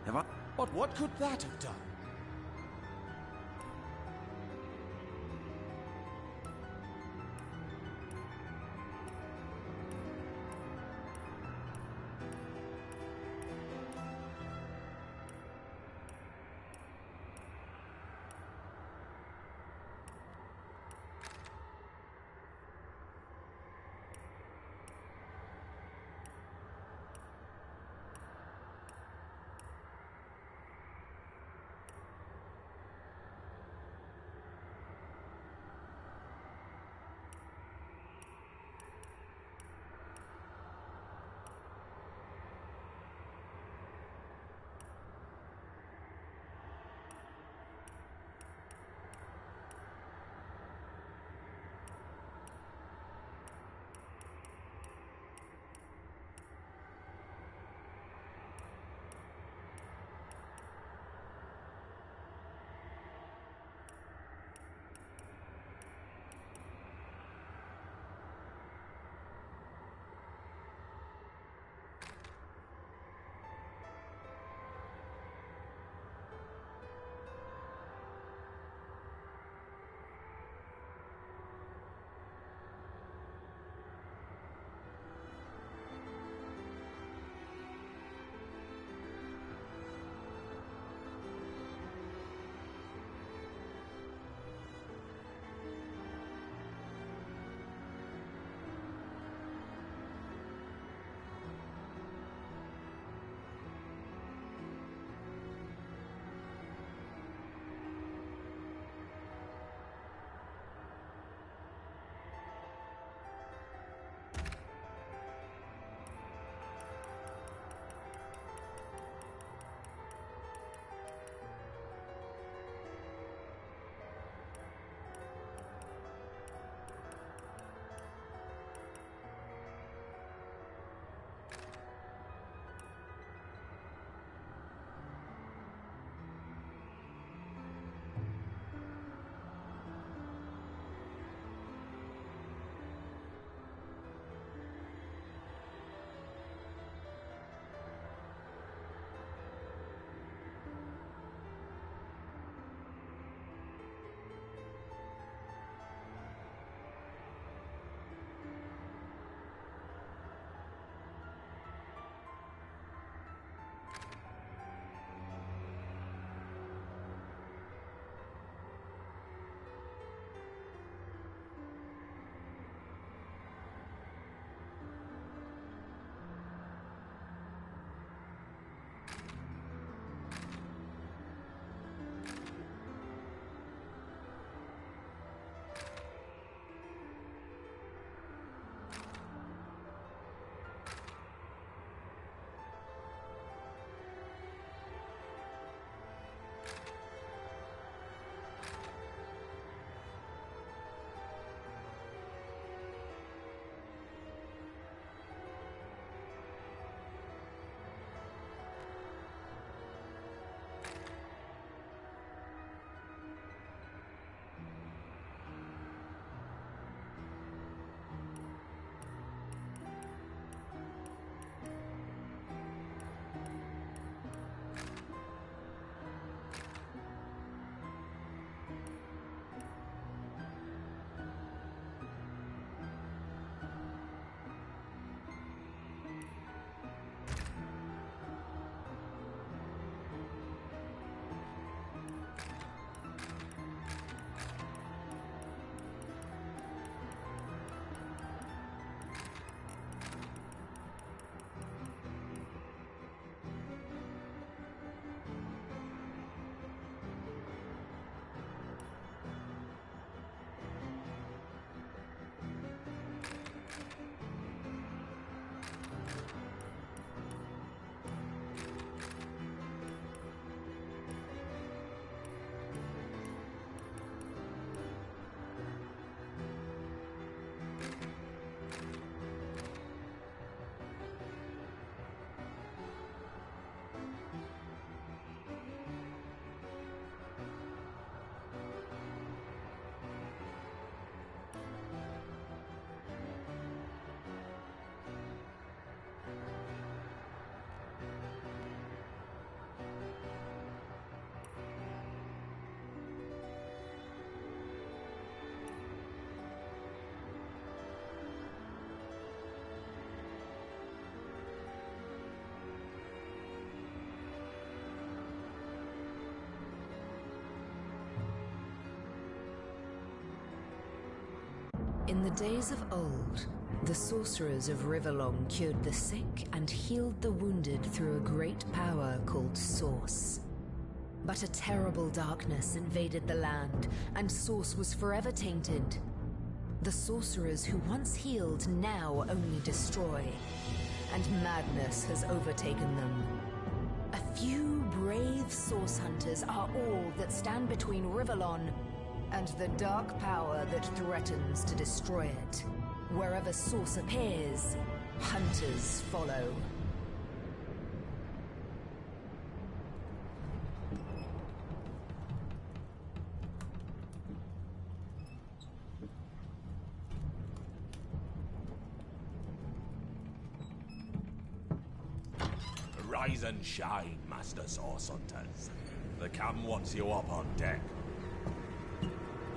Have I... But what could that have done? In the days of old, the sorcerers of Rivellon cured the sick and healed the wounded through a great power called Source. But a terrible darkness invaded the land, and Source was forever tainted. The sorcerers who once healed now only destroy, and madness has overtaken them. A few brave Source hunters are all that stand between Rivellon and the dark power that threatens to destroy it. Wherever Source appears, hunters follow. Rise and shine, Master Source Hunters. The captain wants you up on deck.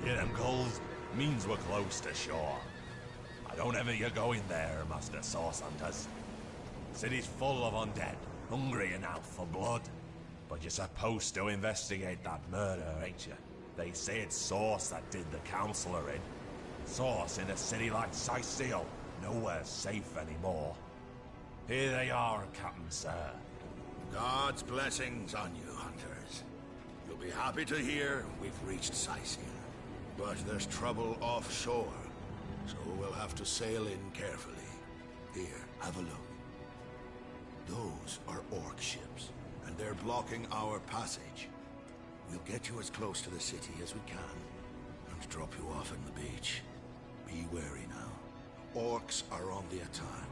Hear them gulls? Means we're close to shore. I don't ever you go in there, Master Source Hunters. City's full of undead, hungry enough for blood. But you're supposed to investigate that murder, ain't you? They say it's Source that did the Counselor in. Source in a city like Cyseal, nowhere safe anymore. Here they are, Captain Sir. God's blessings on you, hunters. You'll be happy to hear we've reached Cyseal. But there's trouble offshore, so we'll have to sail in carefully. Here, have a look. Those are orc ships, and they're blocking our passage. We'll get you as close to the city as we can, and drop you off on the beach. Be wary now. Orcs are on the attack.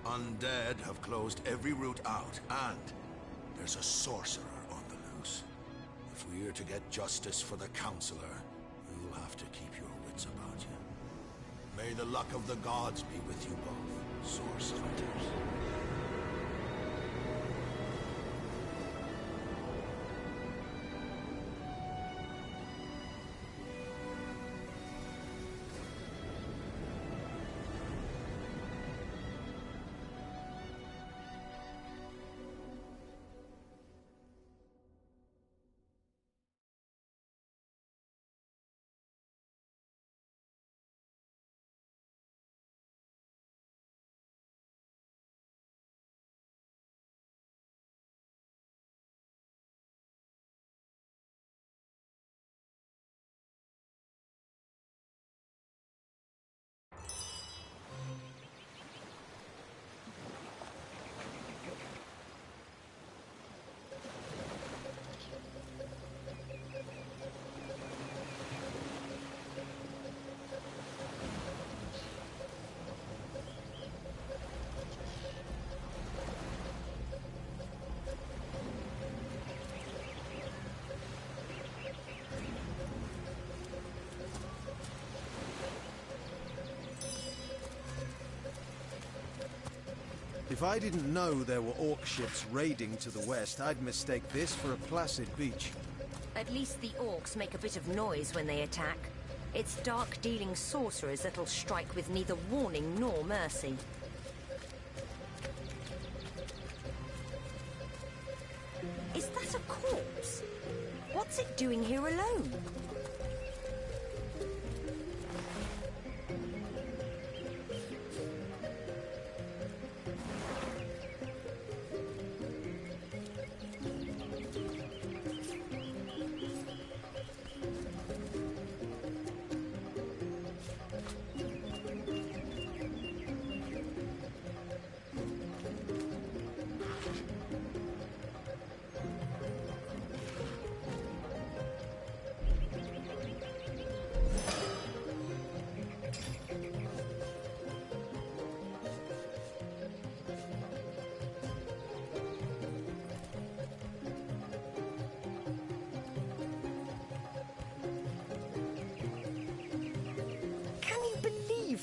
Undead have closed every route out, and there's a sorcerer on the loose. If we're to get justice for the Counselor, you'll have to keep your wits about you. May the luck of the gods be with you both, Source Hunters. If I didn't know there were orc ships raiding to the west, I'd mistake this for a placid beach. At least the orcs make a bit of noise when they attack. It's dark-dealing sorcerers that'll strike with neither warning nor mercy. Is that a corpse? What's it doing here alone?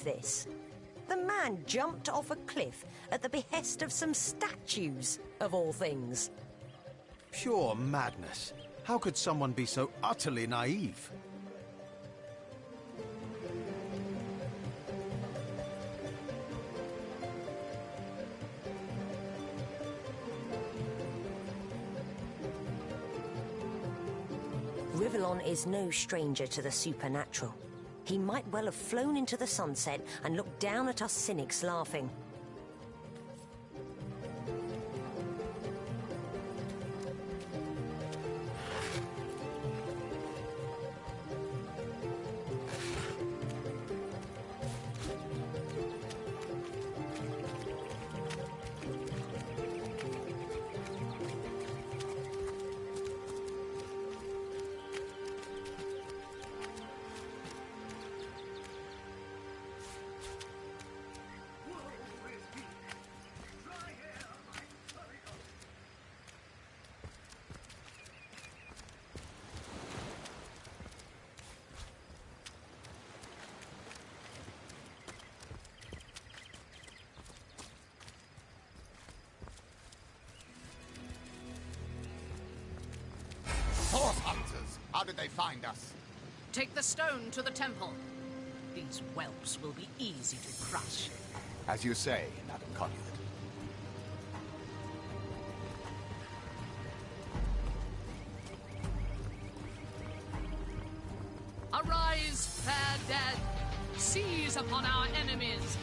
This. The man jumped off a cliff at the behest of some statues, of all things. Pure madness. How could someone be so utterly naive? Rivellon is no stranger to the supernatural. He might well have flown into the sunset and looked down at us cynics laughing. Horse hunters! How did they find us? Take the stone to the temple. These whelps will be easy to crush. As you say, Madam Conduit. Arise, fair dead! Seize upon our enemies!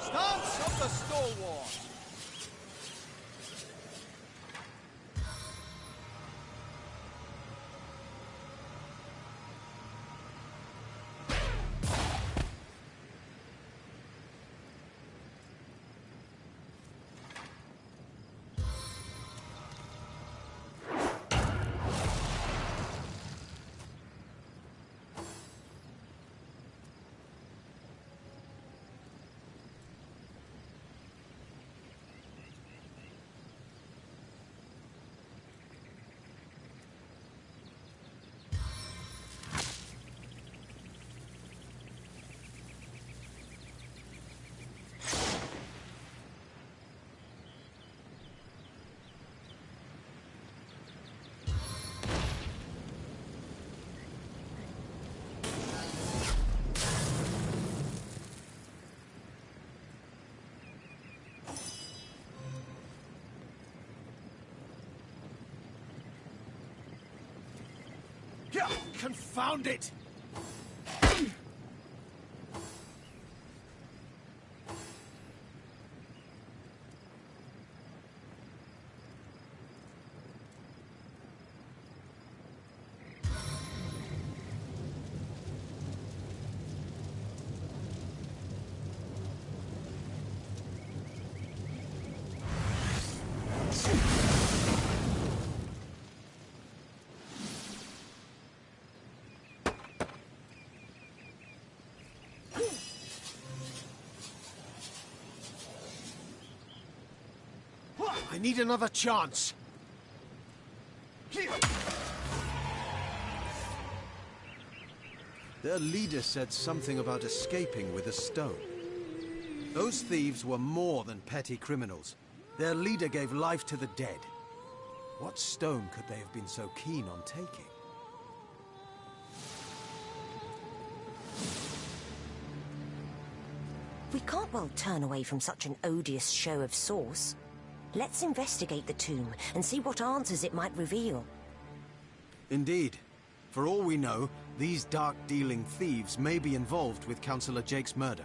Stance of the stalwart! Confound it! I need another chance. Their leader said something about escaping with a stone. Those thieves were more than petty criminals. Their leader gave life to the dead. What stone could they have been so keen on taking? We can't well turn away from such an odious show of source. Let's investigate the tomb and see what answers it might reveal. Indeed. For all we know, these dark-dealing thieves may be involved with Councillor Jake's murder.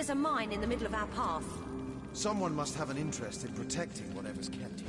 There's a mine in the middle of our path. Someone must have an interest in protecting whatever's kept here.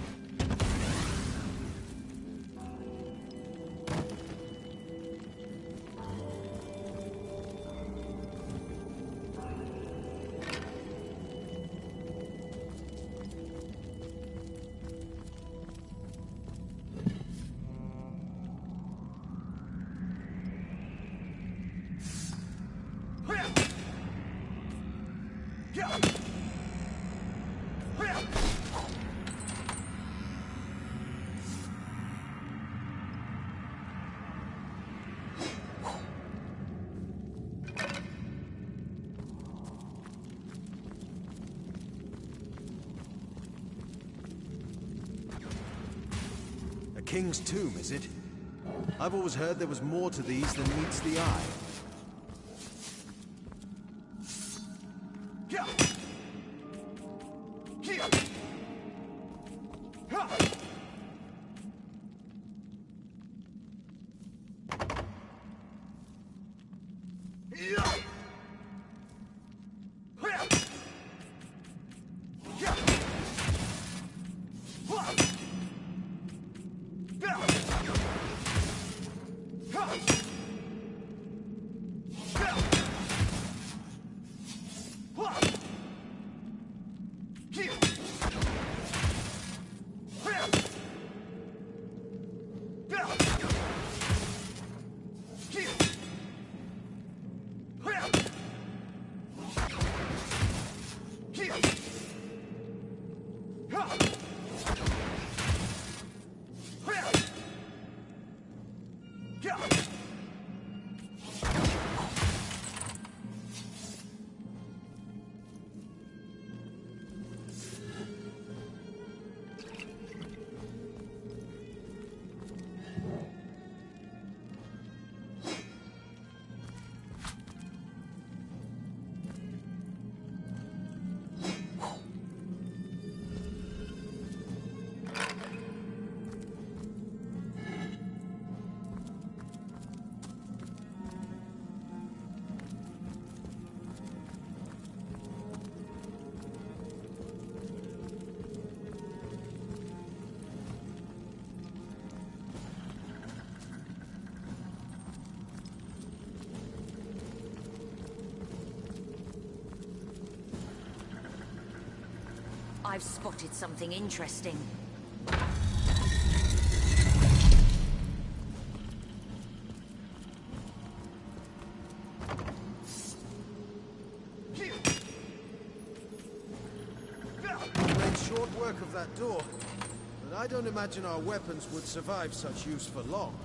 King's tomb, is it? I've always heard there was more to these than meets the eye. I've spotted something interesting. We made short work of that door, but I don't imagine our weapons would survive such use for long.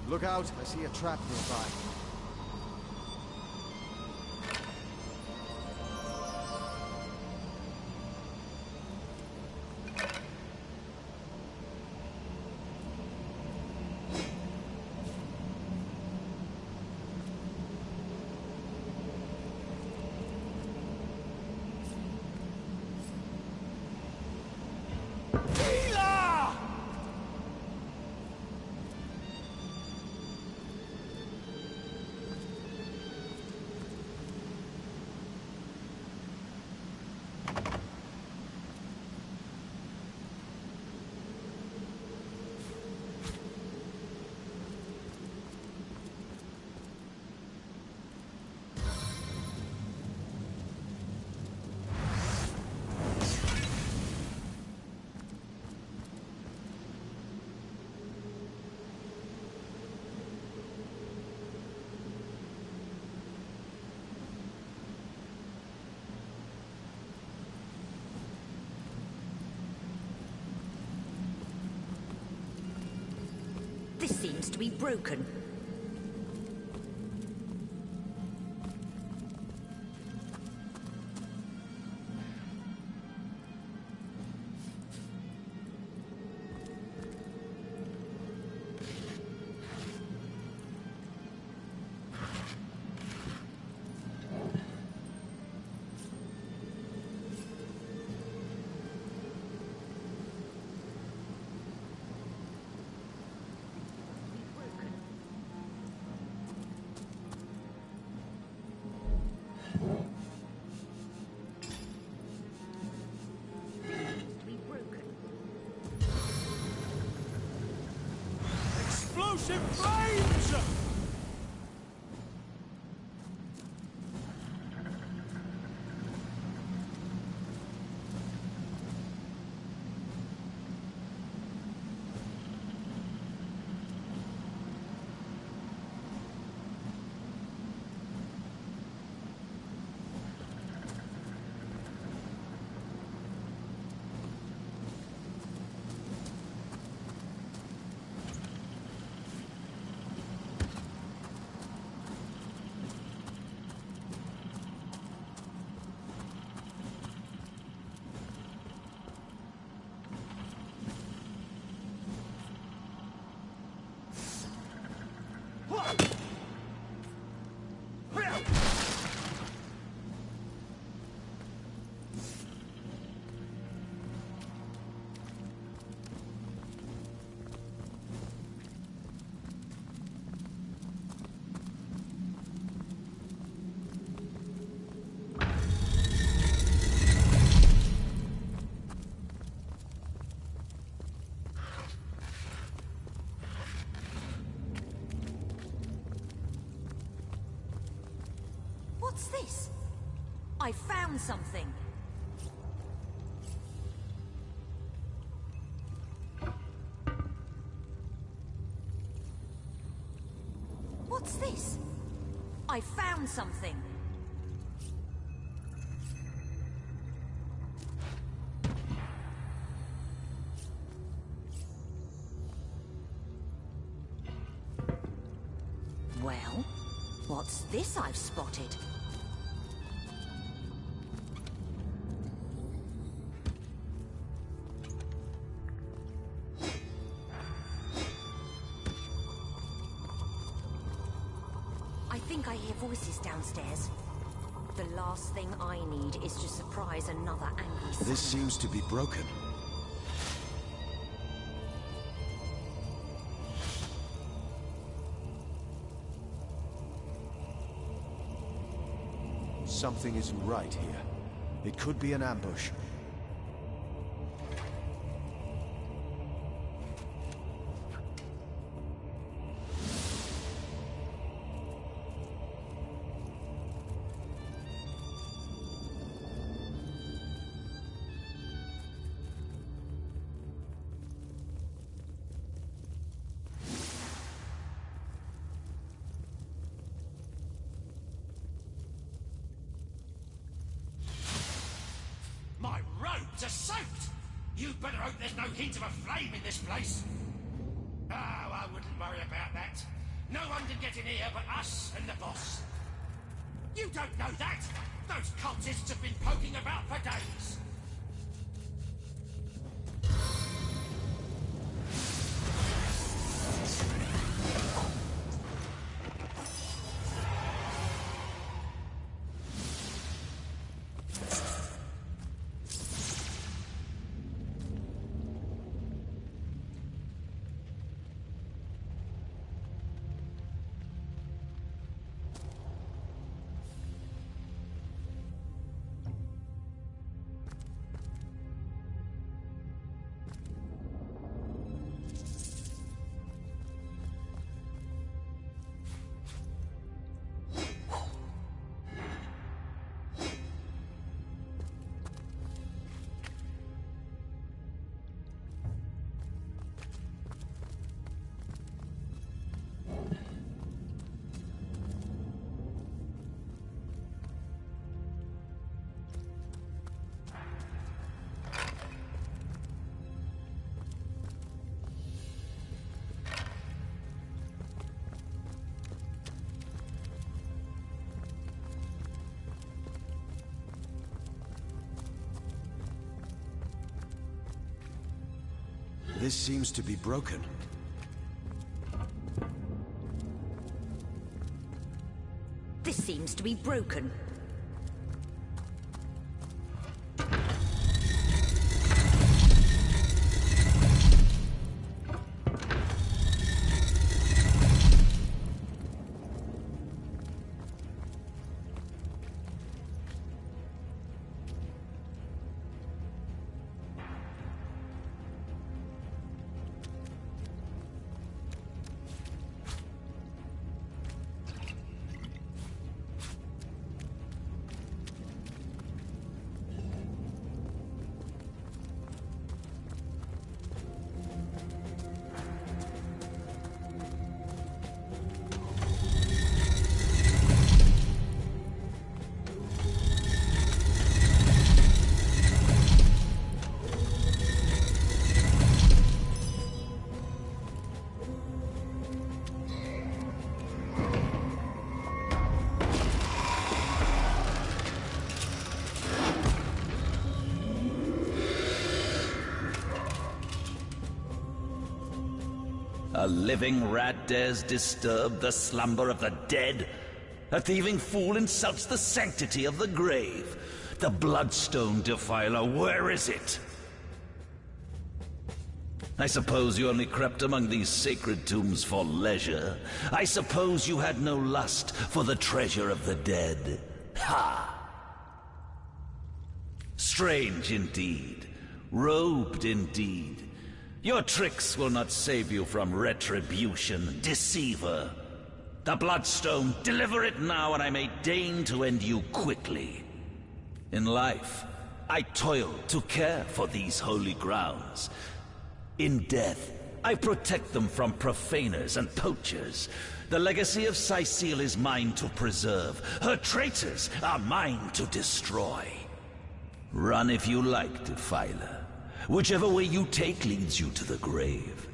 Look out, I see a trap nearby. This seems to be broken. Explosive flames! I found something. What's this? I found something. Well, what's this I've spotted? I think I hear voices downstairs. The last thing I need is to surprise another angry son. This seems to be broken. Something isn't right here. It could be an ambush. My robes are soaked! You'd better hope there's no hint of a flame in this place. Oh, I wouldn't worry about that. No one can get in here but us and the boss. You don't know that! Those cultists have been poking about for days. This seems to be broken. This seems to be broken. A living rat dares disturb the slumber of the dead? A thieving fool insults the sanctity of the grave. The Bloodstone Defiler, where is it? I suppose you only crept among these sacred tombs for leisure. I suppose you had no lust for the treasure of the dead. Ha! Strange indeed. Robed indeed. Your tricks will not save you from retribution, deceiver. The Bloodstone, deliver it now and I may deign to end you quickly. In life, I toiled to care for these holy grounds. In death, I protect them from profaners and poachers. The legacy of Cecile is mine to preserve. Her traitors are mine to destroy. Run if you like, Defiler. Whichever way you take leads you to the grave.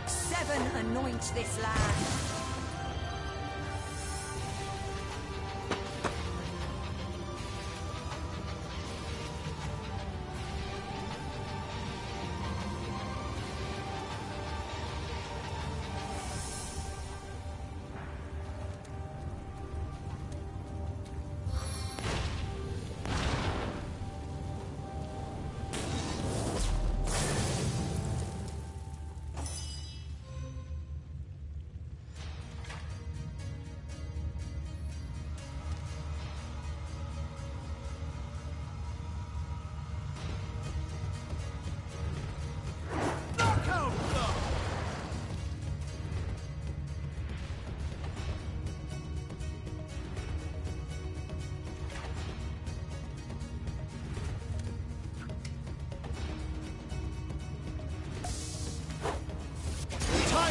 Seven anoint this land.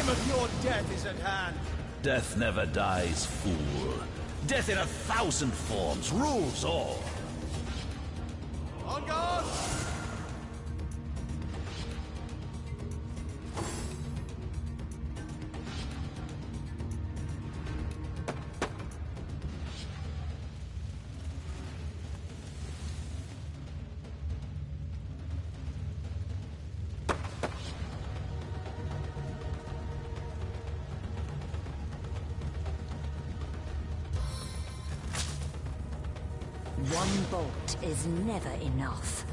Of your death is at hand. Death never dies, fool. Death in 1,000 forms rules all. On guard! One bolt is never enough.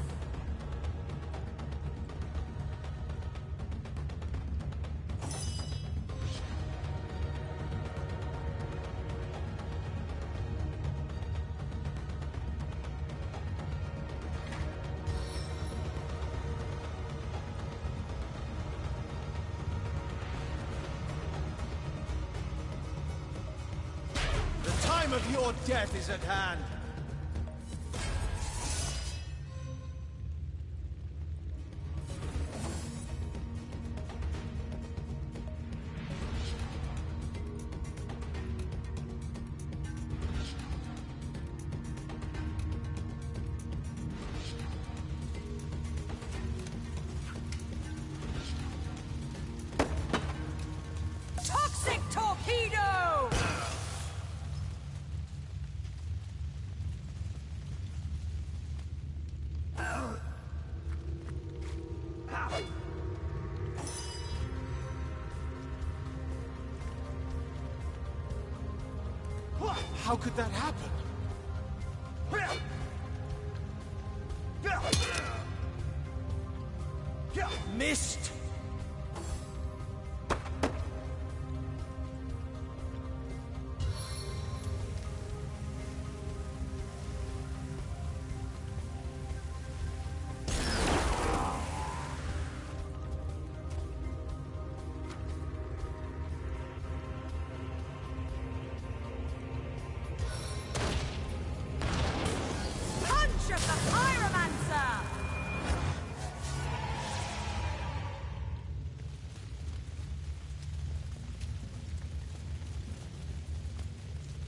The time of your death is at hand. Toxic torpedo! How could that happen? Missed!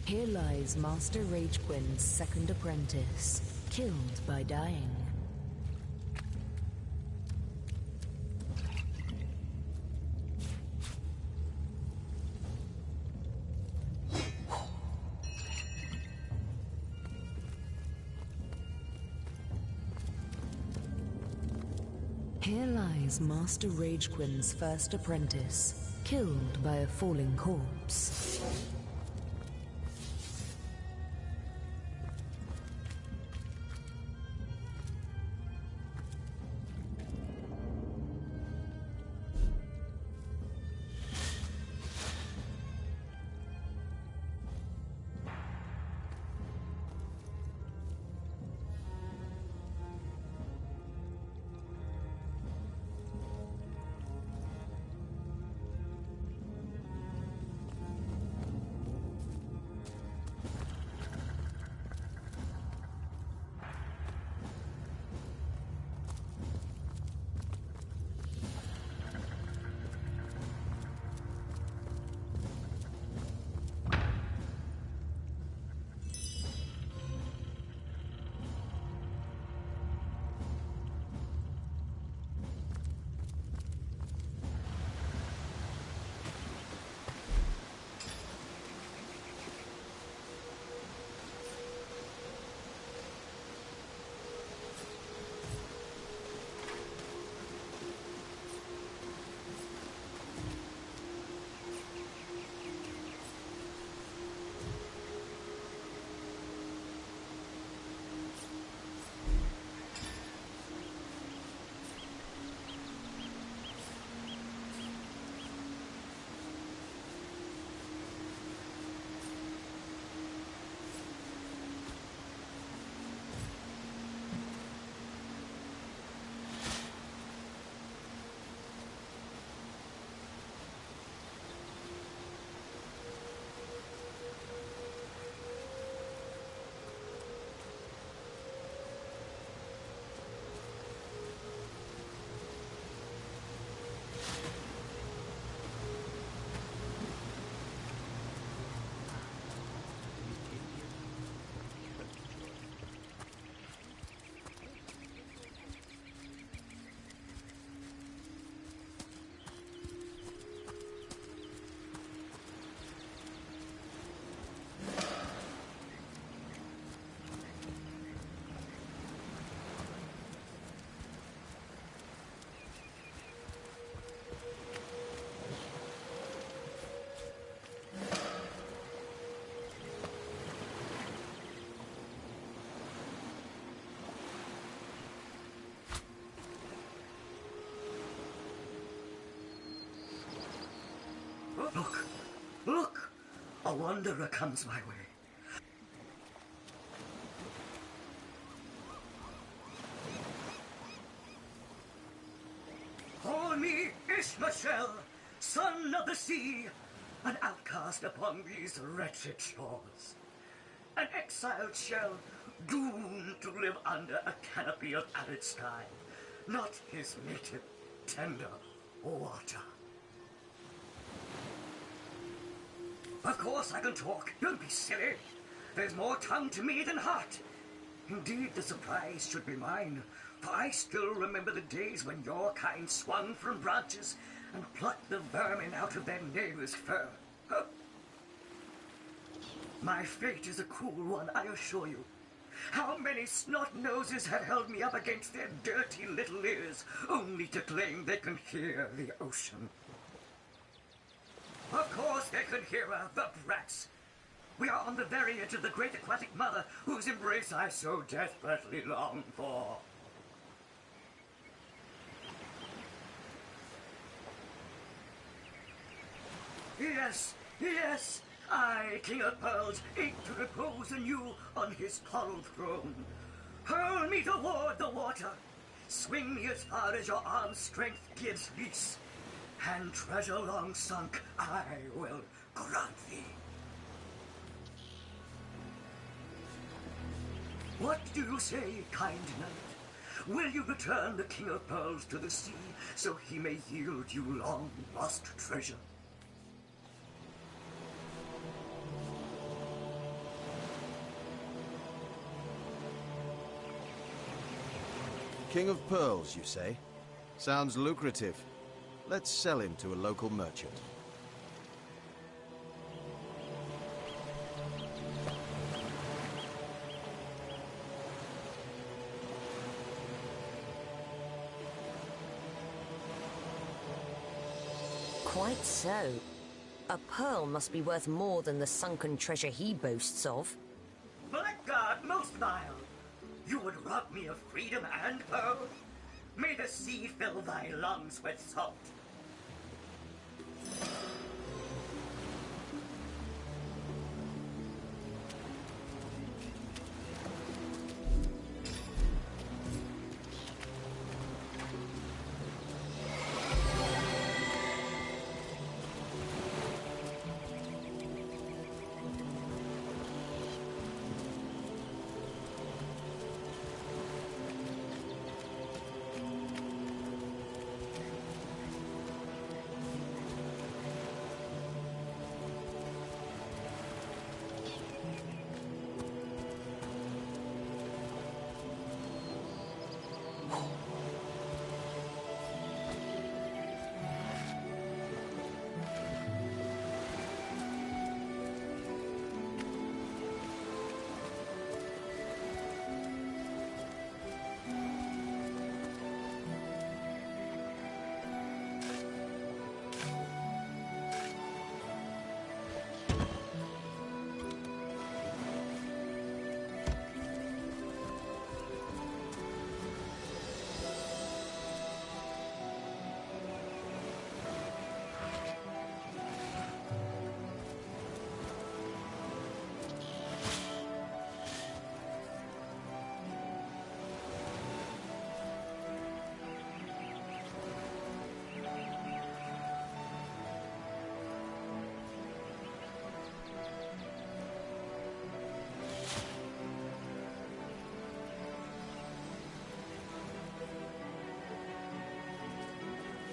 Here lies Master Ragequin's second apprentice, killed by dying. Here lies Master Ragequin's first apprentice, killed by a falling corpse. Look! Look! A wanderer comes my way. Call me Ishmashel, son of the sea, an outcast upon these wretched shores. An exiled shell, doomed to live under a canopy of arid sky, not his native, tender water. Of course I can talk. Don't be silly. There's more tongue to me than heart. Indeed, the surprise should be mine, for I still remember the days when your kind swung from branches and plucked the vermin out of their neighbor's fur. Huh. My fate is a cruel one, I assure you. How many snot-noses have held me up against their dirty little ears, only to claim they can hear the ocean? Of course they can hear her, the brats. We are on the very edge of the great aquatic mother whose embrace I so desperately long for. Yes, yes, I, King of Pearls, ache to repose anew on his coral throne. Hurl me toward the water. Swing me as far as your arm's strength gives lease. And treasure long sunk I will grant thee. What do you say, kind knight? Will you return the King of Pearls to the sea, so he may yield you long-lost treasure? King of Pearls, you say? Sounds lucrative. Let's sell him to a local merchant. Quite so. A pearl must be worth more than the sunken treasure he boasts of. Blackguard most vile! You would rob me of freedom and pearls? May the sea fill thy lungs with salt.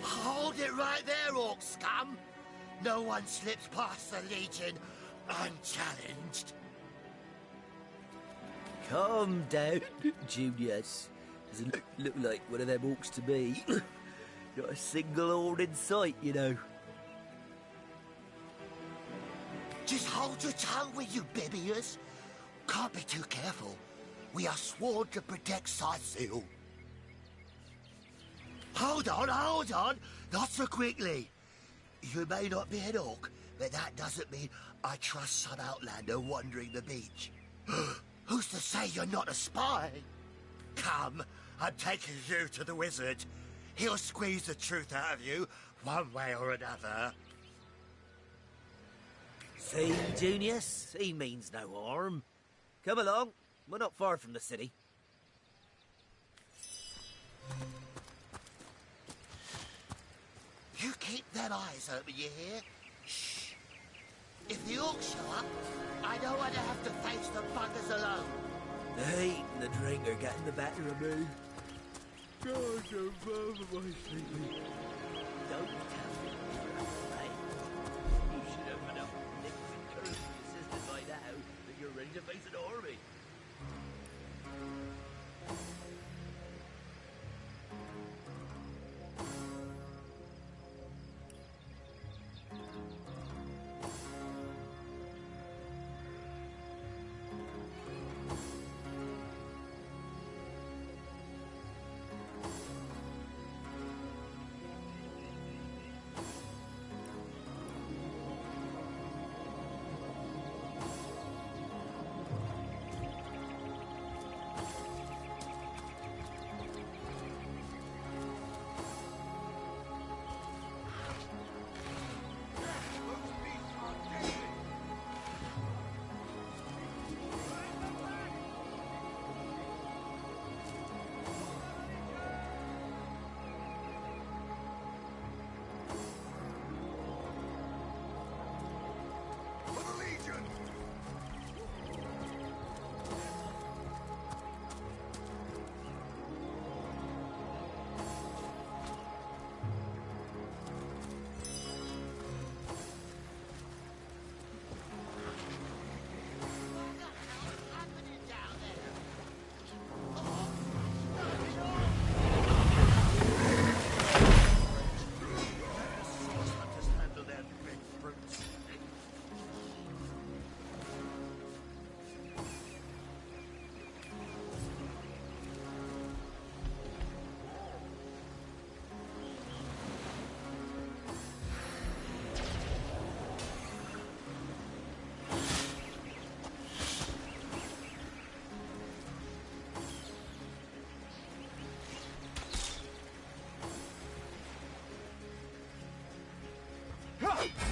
Hold it right there, orc scum! No one slips past the Legion unchallenged. Calm down, Junius. Doesn't look like one of them orcs to me. Not a single horn in sight, you know. Just hold your tongue, will you, Bibius? Can't be too careful. We are sworn to protect Scythiel. Hold on! Not so quickly. You may not be an orc, but that doesn't mean I trust some outlander wandering the beach. Who's to say you're not a spy? Come, I'm taking you to the wizard. He'll squeeze the truth out of you, one way or another. See, Junius? He means no harm. Come along. We're not far from the city. You keep them eyes open, you hear? Shh. If the orcs show up, I don't want to have to face the buggers alone. The heat and the drink are getting the better of me. God, I'm my sleepy. Don't tell me you're afraid. You should have enough liquid currency assisted by now that you're ready to face an army.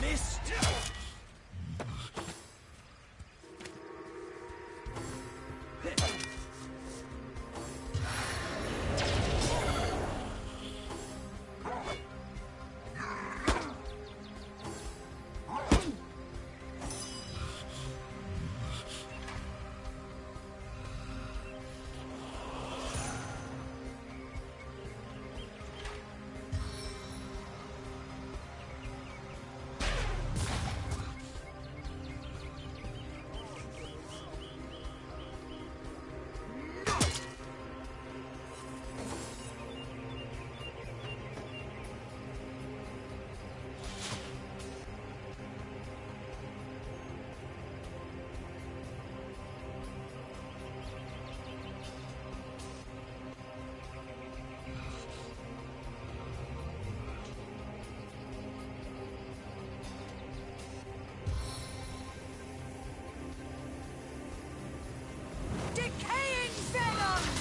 Missed! Decaying venom!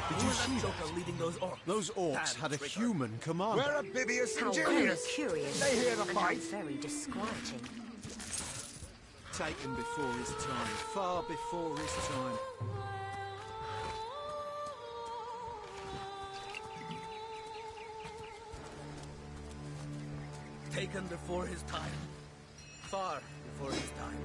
Did you see that? Leading those orcs. Those orcs had a human commander. Where are Bibius and How very Julius? curious. They hear the and fight. how very disquieting. Taken before his time, far before his time. Taken before his time. Far before his time.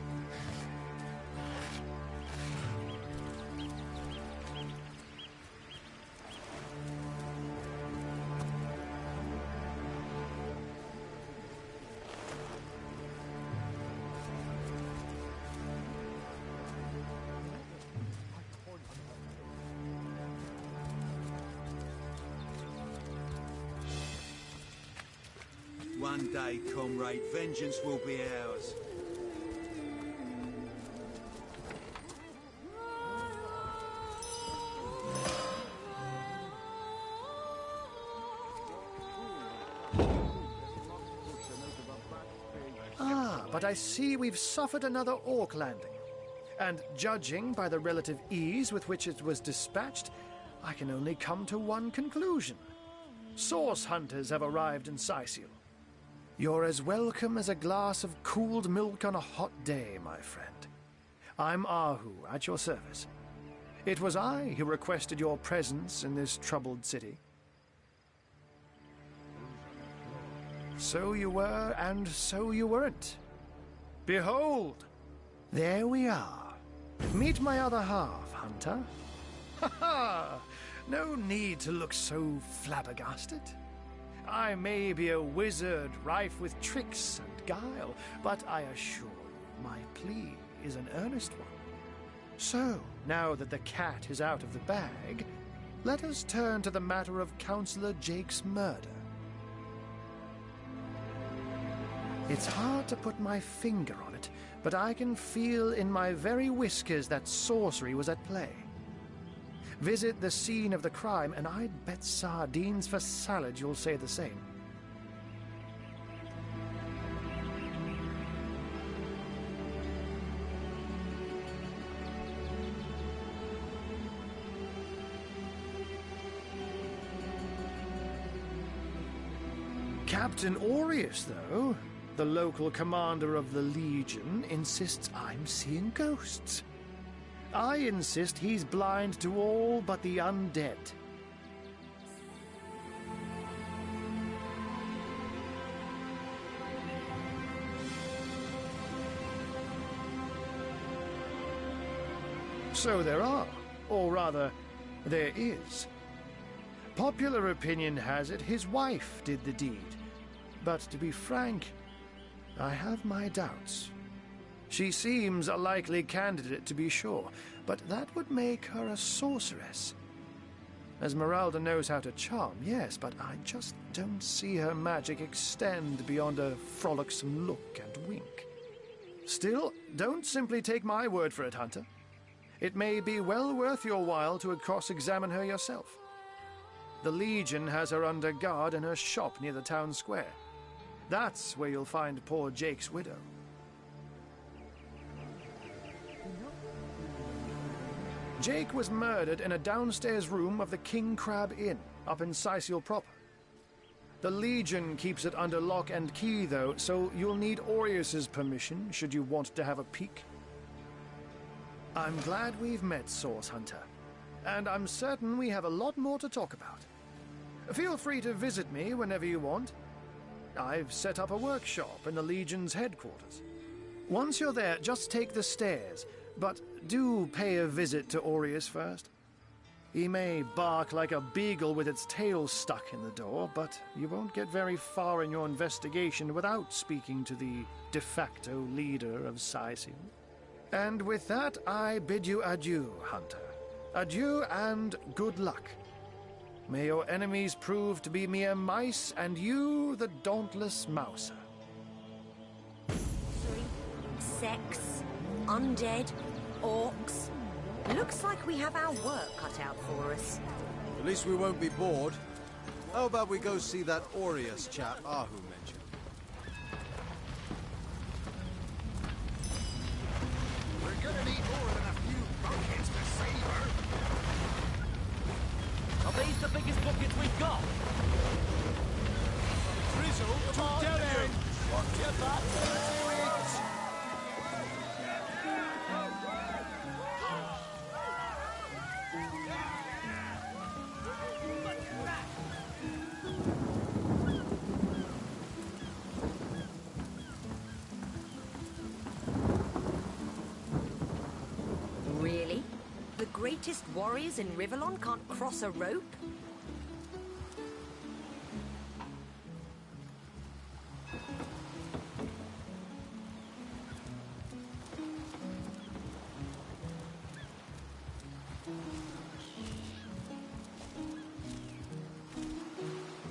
One day, comrade, vengeance will be ours. But I see we've suffered another orc landing. And judging by the relative ease with which it was dispatched, I can only come to one conclusion. Source hunters have arrived in Syciel. You're as welcome as a glass of cooled milk on a hot day, my friend. I'm Ahu, at your service. It was I who requested your presence in this troubled city. So you were, and so you weren't. Behold, there we are. Meet my other half, Hunter. Ha ha! No need to look so flabbergasted. I may be a wizard rife with tricks and guile, but I assure you my plea is an earnest one. So, now that the cat is out of the bag, let us turn to the matter of Councillor Jake's murder. It's hard to put my finger on it, but I can feel in my very whiskers that sorcery was at play. Visit the scene of the crime, and I'd bet sardines for salad you'll say the same. Captain Aureus, though, the local commander of the Legion, insists I'm seeing ghosts. I insist he's blind to all but the undead. So there are, or rather, there is. Popular opinion has it his wife did the deed. But to be frank, I have my doubts. She seems a likely candidate, to be sure, but that would make her a sorceress. Esmeralda knows how to charm, yes, but I just don't see her magic extend beyond a frolicsome look and wink. Still, don't simply take my word for it, Hunter. It may be well worth your while to cross-examine her yourself. The Legion has her under guard in her shop near the town square. That's where you'll find poor Jake's widow. Jake was murdered in a downstairs room of the King Crab Inn, up in Syciel proper. The Legion keeps it under lock and key, though, so you'll need Aureus's permission should you want to have a peek. I'm glad we've met, Source Hunter, and I'm certain we have a lot more to talk about. Feel free to visit me whenever you want. I've set up a workshop in the Legion's headquarters. Once you're there, just take the stairs, but do pay a visit to Aureus first. He may bark like a beagle with its tail stuck in the door, but you won't get very far in your investigation without speaking to the de facto leader of Syciel. And with that, I bid you adieu, Hunter. Adieu and good luck. May your enemies prove to be mere mice, and you the dauntless mouser. Sex, undead, orcs. Looks like we have our work cut out for us. At least we won't be bored. How about we go see that Aureus chap Ahu mentioned? We're gonna need more than a few buckets to savor. Are these the biggest buckets we've got? Drizzle to Delhi! Watch your back, Really? The greatest warriors in Rivellon can't cross a rope?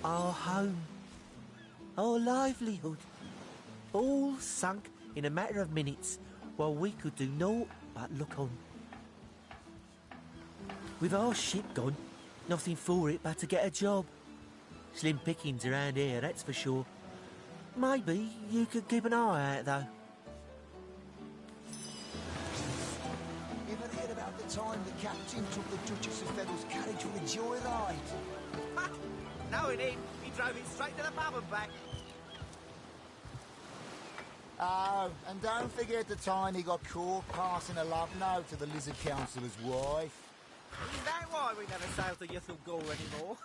Our home. our livelihood. All sunk in a matter of minutes, while we could do naught but look on. With our ship gone, nothing for it but to get a job. Slim pickings around here, that's for sure. Maybe you could keep an eye out, though. Ever heard about the time the captain took the Duchess of Feddle's carriage for a joyride? Ha! Knowing him, he drove it straight to the pub and back. Oh, and don't forget the time he got caught passing a love note to the Lizard Councillor's wife. Is that why we never sail to Yuthel Gore anymore?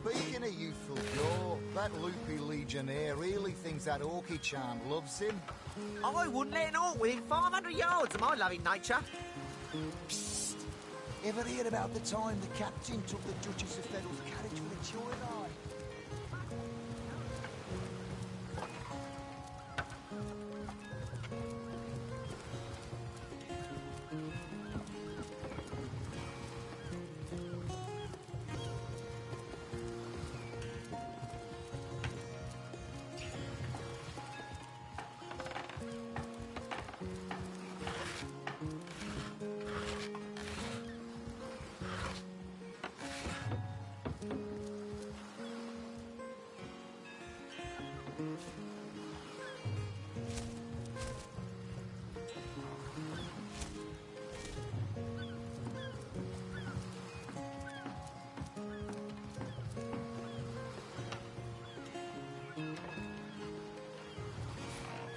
Speaking of youthful Gore, that loopy legionnaire really thinks that Orky charm loves him. I wouldn't let an orc within 500 yards of my loving nature. Psst! Ever heard about the time the captain took the Duchess of Feddle's carriage for a joyride?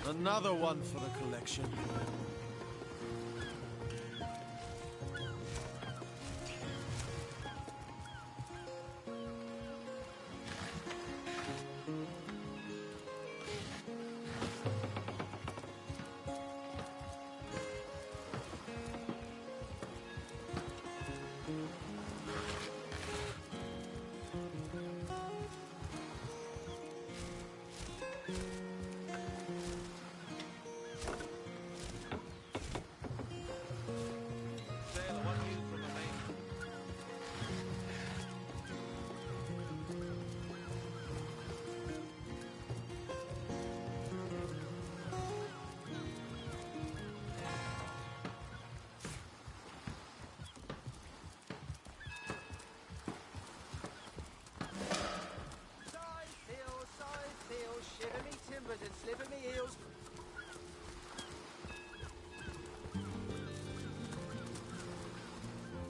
Another one for the collection. And slip in me heels.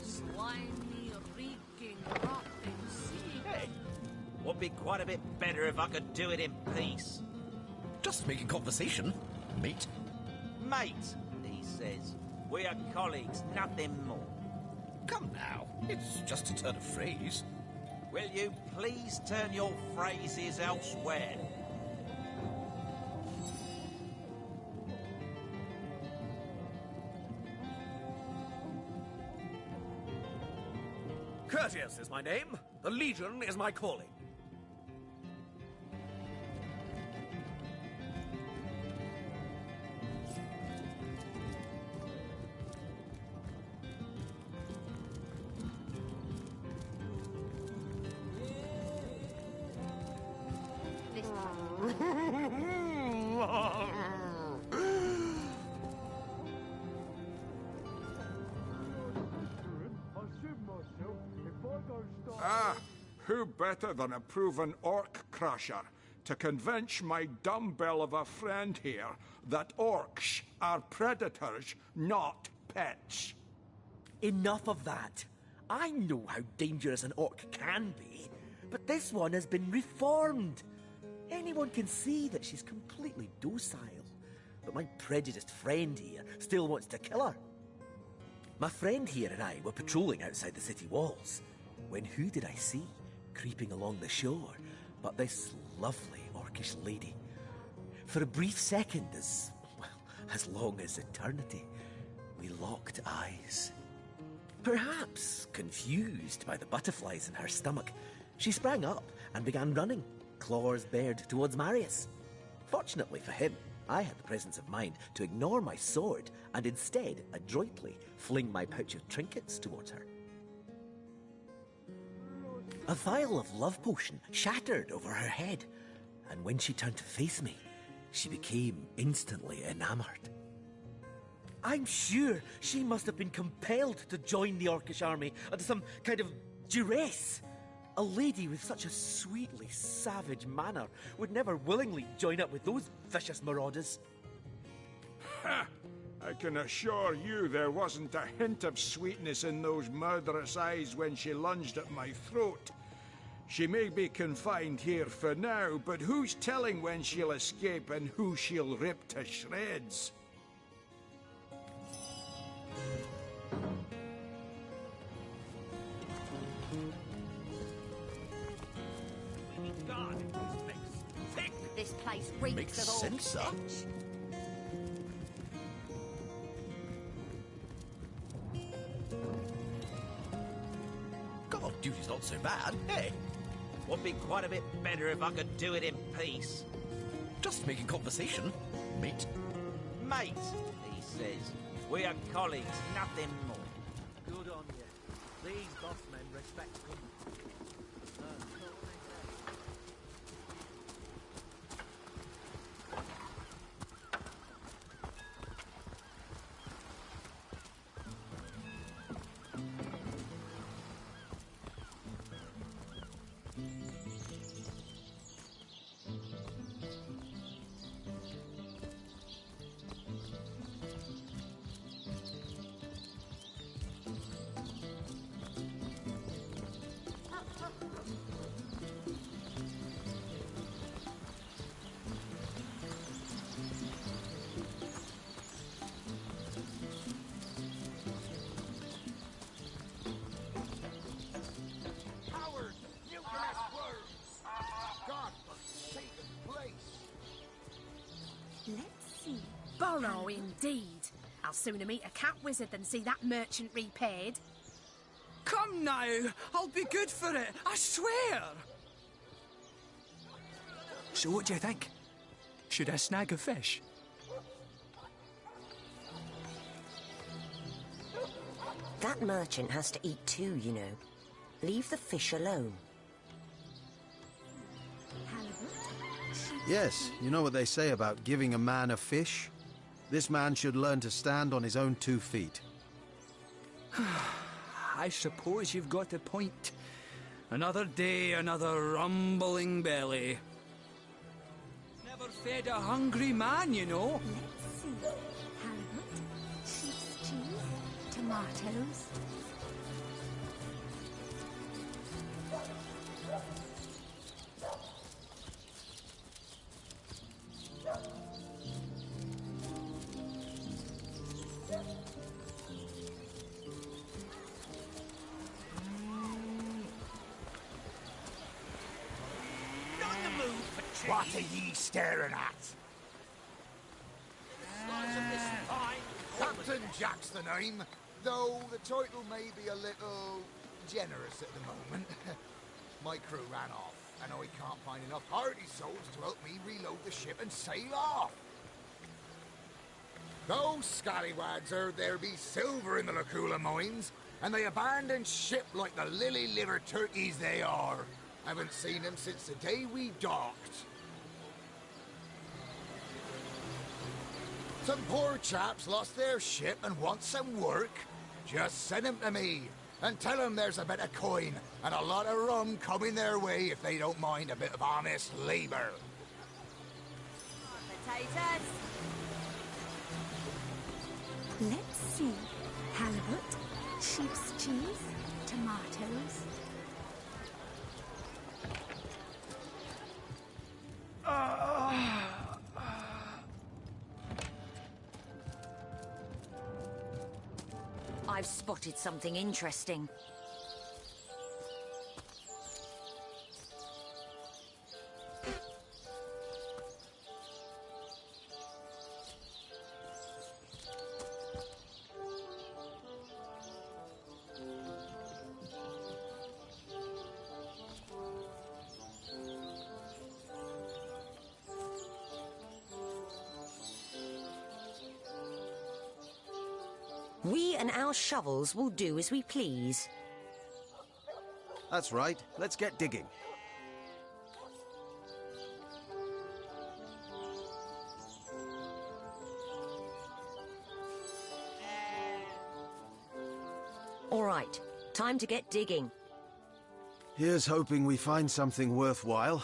Slimy, reeking, rotting sea. Hey, would be quite a bit better if I could do it in peace. Just making conversation, mate. Mate, he says. We are colleagues, nothing more. Come now, it's just a turn of phrase. Will you please turn your phrases elsewhere? Courteous is my name. The Legion is my calling. Ah, who better than a proven orc crusher to convince my dumbbell of a friend here that orcs are predators, not pets? Enough of that. I know how dangerous an orc can be, but this one has been reformed. Anyone can see that she's completely docile, but my prejudiced friend here still wants to kill her. My friend here and I were patrolling outside the city walls, when who did I see creeping along the shore but this lovely orcish lady? For a brief second, as long as eternity, we locked eyes. Perhaps confused by the butterflies in her stomach, she sprang up and began running, claws bared towards Marius. Fortunately for him, I had the presence of mind to ignore my sword and instead adroitly fling my pouch of trinkets towards her. A vial of love potion shattered over her head, and when she turned to face me, she became instantly enamored. I'm sure she must have been compelled to join the Orcish army under some kind of duress. A lady with such a sweetly savage manner would never willingly join up with those vicious marauders. Ha! I can assure you there wasn't a hint of sweetness in those murderous eyes when she lunged at my throat. She may be confined here for now, but who's telling when she'll escape and who she'll rip to shreds? God, this makes sick. This place reeks Makes of all sense, sir. stench. God, duty's not so bad, hey? Would be quite a bit better if I could do it in peace. Just making conversation, mate. Mate, he says. We are colleagues, nothing more. Good on you. These bossmen respect company. Let's see. Borrow, indeed. I'll sooner meet a cat wizard than see that merchant repaid. Come now, I'll be good for it, I swear! So what do you think? Should I snag a fish? That merchant has to eat too, you know. Leave the fish alone. Yes, you know what they say about giving a man a fish? This man should learn to stand on his own 2 feet. I suppose you've got a point. Another day, another rumbling belly. Never fed a hungry man, you know. Let's see. Halibut, sheep's cheese, tomatoes. What are ye staring at? Captain Jack's the name, though the title may be a little generous at the moment. My crew ran off, and I can't find enough hardy souls to help me reload the ship and sail off. Those scallywags heard there be silver in the Lacula mines, and they abandoned ship like the lily-livered turkeys they are. Haven't seen them since the day we docked. Some poor chaps lost their ship and want some work. Just send them to me, and tell them there's a bit of coin and a lot of rum coming their way if they don't mind a bit of honest labour. Potatoes. Let's see. Halibut, sheep's cheese, tomatoes. I've spotted something interesting. We and our shovels will do as we please. That's right. Let's get digging. All right, time to get digging. Here's hoping we find something worthwhile.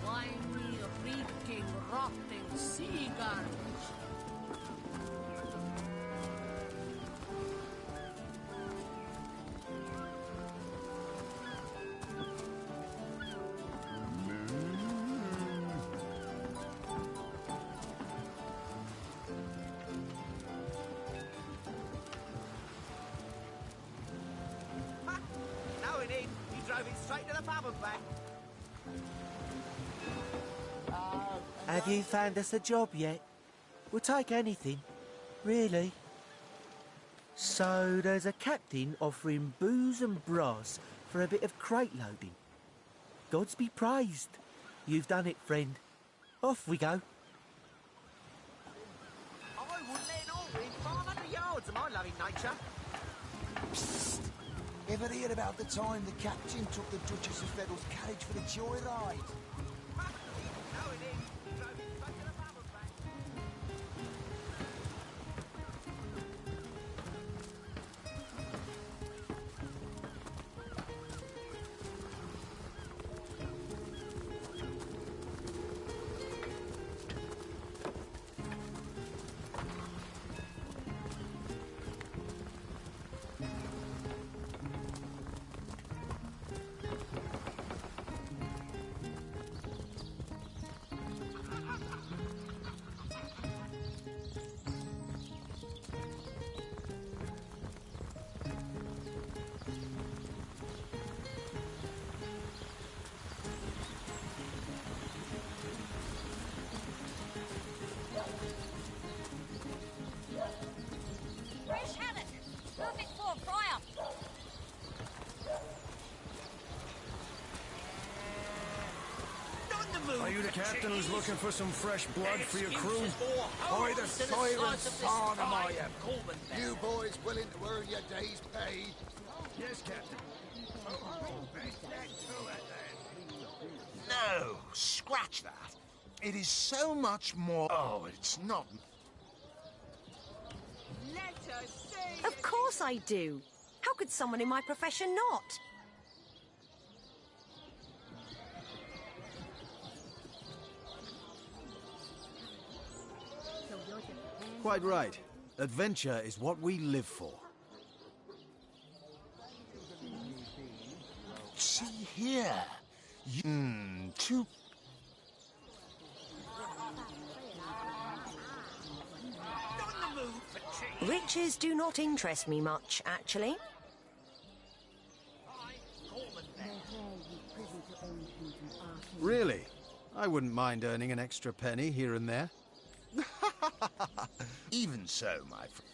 Slimy, reeking, rotting sea garbage. No, it ain't. He drove it straight to the pub and back. Have you found us a job yet? We'll take anything, really. So there's a captain offering booze and brass for a bit of crate loading. Gods be praised. You've done it, friend. Off we go. I wouldn't let it all within 500 yards of my loving nature. Psst! Ever hear about the time the captain took the Duchess of Federal's carriage for the joyride? Fresh haddock. Perfect for a fry-up. Are you the captain who's looking for some fresh blood for your crew? By the siren song am I am. You boys willing to earn your day's pay? Yes, Captain. No, scratch that. It is so much more... Oh, it's not... Let us see. Of course I do. How could someone in my profession not? Quite right. Adventure is what we live for. See here. Two... Riches do not interest me much, actually. Really? I wouldn't mind earning an extra penny here and there. Even so, my friend.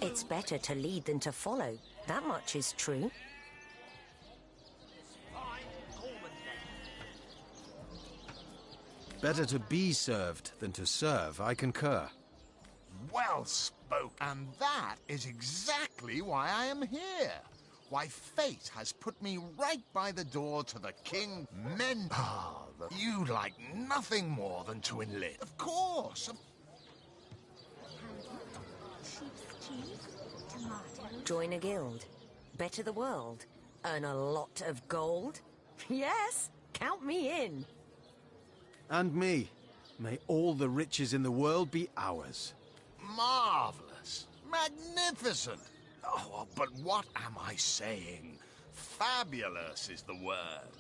It's better to lead than to follow. That much is true. Better to be served than to serve, I concur. Well spoken. And that is exactly why I am here. Why, fate has put me right by the door to the King Menpar. You'd like nothing more than to enlist. Of course. Join a guild. Better the world. Earn a lot of gold. Yes, count me in. And me. May all the riches in the world be ours. Marvelous. Magnificent. Oh, but what am I saying? Fabulous is the word.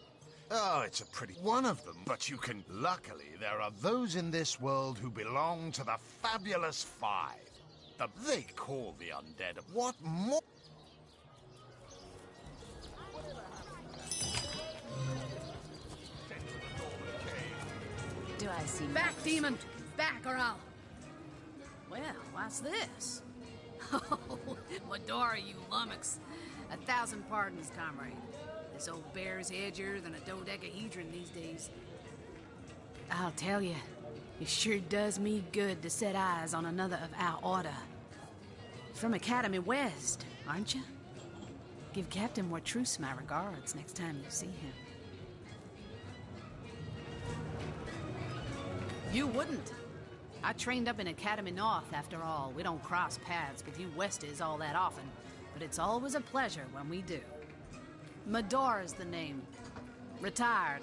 Oh, it's a pretty one of them, but you can... Luckily, there are those in this world who belong to the Fabulous Five. They call the undead. What more? Do I see... Back, demon! Back, or I'll... Well, what's this? Oh, Medora, you lummox. 1,000 pardons, comrade. This old bear's edgier than a dodecahedron these days. I'll tell you, it sure does me good to set eyes on another of our order. From Academy West, aren't you? Give Captain Wartruce my regards next time you see him. You wouldn't. I trained up in Academy North, after all. We don't cross paths with you Westies all that often, but it's always a pleasure when we do. Medora's the name. Retired,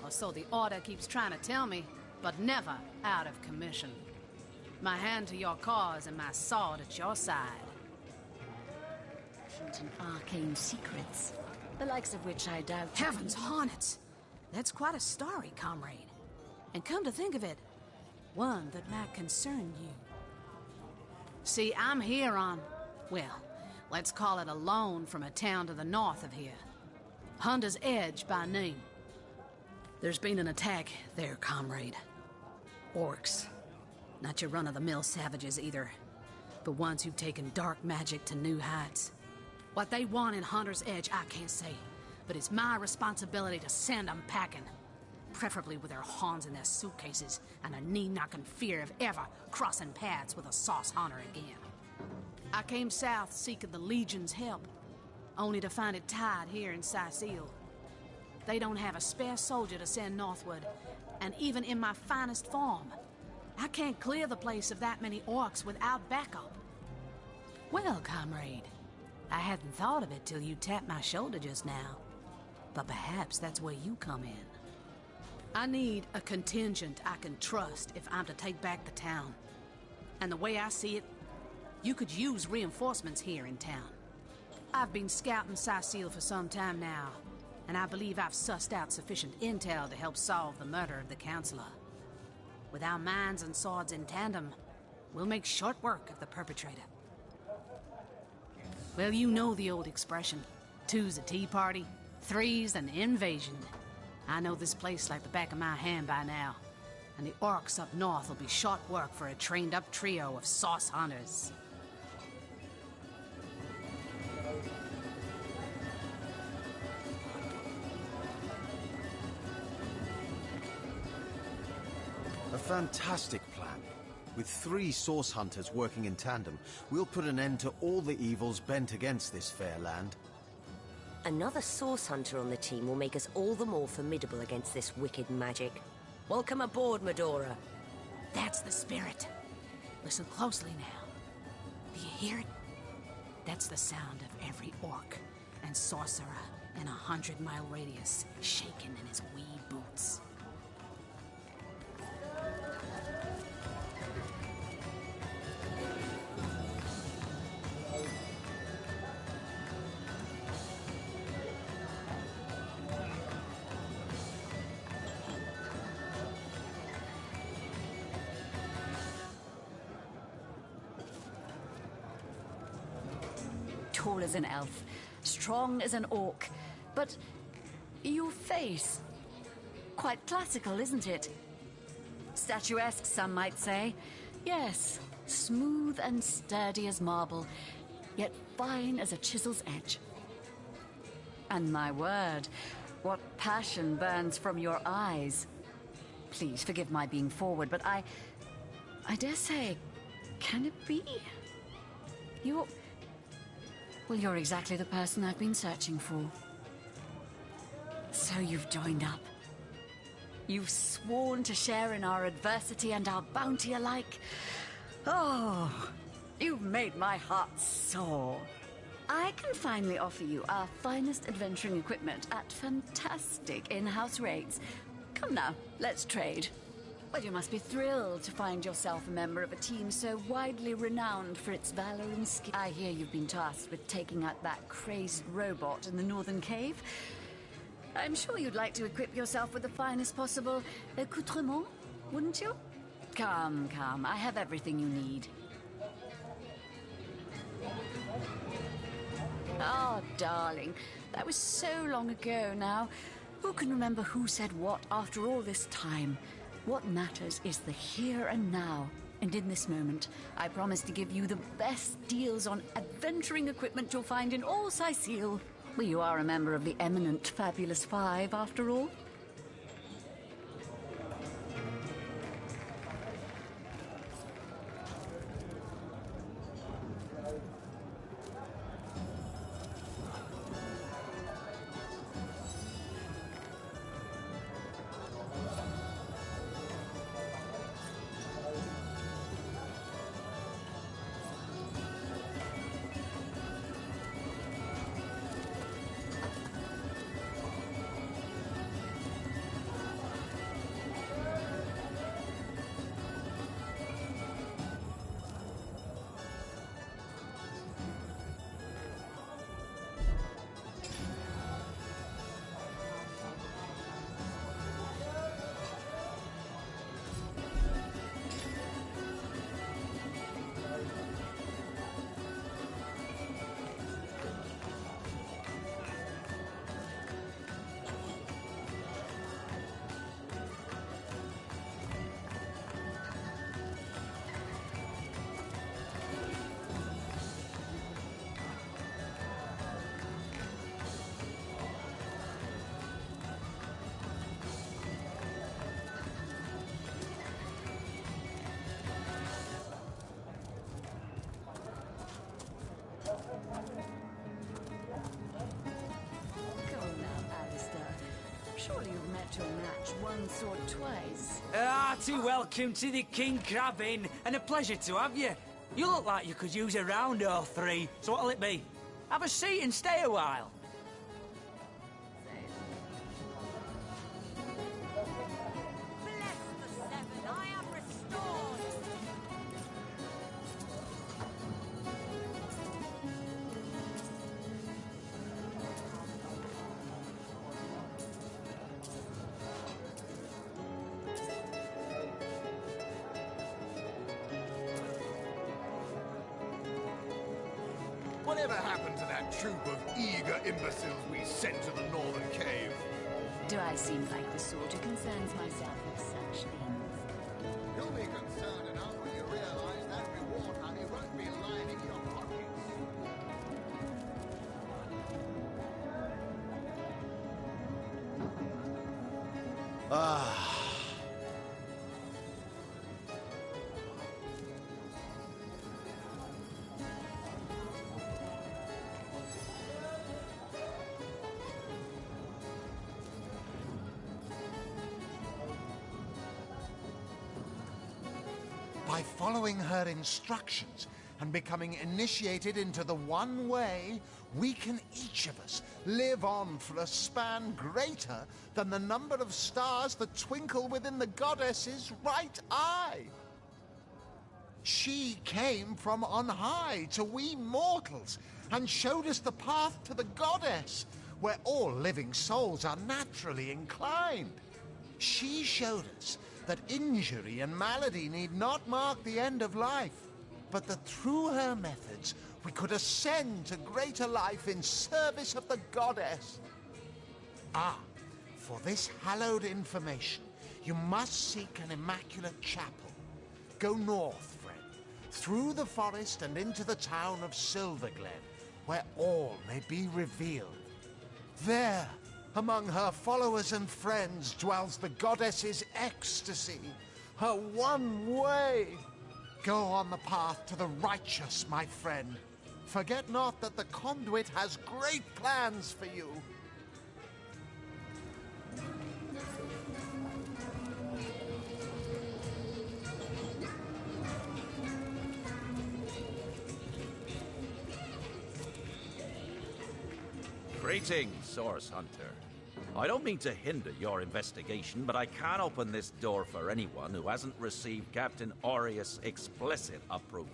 or so the Order keeps trying to tell me, but never out of commission. My hand to your cause and my sword at your side. Ancient and arcane secrets, the likes of which I doubt... Heavens hornets! That's quite a story, comrade. And come to think of it, one that might concern you. See, I'm here on, well, let's call it a loan from a town to the north of here. Hunter's Edge by name. There's been an attack there, comrade. Orcs. Not your run-of-the-mill savages either, but ones who've taken dark magic to new heights. What they want in Hunter's Edge, I can't say, but it's my responsibility to send them packing. Preferably with their horns in their suitcases and a knee-knocking fear of ever crossing paths with a sauce hunter again. I came south seeking the Legion's help, only to find it tied here in Cyseal. They don't have a spare soldier to send northward, and even in my finest form, I can't clear the place of that many orcs without backup. Well, comrade, I hadn't thought of it till you tapped my shoulder just now, but perhaps that's where you come in. I need a contingent I can trust if I'm to take back the town. And the way I see it, you could use reinforcements here in town. I've been scouting Cyseal for some time now, and I believe I've sussed out sufficient intel to help solve the murder of the Councillor. With our minds and swords in tandem, we'll make short work of the perpetrator. Well, you know the old expression. 2's a tea party, 3's an invasion. I know this place like the back of my hand by now, and the orcs up north will be short work for a trained-up trio of sauce hunters. A fantastic plan. With 3 source hunters working in tandem, we'll put an end to all the evils bent against this fair land. Another source hunter on the team will make us all the more formidable against this wicked magic. Welcome aboard, Medora. That's the spirit. Listen closely now. Do you hear it? That's the sound of every orc and sorcerer in a 100-mile radius shaking in his wee boots. Tall as an elf, strong as an orc, but your face, quite classical, isn't it? Statuesque, some might say. Yes, smooth and sturdy as marble, yet fine as a chisel's edge. And my word, what passion burns from your eyes. Please forgive my being forward, but I dare say, can it be? Well, you're exactly the person I've been searching for. So you've joined up. You've sworn to share in our adversity and our bounty alike. Oh, you've made my heart soar. I can finally offer you our finest adventuring equipment at fantastic in-house rates. Come now, let's trade. Well, you must be thrilled to find yourself a member of a team so widely renowned for its valor and skill. I hear you've been tasked with taking out that crazed robot in the Northern Cave. I'm sure you'd like to equip yourself with the finest possible accoutrement, wouldn't you? Come, come, I have everything you need. Oh, darling, that was so long ago now. Who can remember who said what after all this time? What matters is the here and now. And in this moment, I promise to give you the best deals on adventuring equipment you'll find in all Sicile. Well, you are a member of the eminent Fabulous Five, after all. Surely you've met your match once or twice. Hearty welcome to the King Crab Inn, and a pleasure to have you. You look like you could use a round or three, so what'll it be? Have a seat and stay a while. Whatever happened to that troop of eager imbeciles we sent to the Northern Cave? Do I seem like the sort who concerns myself with such things? You'll be concerned enough when you realize that reward money won't be lining your pockets. Ah. By following her instructions and becoming initiated into the one way, we can each of us live on for a span greater than the number of stars that twinkle within the goddess's right eye. She came from on high to we mortals and showed us the path to the goddess, where all living souls are naturally inclined. She showed us that injury and malady need not mark the end of life, but that through her methods we could ascend to greater life in service of the goddess. Ah, for this hallowed information, you must seek an immaculate chapel. Go north, friend, through the forest and into the town of Silverglen, where all may be revealed. There, among her followers and friends, dwells the goddess's ecstasy, her one way. Go on the path to the righteous, my friend. Forget not that the Conduit has great plans for you. Greetings, Source Hunter. I don't mean to hinder your investigation, but I can't open this door for anyone who hasn't received Captain Aureus' explicit approval.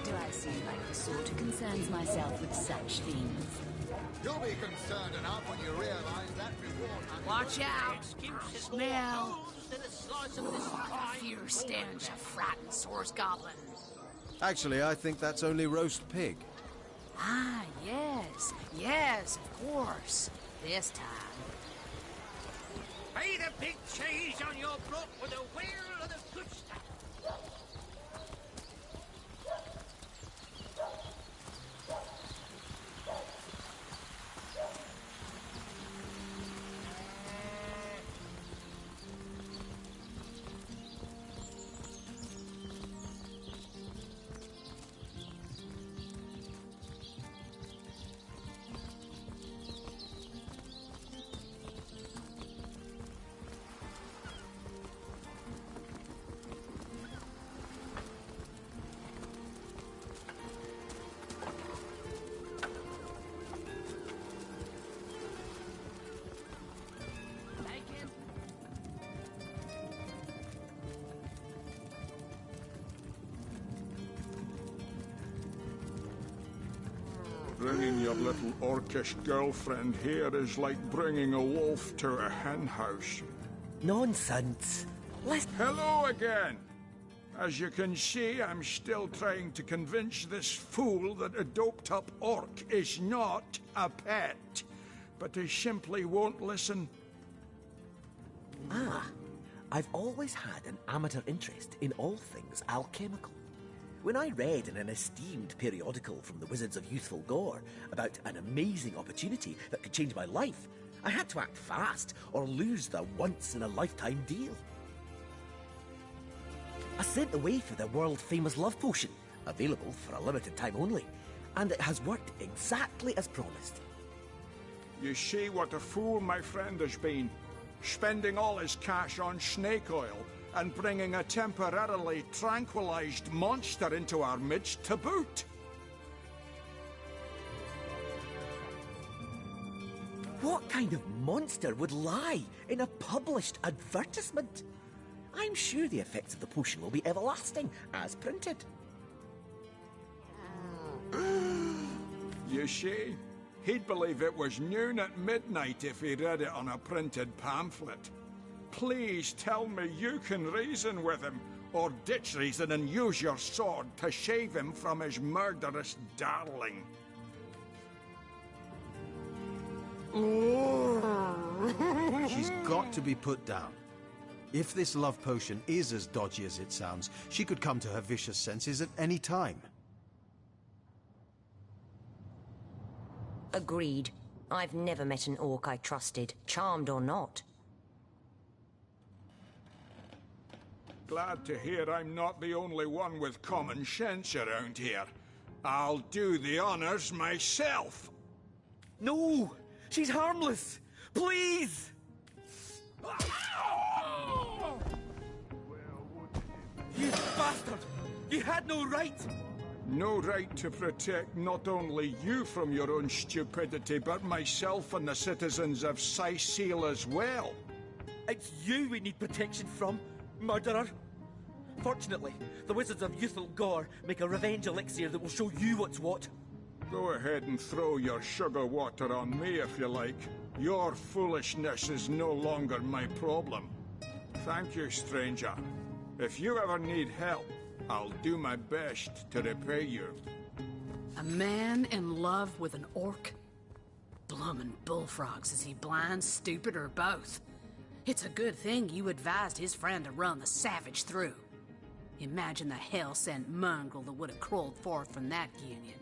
Do I seem like the sort who concerns myself with such things? You'll be concerned enough when you realize that reward... Watch out! Smell a fierce stench of frightened source goblin. Actually, I think that's only roast pig. Ah, yes. Yes, of course. This time. Pay the big cheese on your block with a wheel of the good stuff. Bringing your little orcish girlfriend here is like bringing a wolf to a hen house. Nonsense. Hello again. As you can see, I'm still trying to convince this fool that a doped-up orc is not a pet, but he simply won't listen. Ah, I've always had an amateur interest in all things alchemical. When I read in an esteemed periodical from the Wizards of Youthful Gore about an amazing opportunity that could change my life, I had to act fast or lose the once-in-a-lifetime deal. I sent away for the world-famous love potion, available for a limited time only, and it has worked exactly as promised. You see what a fool my friend has been, spending all his cash on snake oil and bringing a temporarily tranquilized monster into our midst to boot. What kind of monster would lie in a published advertisement? I'm sure the effects of the potion will be everlasting, as printed. You see, he'd believe it was noon at midnight if he read it on a printed pamphlet. Please tell me you can reason with him, or ditch reason and use your sword to save him from his murderous darling. She's got to be put down. If this love potion is as dodgy as it sounds, she could come to her vicious senses at any time. Agreed. I've never met an orc I trusted, charmed or not. Glad to hear I'm not the only one with common sense around here. I'll do the honors myself. No! She's harmless! Please! You bastard! You had no right! No right to protect not only you from your own stupidity, but myself and the citizens of Cyseal as well. It's you we need protection from, murderer. Fortunately, the Wizards of Youthful Gore make a revenge elixir that will show you what's what. Go ahead and throw your sugar water on me if you like. Your foolishness is no longer my problem. Thank you, stranger. If you ever need help, I'll do my best to repay you. A man in love with an orc? Bloomin' bullfrogs, is he blind, stupid, or both? It's a good thing you advised his friend to run the savage through. Imagine the hell-sent mongrel that would have crawled forth from that union.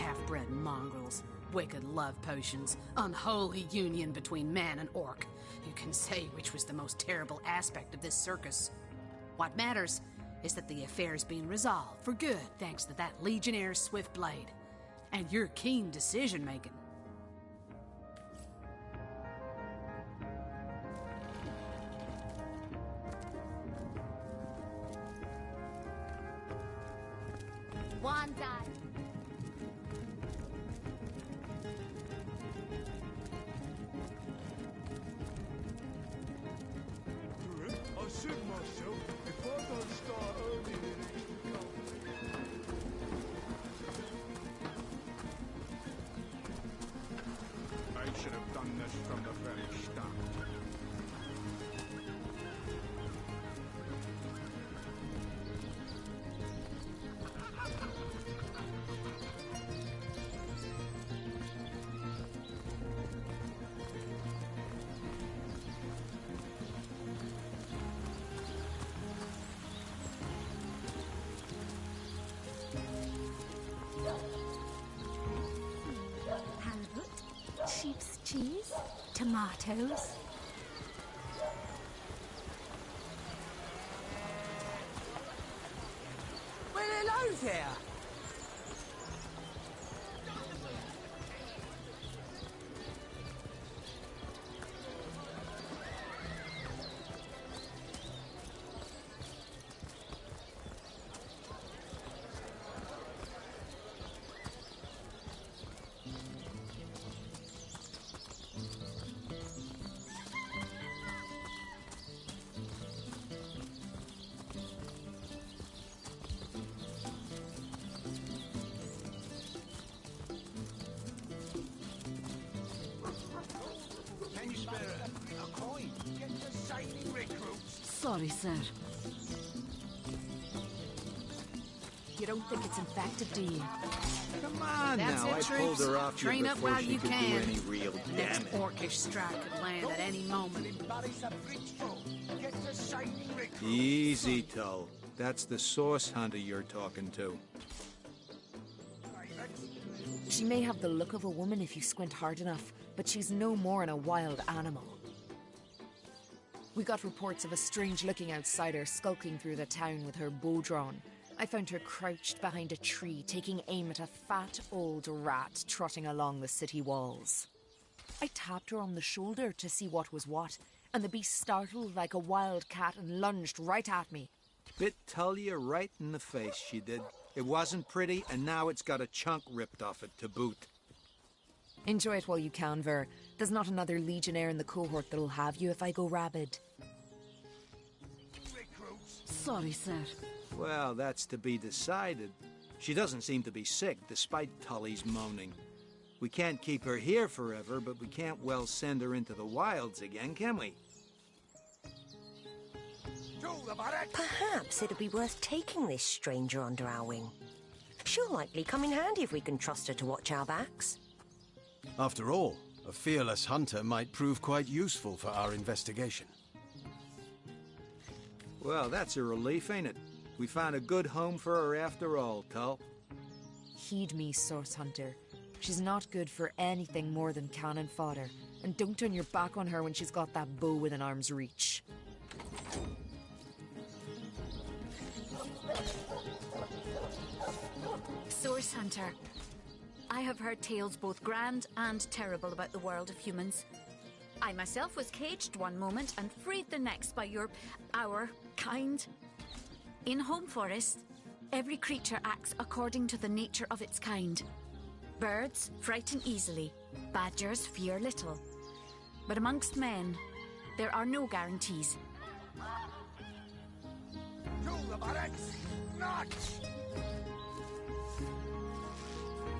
half-bred mongrels. Wicked love potions. Unholy union between man and orc. Who can say which was the most terrible aspect of this circus? What matters is that the affair's been resolved for good thanks to that Legionnaire's swift blade. And your keen decision-making. One die. I said myself, if I don't start earning an income. I should have done this from the very start. Halibut, sheep's cheese, tomatoes. Well, hello there. Can you spare a coin? Get the shiny recruits. Sorry, sir. You don't think it's infected, do you? Come on That's now, it, I troops. pulled her off you Train up before while she you could can. do any real Next damage. orcish strike could land at any moment. Get the shiny recruits. Easy, Tull. That's the source hunter you're talking to. She may have the look of a woman if you squint hard enough, but she's no more than a wild animal. We got reports of a strange-looking outsider skulking through the town with her bow drawn. I found her crouched behind a tree, taking aim at a fat old rat trotting along the city walls. I tapped her on the shoulder to see what was what, and the beast startled like a wild cat and lunged right at me. Bit Tullia right in the face, she did. It wasn't pretty, and now it's got a chunk ripped off it to boot. Enjoy it while you can, Ver. There's not another Legionnaire in the cohort that'll have you if I go rabid. Sorry, sir. Well, that's to be decided. She doesn't seem to be sick, despite Tully's moaning. We can't keep her here forever, but we can't well send her into the wilds again, can we? Perhaps it'd be worth taking this stranger under our wing. She'll likely come in handy if we can trust her to watch our backs. After all, a fearless hunter might prove quite useful for our investigation. Well, that's a relief, ain't it? We found a good home for her after all, Tull. Heed me, Source Hunter. She's not good for anything more than cannon fodder. And don't turn your back on her when she's got that bow within arm's reach. Source Hunter. I have heard tales both grand and terrible about the world of humans. I myself was caged one moment and freed the next by our kind. In Home Forest, every creature acts according to the nature of its kind. Birds frighten easily, badgers fear little. But amongst men, there are no guarantees. To the barracks! March!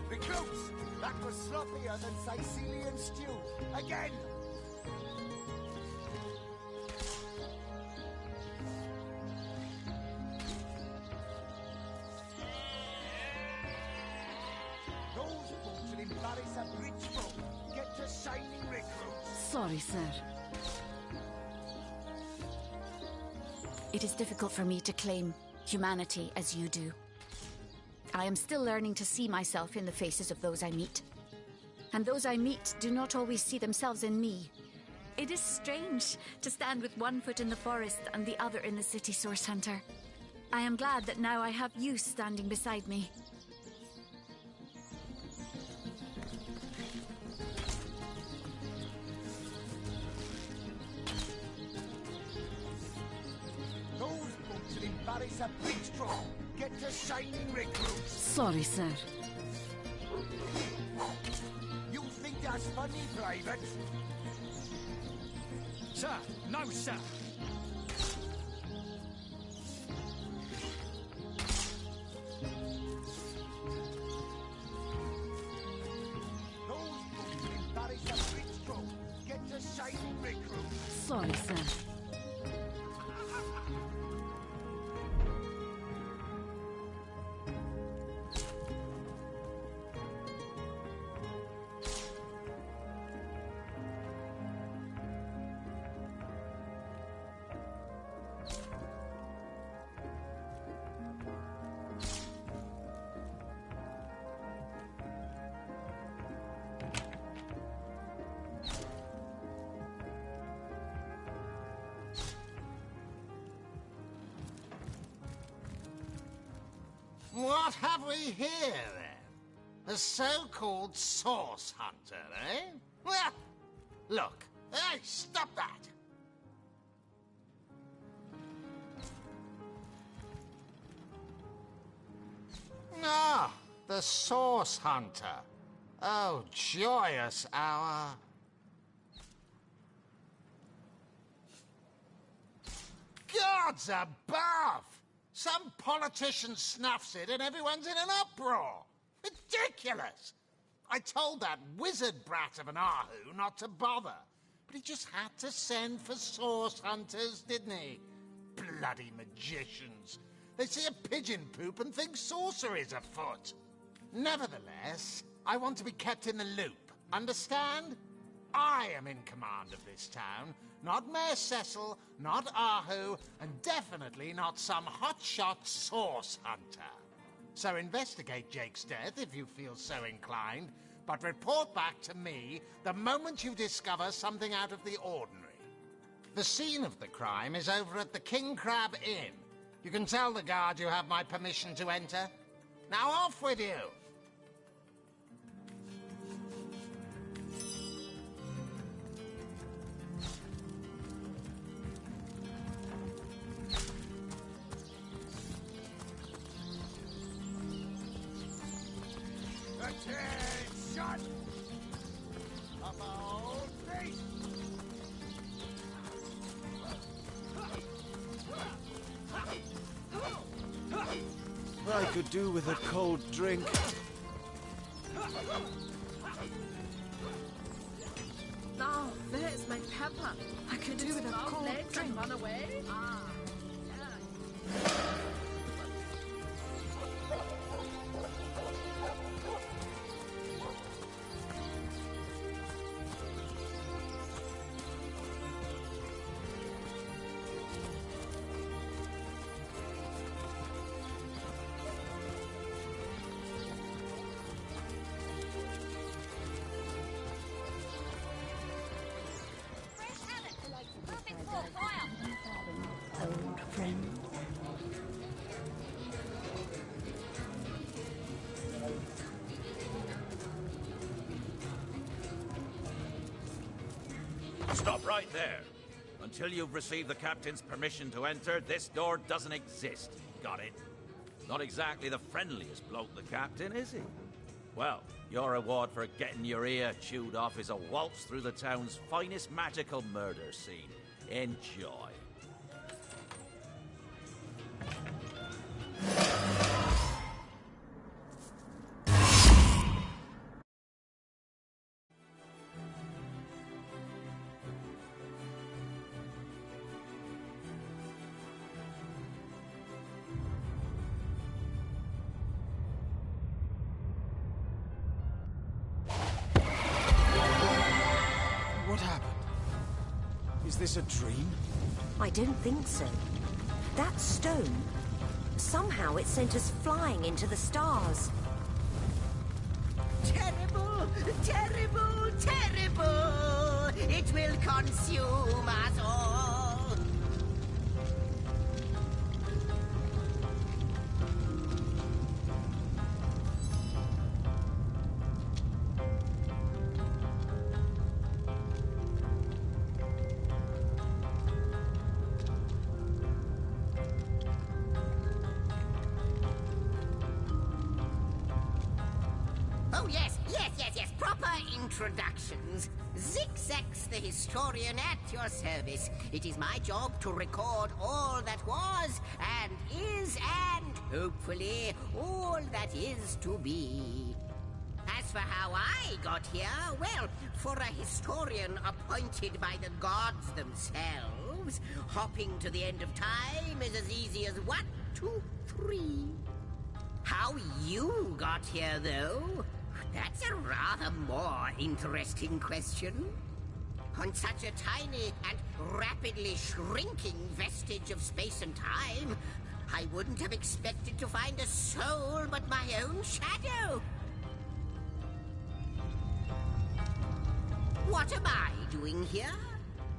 Recruits! That was sloppier than Sicilian stew. Again! Those boots will embarrass a rich folk. Get to shining recruits. Sorry, sir. It is difficult for me to claim humanity as you do. I am still learning to see myself in the faces of those I meet. And those I meet do not always see themselves in me. It is strange to stand with one foot in the forest and the other in the city, Source Hunter. I am glad that now I have you standing beside me. Those books will embarrass a big straw. Get to shining recruits. Sorry, sir. You think that's funny, Private? Sir, no, sir. Those books will embarrass a big straw. Get to shining recruits. Sorry, sir. What have we here, then? A so-called source hunter, eh? Well, look. Hey, stop that! Ah, the source hunter. Oh, joyous hour. Gods above! Some politician snuffs it and everyone's in an uproar. Ridiculous! I told that wizard brat of an Ahu not to bother. But he just had to send for source hunters, didn't he? Bloody magicians. They see a pigeon poop and think sorcery's afoot. Nevertheless, I want to be kept in the loop. Understand? I am in command of this town. Not Mayor Cecil, not Ahu, and definitely not some hotshot source hunter. So investigate Jake's death if you feel so inclined, but report back to me the moment you discover something out of the ordinary. The scene of the crime is over at the King Crab Inn. You can tell the guard you have my permission to enter. Now off with you! Attention! About face! I could do with a cold drink. Oh, there's my Pepper. I could do with a cold drink. Run away? Ah. Old friend. Stop right there. Until you've received the captain's permission to enter, this door doesn't exist. Got it? Not exactly the friendliest bloke, the captain, is he? Well, your reward for getting your ear chewed off is a waltz through the town's finest magical murder scene. Enjoy. What happened? Is this a dream? I don't think so. That stone, Somehow it sent us flying into the stars. Terrible, terrible, terrible! It will consume us all! Oh, yes, proper introductions. Zixex, the historian at your service. It is my job to record all that was, and is, and hopefully all that is to be. As for how I got here, well, for a historian appointed by the gods themselves, hopping to the end of time is as easy as 1, 2, 3. How you got here, though? That's a rather more interesting question. On such a tiny and rapidly shrinking vestige of space and time, I wouldn't have expected to find a soul but my own shadow. What am I doing here?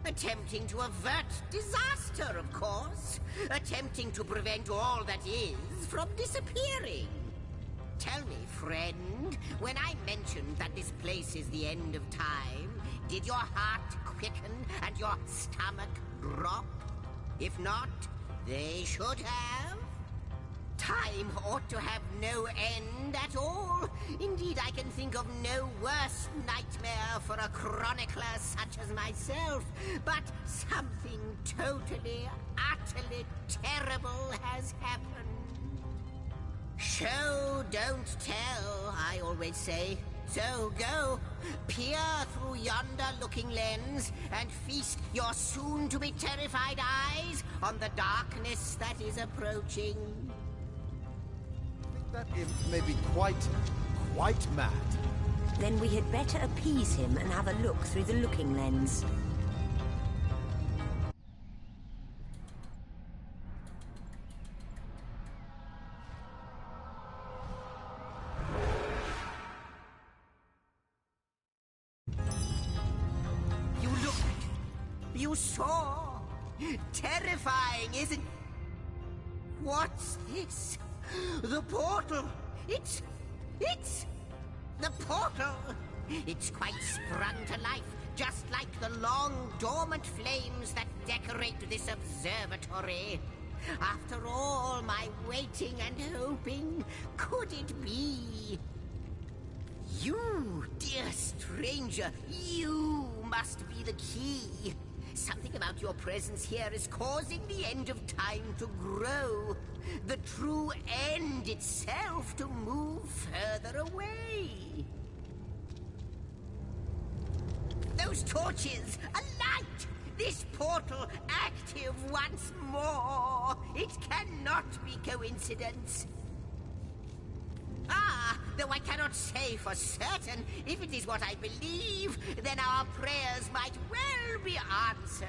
Attempting to avert disaster, of course. Attempting to prevent all that is from disappearing. Tell me, friend, when I mentioned that this place is the end of time, did your heart quicken and your stomach drop? If not, they should have. Time ought to have no end at all. Indeed, I can think of no worse nightmare for a chronicler such as myself. But something totally, utterly terrible has happened. Show, don't tell, I always say. So go, peer through yonder looking lens, and feast your soon-to-be terrified eyes on the darkness that is approaching. I think that imp may be quite mad. Then we had better appease him and have a look through the looking lens. You saw? Terrifying, isn't... What's this? The portal! It's... the portal! It's quite sprung to life, just like the long, dormant flames that decorate this observatory. After all my waiting and hoping, could it be? You, dear stranger, you must be the key. Something about your presence here is causing the end of time to grow. The true end itself to move further away. Those torches, a light! This portal active once more. It cannot be coincidence. Ah, though I cannot say for certain, if it is what I believe, then our prayers might well be answered.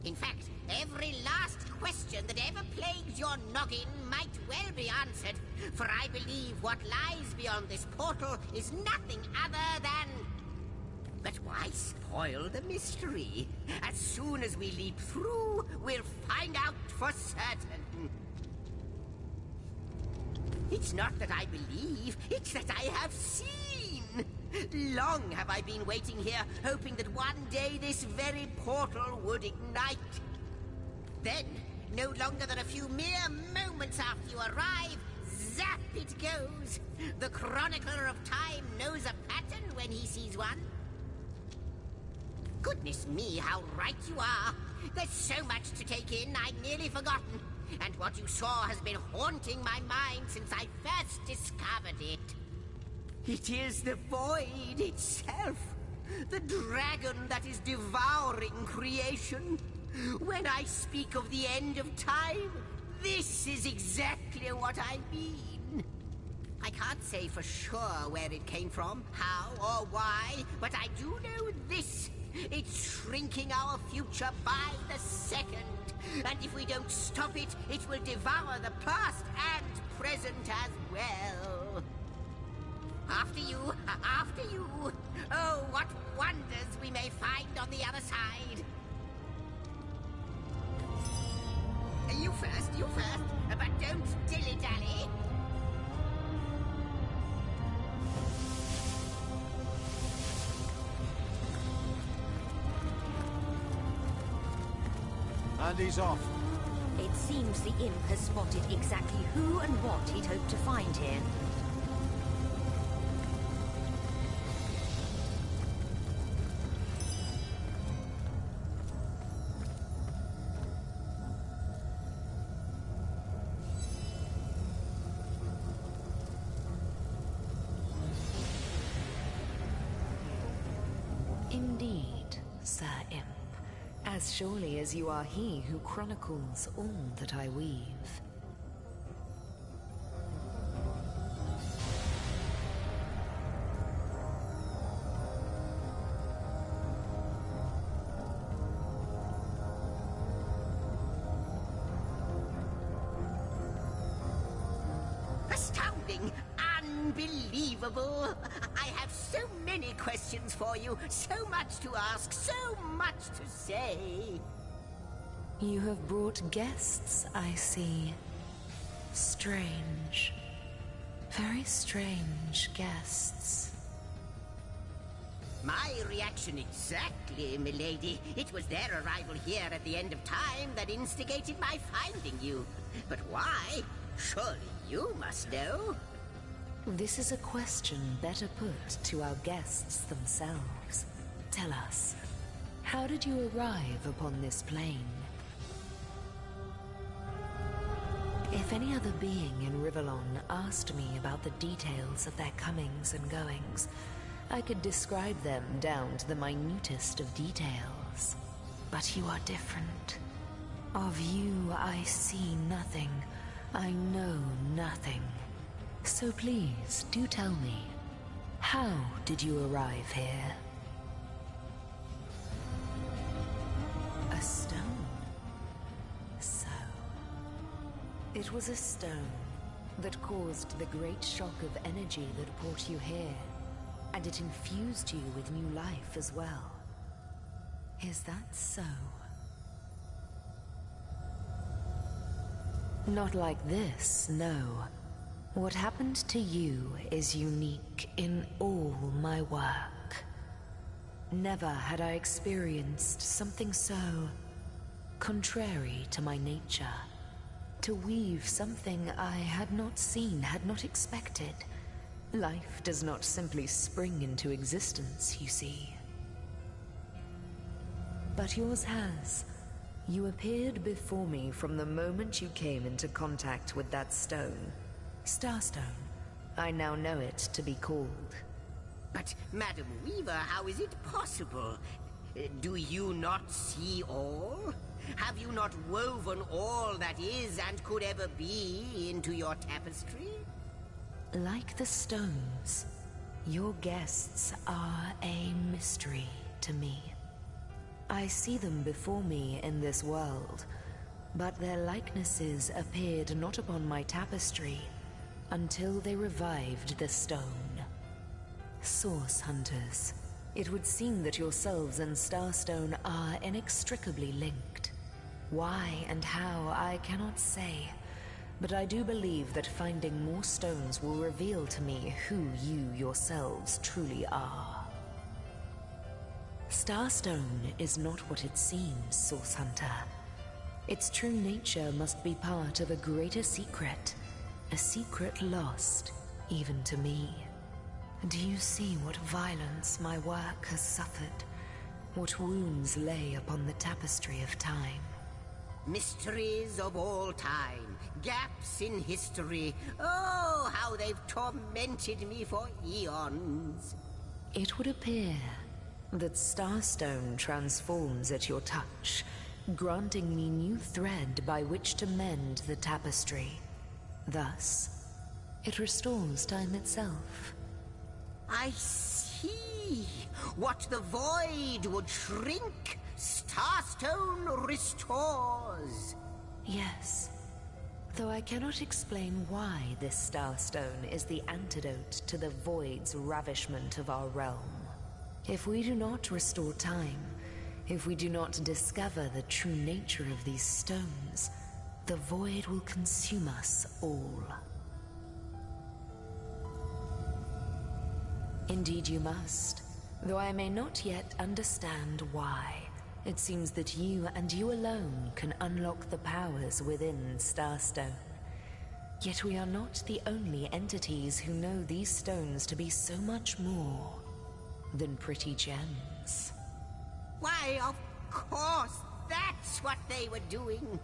In fact, every last question that ever plagued your noggin might well be answered, for I believe what lies beyond this portal is nothing other than... But why spoil the mystery? As soon as we leap through, we'll find out for certain. It's not that I believe, it's that I have seen. Long have I been waiting here, hoping that one day this very portal would ignite. Then, no longer than a few mere moments after you arrive, zap it goes. The chronicler of time knows a pattern when he sees one. Goodness me, how right you are. There's so much to take in, I'd nearly forgotten. And what you saw has been haunting my mind since I first discovered it. It is the void itself. The dragon that is devouring creation. When I speak of the end of time, this is exactly what I mean. I can't say for sure where it came from, how or why, but I do know this. It's shrinking our future by the second. And if we don't stop it, it will devour the past and present as well. After you, after you. Oh, what wonders we may find on the other side. You first, but don't dilly-dally. And he's off. It seems the imp has spotted exactly who and what he'd hoped to find here. Indeed, Sir Imp. As surely as you are he who chronicles all that I weave. Astounding! Unbelievable! I have so many questions for you, so much to ask, so much to say. You have brought guests, I see. Strange. Very strange guests. My reaction exactly, milady. It was their arrival here at the end of time that instigated my finding you. But why? Surely you must know. This is a question better put to our guests themselves. Tell us, how did you arrive upon this plane? If any other being in Rivellon asked me about the details of their comings and goings, I could describe them down to the minutest of details. But you are different. Of you I see nothing. I know nothing. So please, do tell me, how did you arrive here? A stone. So, it was a stone that caused the great shock of energy that brought you here, and it infused you with new life as well. Is that so? Not like this, no. What happened to you is unique in all my work. Never had I experienced something so contrary to my nature. To weave something I had not seen, had not expected. Life does not simply spring into existence, you see. But yours has. You appeared before me from the moment you came into contact with that stone. Starstone. I now know it to be called. But, Madam Weaver, how is it possible? Do you not see all? Have you not woven all that is and could ever be into your tapestry? Like the stones, your guests are a mystery to me. I see them before me in this world, but their likenesses appeared not upon my tapestry until they revived the stone. Source Hunters, it would seem that yourselves and Starstone are inextricably linked. Why and how, I cannot say, but I do believe that finding more stones will reveal to me who you yourselves truly are. Starstone is not what it seems, Source Hunter. Its true nature must be part of a greater secret, a secret lost, even to me. Do you see what violence my work has suffered? What wounds lay upon the tapestry of time? Mysteries of all time, gaps in history. Oh, how they've tormented me for eons. It would appear that Starstone transforms at your touch, granting me new thread by which to mend the tapestry. Thus, it restores time itself. I see. What the void would shrink, Starstone restores. Yes. Though I cannot explain why this Starstone is the antidote to the void's ravishment of our realm. If we do not restore time, if we do not discover the true nature of these stones, the void will consume us all. Indeed you must, though I may not yet understand why. It seems that you and you alone can unlock the powers within Starstone. Yet we are not the only entities who know these stones to be so much more than pretty gems. Why, of course, that's what they were doing.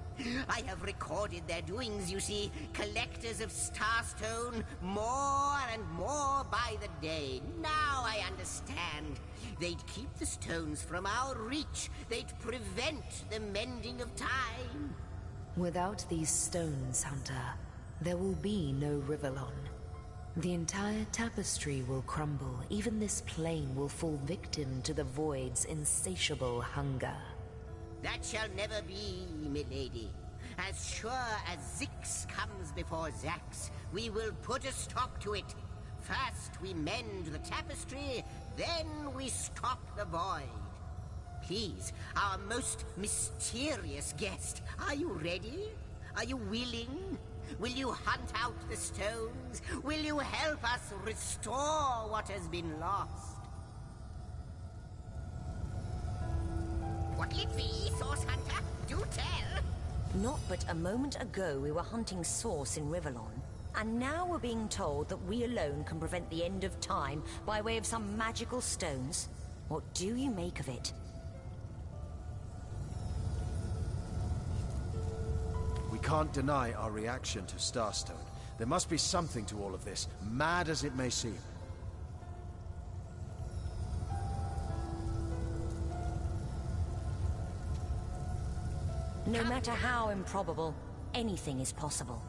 I have recorded their doings, you see. Collectors of Starstone, more and more by the day. Now I understand. They'd keep the stones from our reach. They'd prevent the mending of time. Without these stones, Hunter, there will be no Rivellon. The entire tapestry will crumble. Even this plane will fall victim to the Void's insatiable hunger. That shall never be, milady. As sure as Zix comes before Zax, we will put a stop to it. First we mend the tapestry, then we stop the void. Please, our most mysterious guest, are you ready? Are you willing? Will you hunt out the stones? Will you help us restore what has been lost? What'll it be, Source Hunter? Do tell! Not but a moment ago we were hunting Source in Rivellon, and now we're being told that we alone can prevent the end of time by way of some magical stones. What do you make of it? We can't deny our reaction to Starstone. There must be something to all of this, mad as it may seem. No matter how improbable, anything is possible.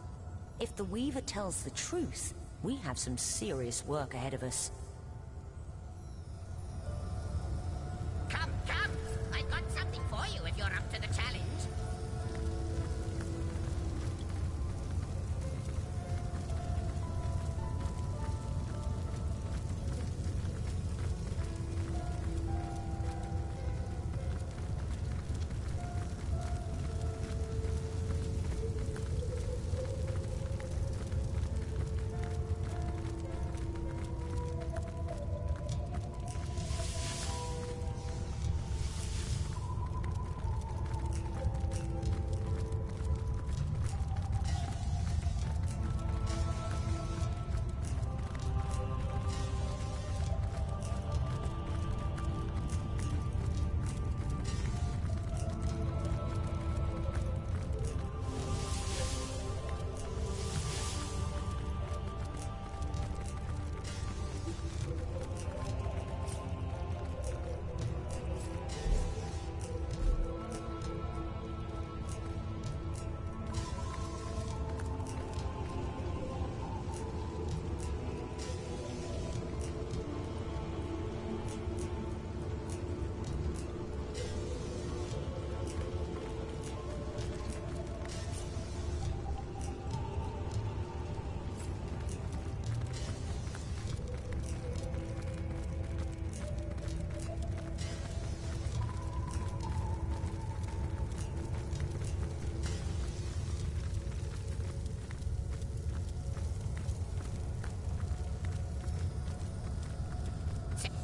If the Weaver tells the truth, we have some serious work ahead of us. Come, come! I've got something for you if you're up to the challenge.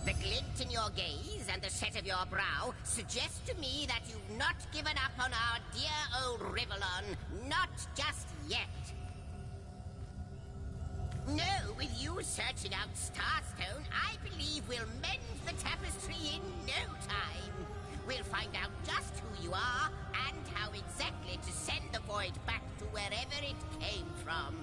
The glint in your gaze and the set of your brow suggest to me that you've not given up on our dear old Rivellon. Not just yet. No, with you searching out Starstone, I believe we'll mend the tapestry in no time. We'll find out just who you are and how exactly to send the void back to wherever it came from.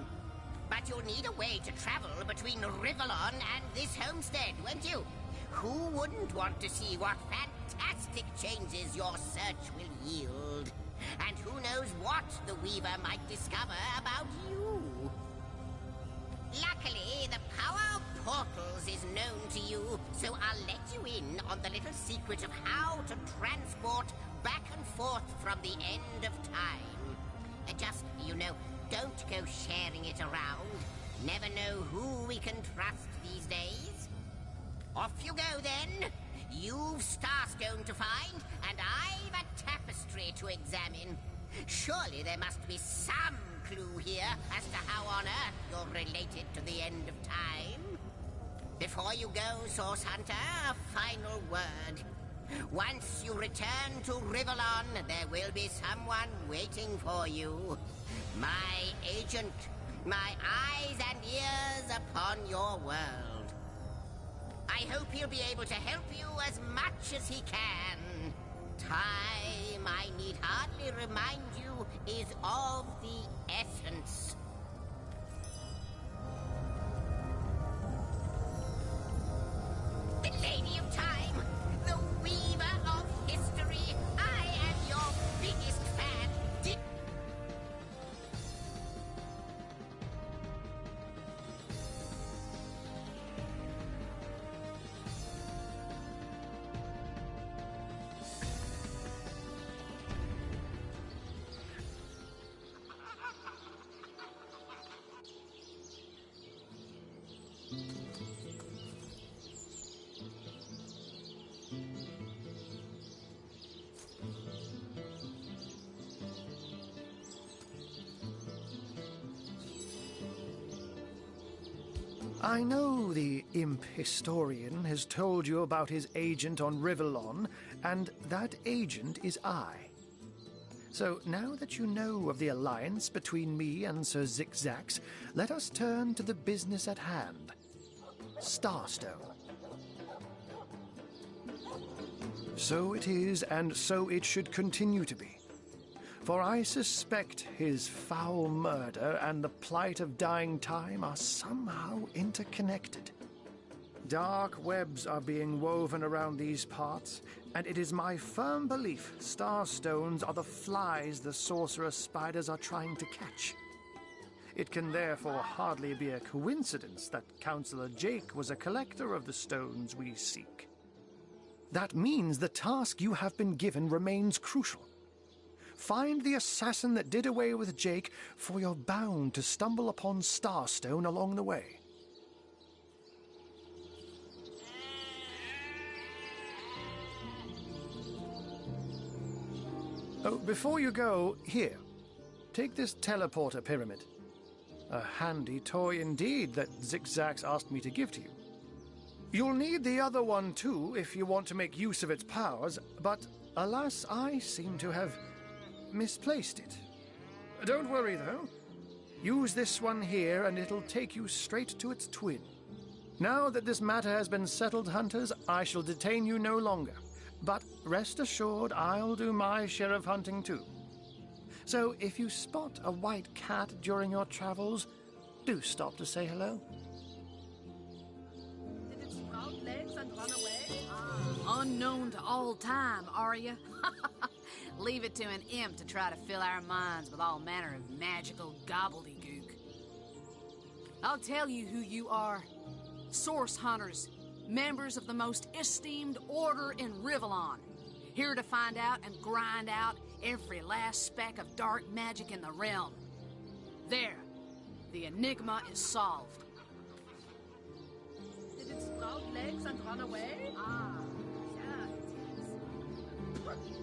But you'll need a way to travel between Rivellon and this homestead, won't you? Who wouldn't want to see what fantastic changes your search will yield? And who knows what the Weaver might discover about you? Luckily, the power of portals is known to you, so I'll let you in on the little secret of how to transport back and forth from the end of time. Just, don't go sharing it around. Never know who we can trust these days. Off you go, then. You've Starstone to find, and I've a tapestry to examine. Surely there must be some clue here as to how on earth you're related to the end of time. Before you go, Source Hunter, a final word. Once you return to Rivellon, there will be someone waiting for you. My agent, my eyes and ears upon your world. I hope he'll be able to help you as much as he can. Time, I need hardly remind you, is of the essence. The Lady of Time, the weaver of history. I am your biggest fan. I know the imp historian has told you about his agent on Rivellon, and that agent is I. So now that you know of the alliance between me and Sir Zixzax, let us turn to the business at hand. Starstone. So it is, and so it should continue to be. For I suspect his foul murder and the plight of dying time are somehow interconnected. Dark webs are being woven around these parts, and it is my firm belief starstones are the flies the sorcerer spiders are trying to catch. It can therefore hardly be a coincidence that Councillor Jake was a collector of the stones we seek. That means the task you have been given remains crucial. Find the assassin that did away with Jake, for you're bound to stumble upon Starstone along the way. Oh, before you go, here, take this teleporter pyramid. A handy toy indeed that Zixzax asked me to give to you. You'll need the other one too if you want to make use of its powers, but alas, I seem to have misplaced it. Don't worry, though. Use this one here, and it'll take you straight to its twin. Now that this matter has been settled, hunters, I shall detain you no longer. But rest assured, I'll do my share of hunting, too. So if you spot a white cat during your travels, do stop to say hello. Did it sprout legs and run away? Unknown to all time, are you? Leave it to an imp to try to fill our minds with all manner of magical gobbledygook. I'll tell you who you are. Source Hunters, members of the most esteemed order in Rivellon. Here to find out and grind out every last speck of dark magic in the realm. There, the enigma is solved. Did it sprout legs and run away? Yeah, it is.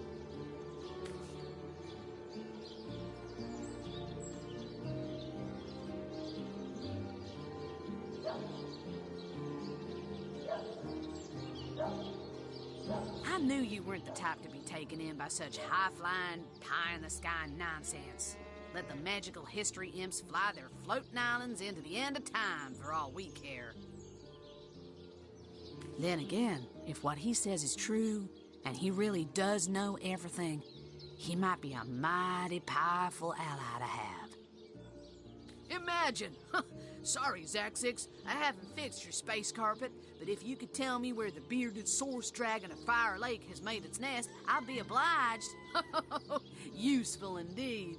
I knew you weren't the type to be taken in by such high-flying, pie-in-the-sky nonsense. Let the magical history imps fly their floating islands into the end of time for all we care. Then again, if what he says is true, and he really does know everything, he might be a mighty powerful ally to have. Imagine! Sorry, Zaxix, I haven't fixed your space carpet, but if you could tell me where the bearded source dragon of Fire Lake has made its nest, I'd be obliged. Useful indeed.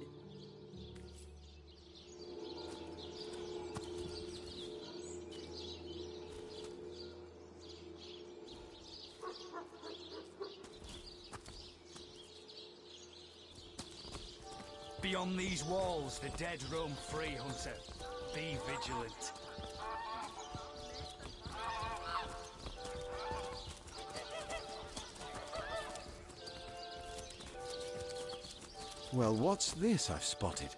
beyond these walls, the dead roam free, Hunter. Be vigilant. Well, what's this I've spotted?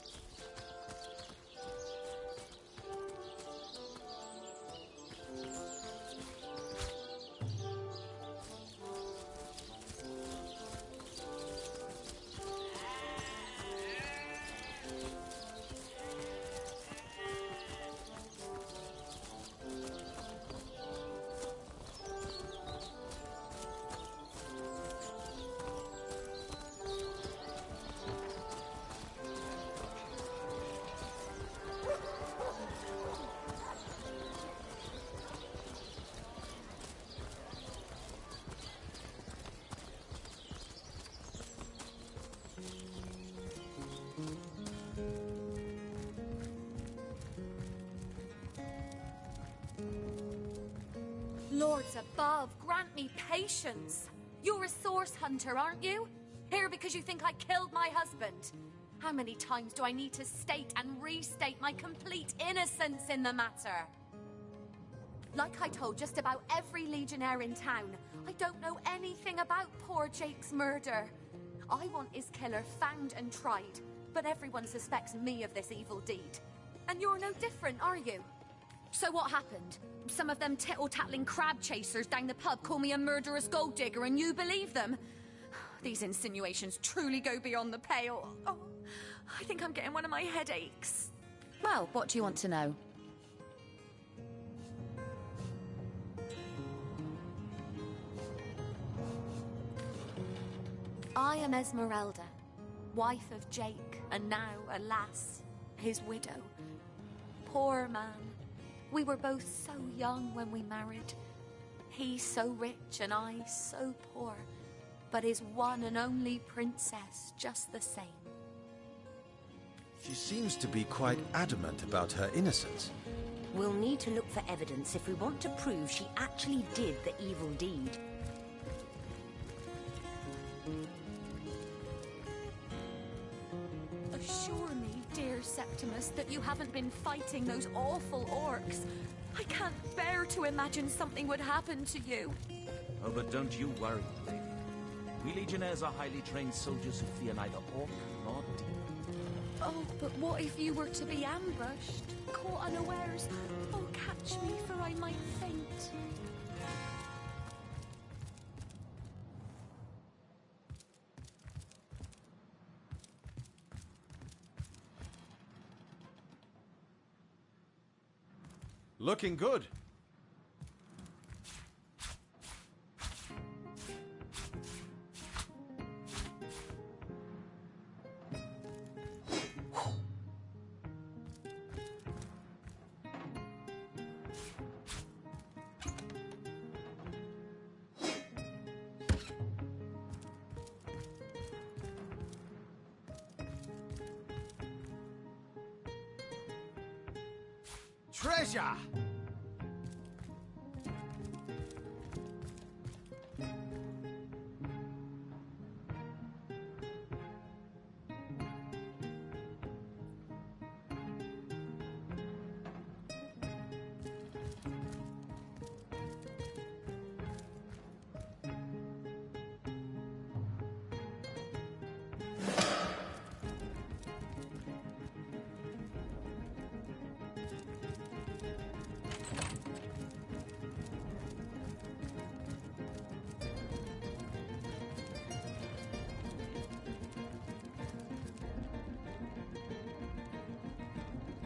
Lords above, grant me patience. You're a source hunter, aren't you? Here because you think I killed my husband. How many times do I need to state and restate my complete innocence in the matter? Like I told just about every legionnaire in town, I don't know anything about poor Jake's murder. I want his killer found and tried, but everyone suspects me of this evil deed. And you're no different, are you? So what happened? Some of them tittle-tattling crab chasers down the pub call me a murderous gold digger and you believe them? These insinuations truly go beyond the pale. Oh, I think I'm getting one of my headaches. Well, what do you want to know? I am Esmeralda, wife of Jake, and now, alas, his widow. Poor man. We were both so young when we married. He so rich and I so poor, but his one and only princess just the same. She seems to be quite adamant about her innocence. We'll need to look for evidence if we want to prove she actually did the evil deed. Assure me, dear Septimus, that you haven't been fighting those awful orcs. I can't bear to imagine something would happen to you. Oh, but don't you worry, lady. We legionnaires are highly trained soldiers who fear neither orc nor demon. Oh, but what if you were to be ambushed, caught unawares? Oh, catch me, for I might faint. Looking good. Treasure!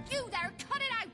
You there, cut it out!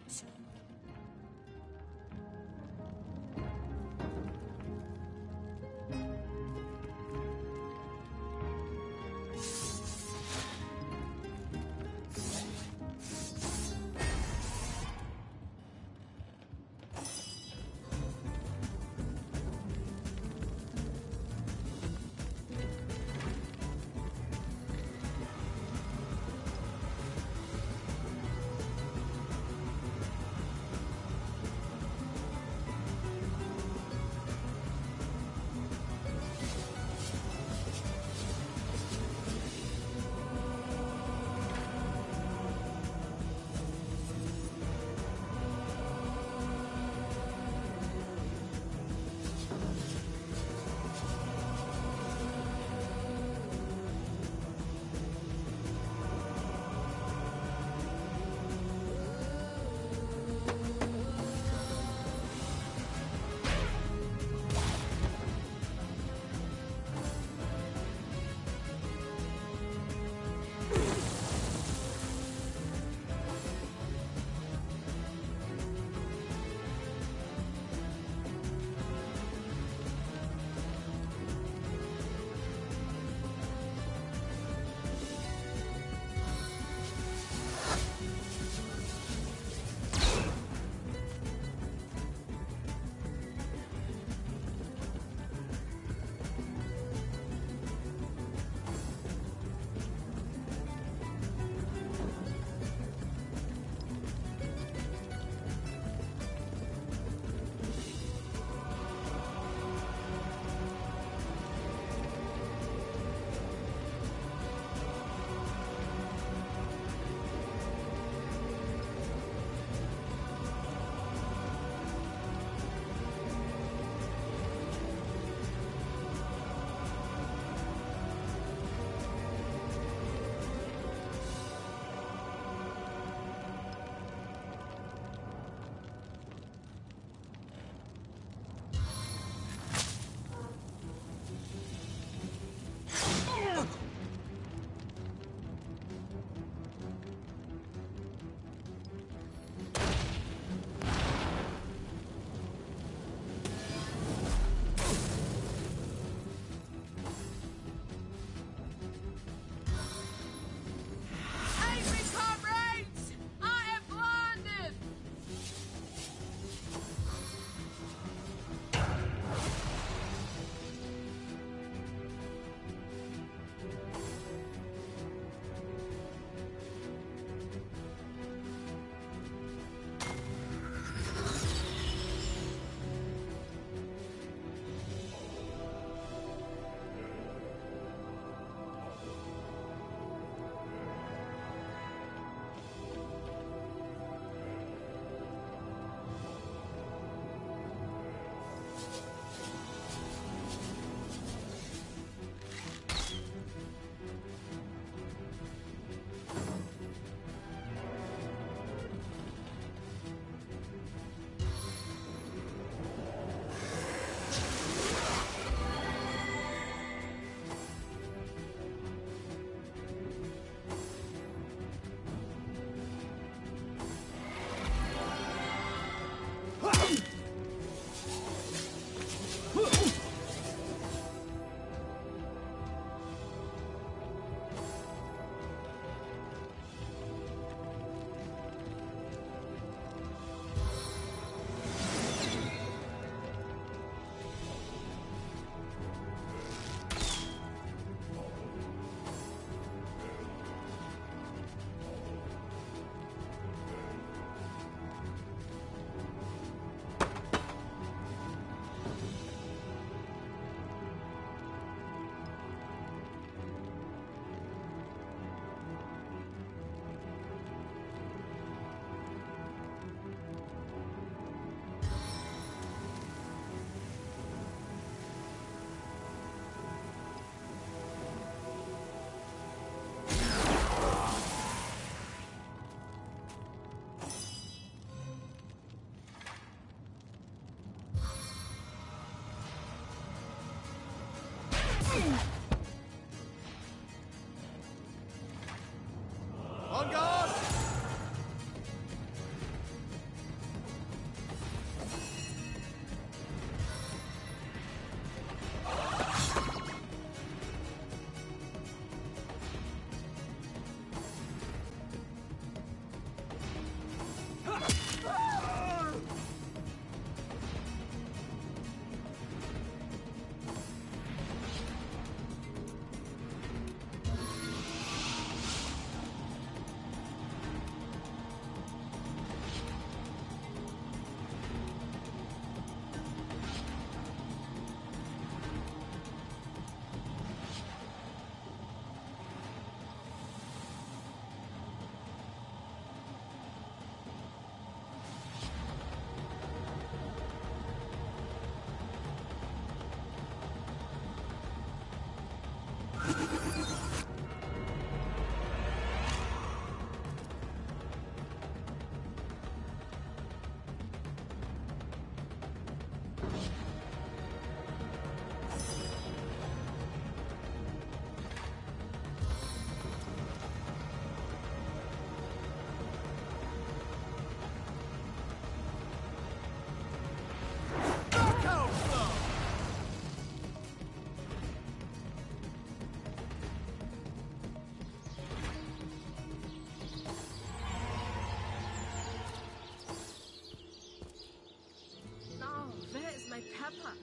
My pepper.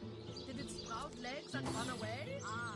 Did it sprout legs and run away? Ah.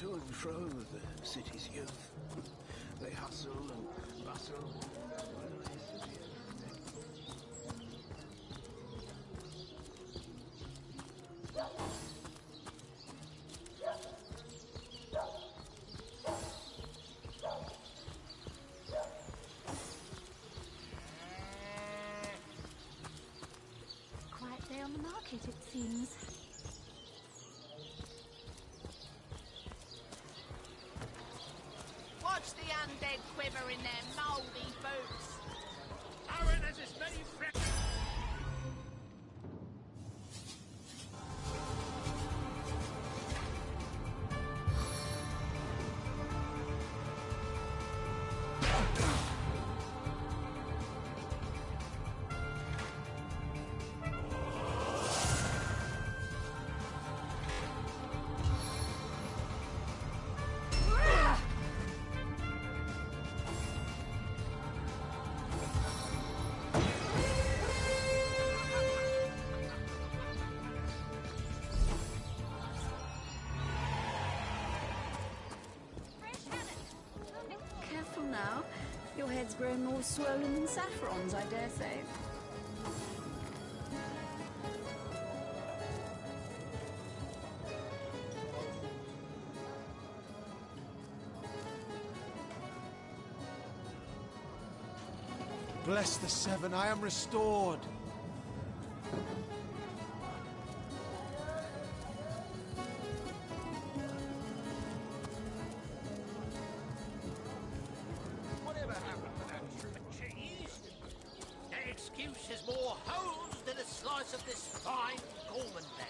To and fro the city's youth. They hustle and bustle. Quiet day on the market, it seems. Watch the undead quiver in their mouldy boots. Owen has as many friends. Careful now. Your head's grown more swollen than Saffron's, I dare say. Bless the Seven, I am restored. Whatever happened to that strip of cheese? That excuse has more holes than a slice of this fine Gorman there.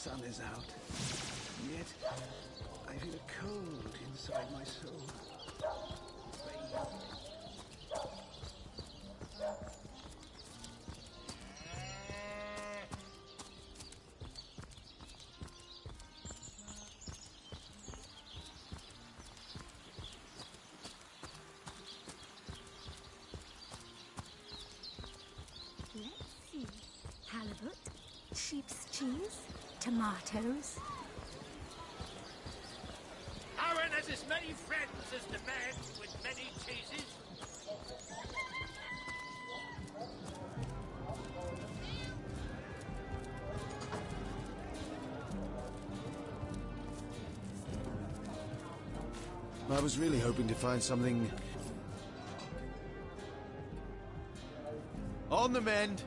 sun is out. And yet, I feel a cold inside my soul. Let's see. Halibut, sheep's cheese, tomatoes. Aaron has as many friends as the man with many cheeses. I was really hoping to find something... On the mend!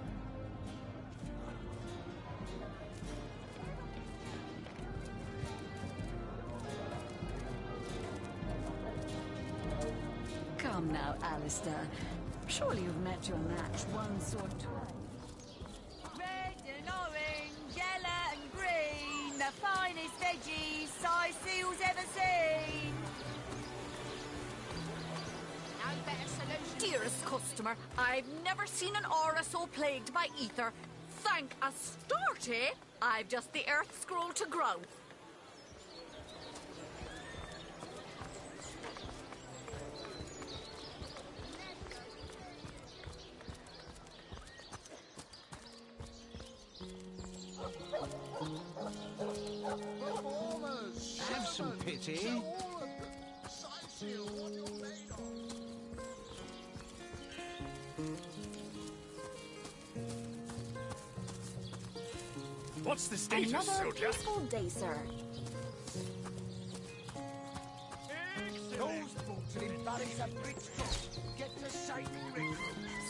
Come now, Alistair. Surely you've met your match once or twice. Red and orange, yellow and green, the finest veggies Syceal's ever seen. No better solution. Dearest customer, I've never seen an aura so plagued by ether. Thank Astarte, I've just the earth scroll to grow. Have some pity. What's the status, Another soldier? peaceful day, sir. Those boots in barracks are brick stuff. Get to sight quick.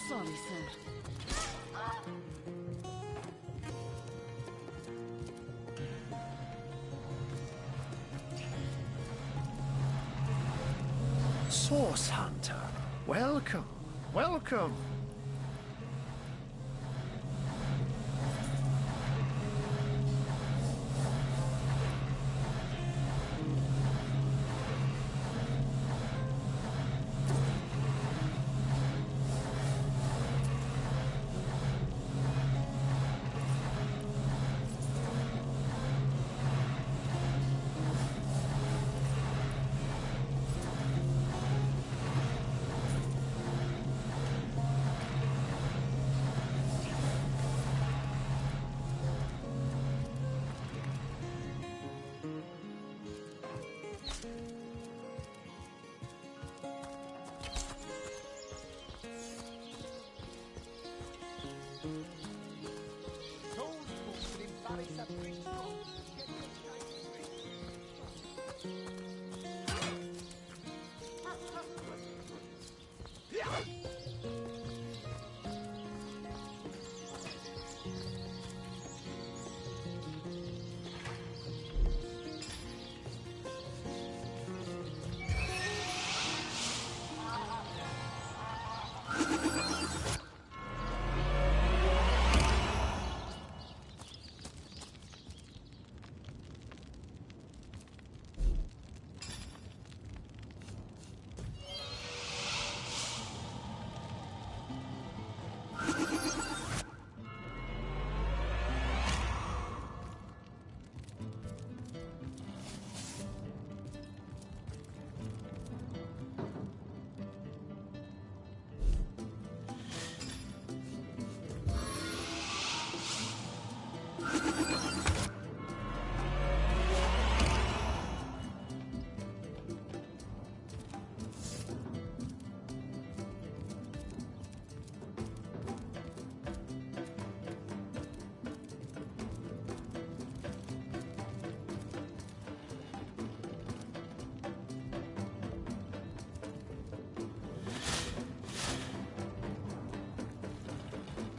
Sorry, sir. Source Hunter. Welcome. Welcome.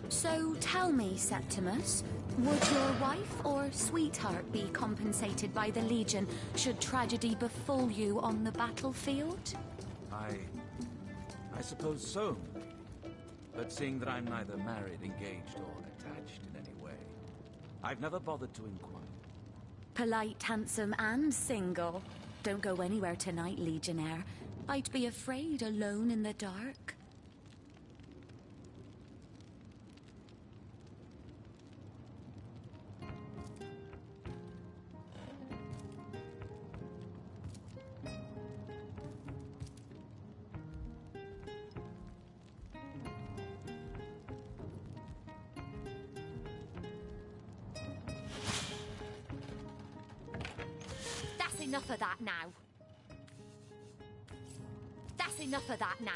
So tell me, Septimus, would your wife or sweetheart be compensated by the Legion should tragedy befall you on the battlefield? I suppose so. But seeing that I'm neither married, engaged, or attached in any way, I've never bothered to inquire. Polite, handsome, and single. Don't go anywhere tonight, Legionnaire. I'd be afraid alone in the dark. That's enough of that now. That's enough of that now.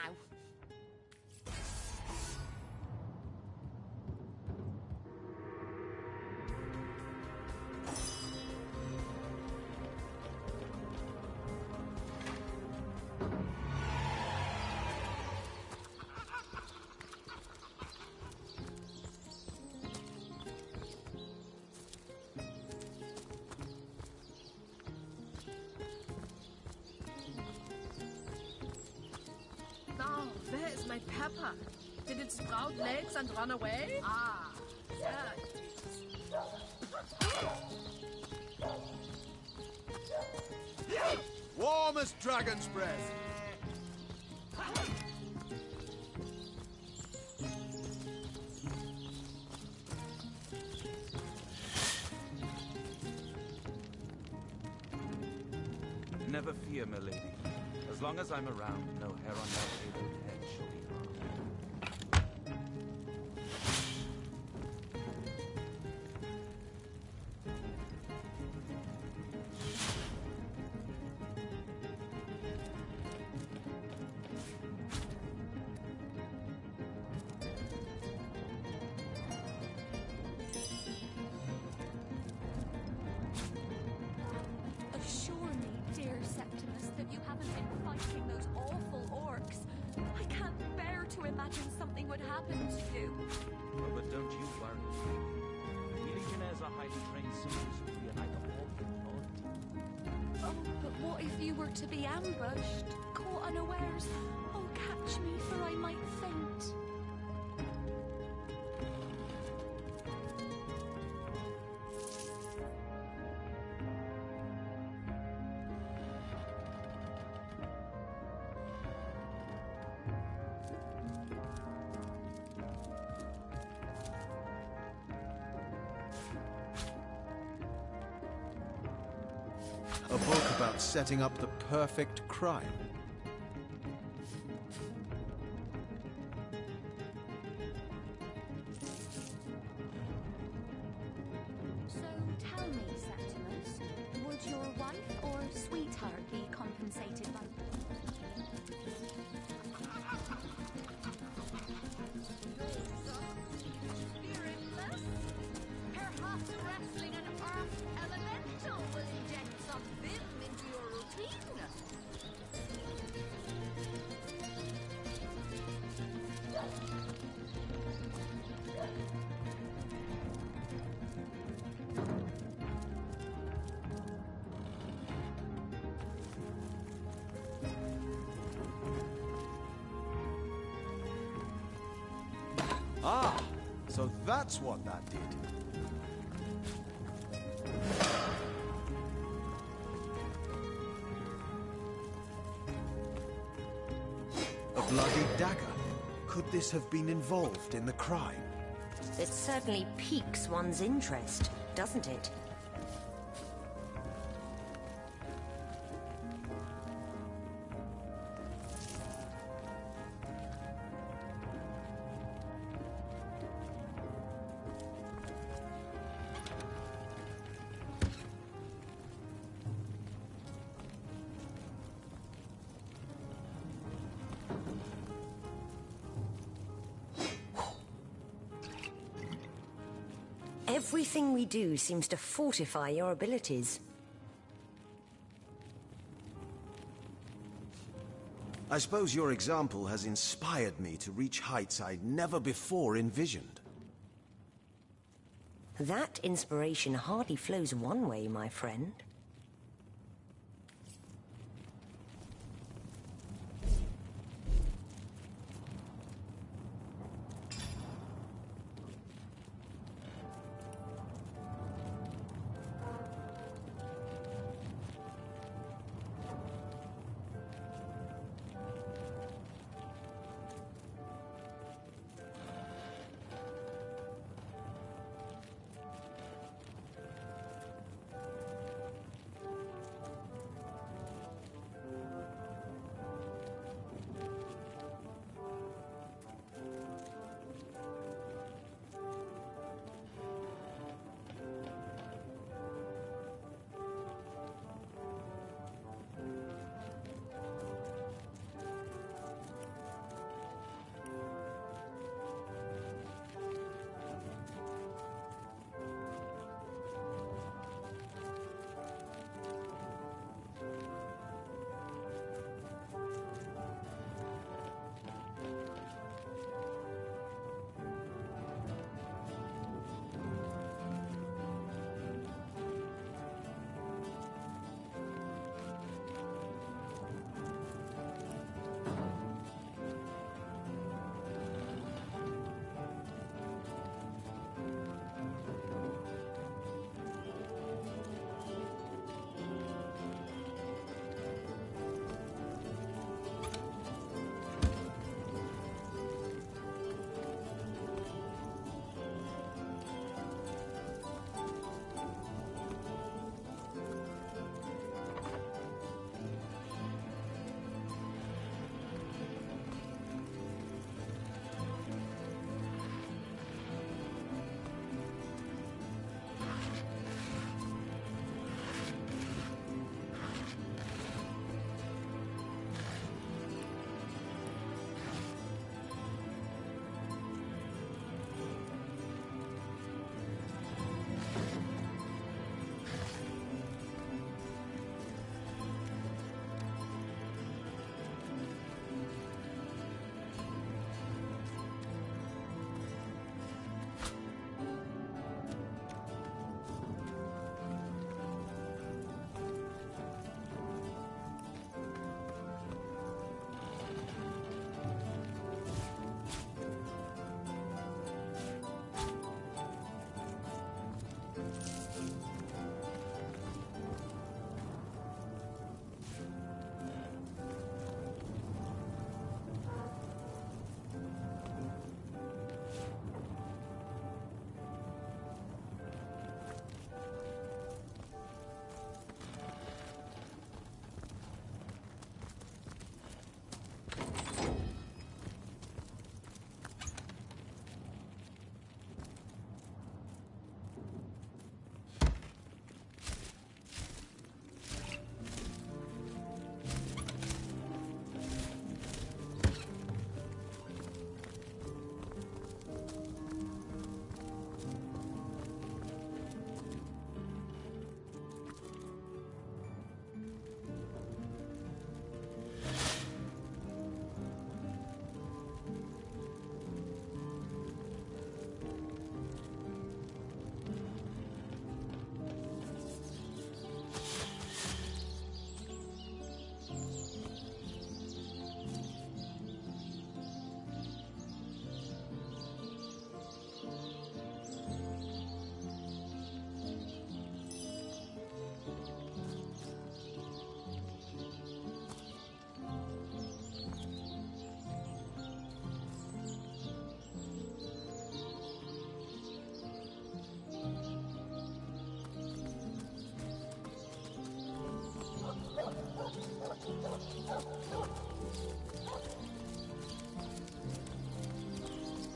Oh, where is my pepper? Did it sprout legs and run away? Ah, there it is. Warm as dragon's breath. Never fear, my lady. As long as I'm around, no hair on my favorite head shall be harmed. Assure me, dear Septimus, that you haven't been fighting those awful orcs. I can't bear to imagine something would happen to you. Oh, but don't you worry. We Legionnaires are highly trained soldiers who fear neither hawk nor deer. Oh, but what if you were to be ambushed, caught unawares? Oh, catch me, for I might faint. A book about setting up the perfect crime. So tell me, Septimus, would your wife or sweetheart be compensated by... Spiritless? Perhaps wrestling an earth elemental will inject some vim into your routine. Ah, so that's what that did. A bloody dagger. Could this have been involved in the crime? It certainly piques one's interest, doesn't it? Everything we do seems to fortify your abilities. I suppose your example has inspired me to reach heights I'd never before envisioned. That inspiration hardly flows one way, my friend.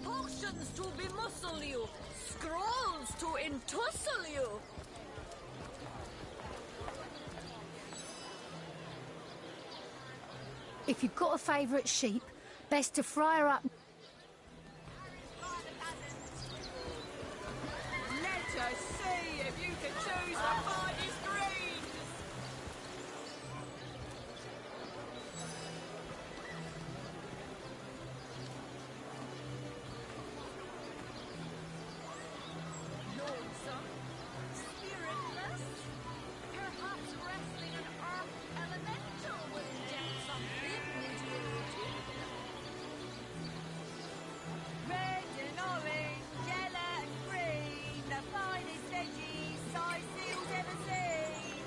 Potions to bemuscle you, scrolls to entussle you. If you've got a favourite sheep, best to fry her up. Let us see if you can choose the finest greens. Lonesome, spiritless, perhaps wrestling an earth elemental will inject some vim into your routine. Red and orange, yellow and green, the finest veggies size seals ever seen.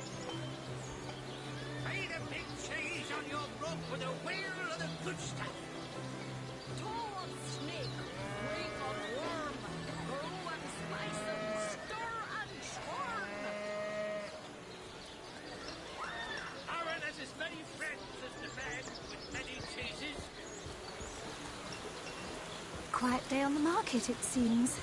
Pay the big cheese on your rope with a wheel of the good stuff. Tall snake, ring of worm, brew and spice and stir and churn. Aaron has as many friends as the man with many cheeses. Quiet day on the market, it seems.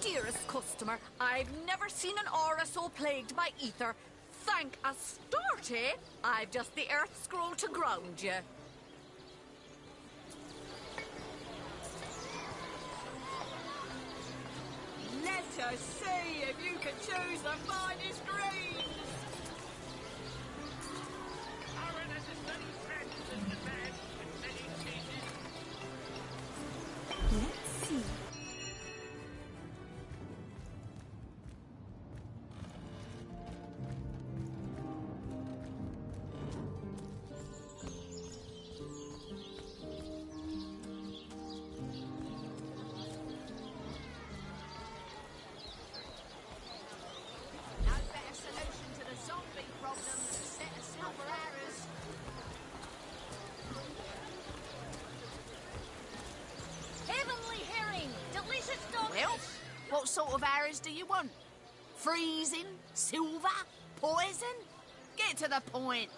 Dearest customer, I've never seen an aura so plagued by ether. Thank Astarte, I've just the earth scroll to ground you. Let us see if you can choose the finest greens. Aaron has as many friends as the man with many cheeses. Let's see. No better solution to the zombie problem than a set of silver arrows. Heavenly herring, delicious dog. Well, what sort of arrows do you want? Freezing? Silver? Poison? Get to the point.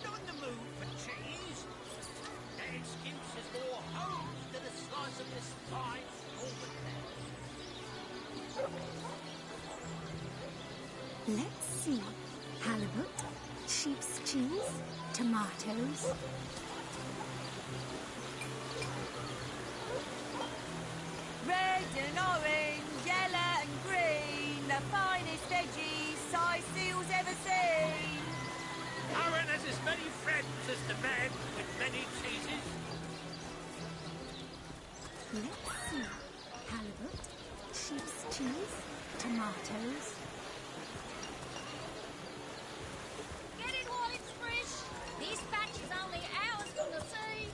Not in the mood for cheese. That excuse is more hose than a slice of this fine Norman Let's see. Halibut, sheep's cheese, tomatoes. Red and orange, yellow and green, the finest veggies size seals ever seen. Aaron has as many friends as the man with many cheeses. Let's see. Halibut, sheep's cheese, tomatoes. Get it while it's fresh. This batch is only hours from the sea.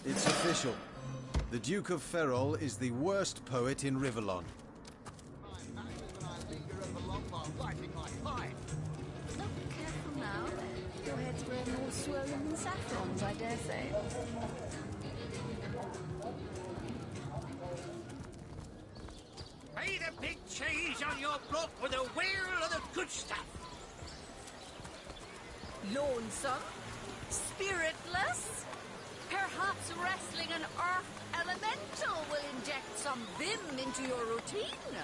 It's official. The Duke of Ferrol is the worst poet in Rivellon. Look careful now. Your head's growing more swollen than saffrons, I dare say. Pay the big cheese on your block with a wheel of the good stuff. Lonesome, spiritless, perhaps wrestling an earth elemental will inject some vim into your routine.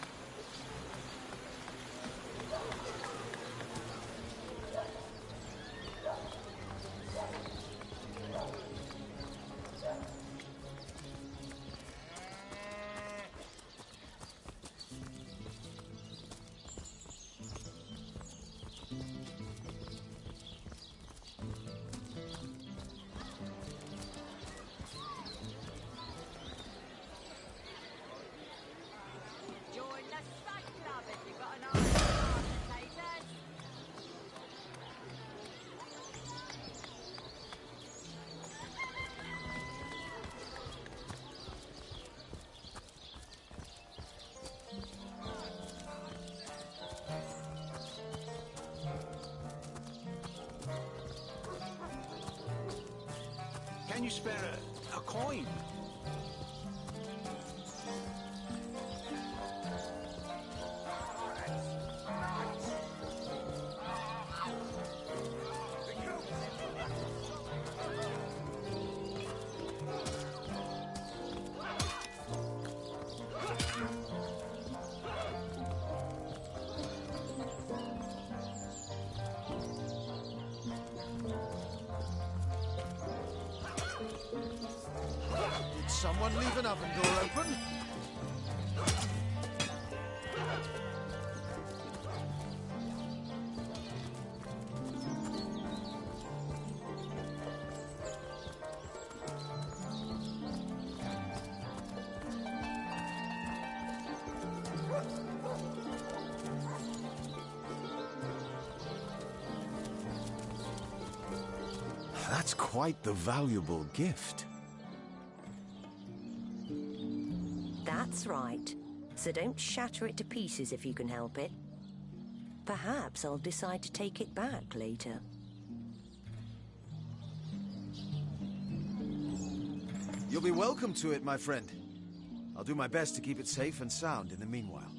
Join the Sight Club if you've got an eye on the you spare a coin? Did someone leave an oven door open? That's quite the valuable gift. That's right. So don't shatter it to pieces if you can help it. Perhaps I'll decide to take it back later. You'll be welcome to it, my friend. I'll do my best to keep it safe and sound in the meanwhile.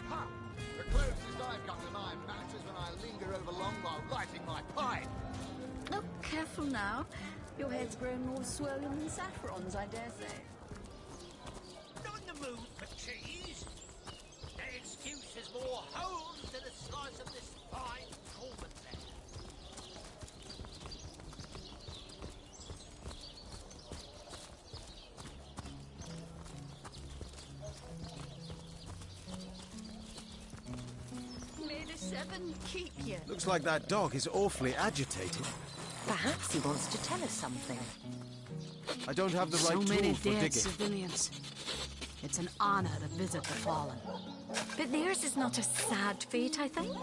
Ha! The closest I've got to my match is when I linger over long while lighting my pipe. Oh, careful now. Your head's grown more swollen than Saffron's, I dare say. Not in the mood for cheese. That excuse is more holes than a slice of this fine Corbin there. May the seven keep you. Looks like that dog is awfully agitated. Perhaps he wants to tell us something. I don't have the right So many tool for dead digging. civilians. It's an honor to visit the fallen. But theirs is not a sad fate, I think.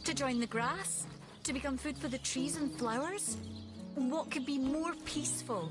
To join the grass? To become food for the trees and flowers? What could be more peaceful?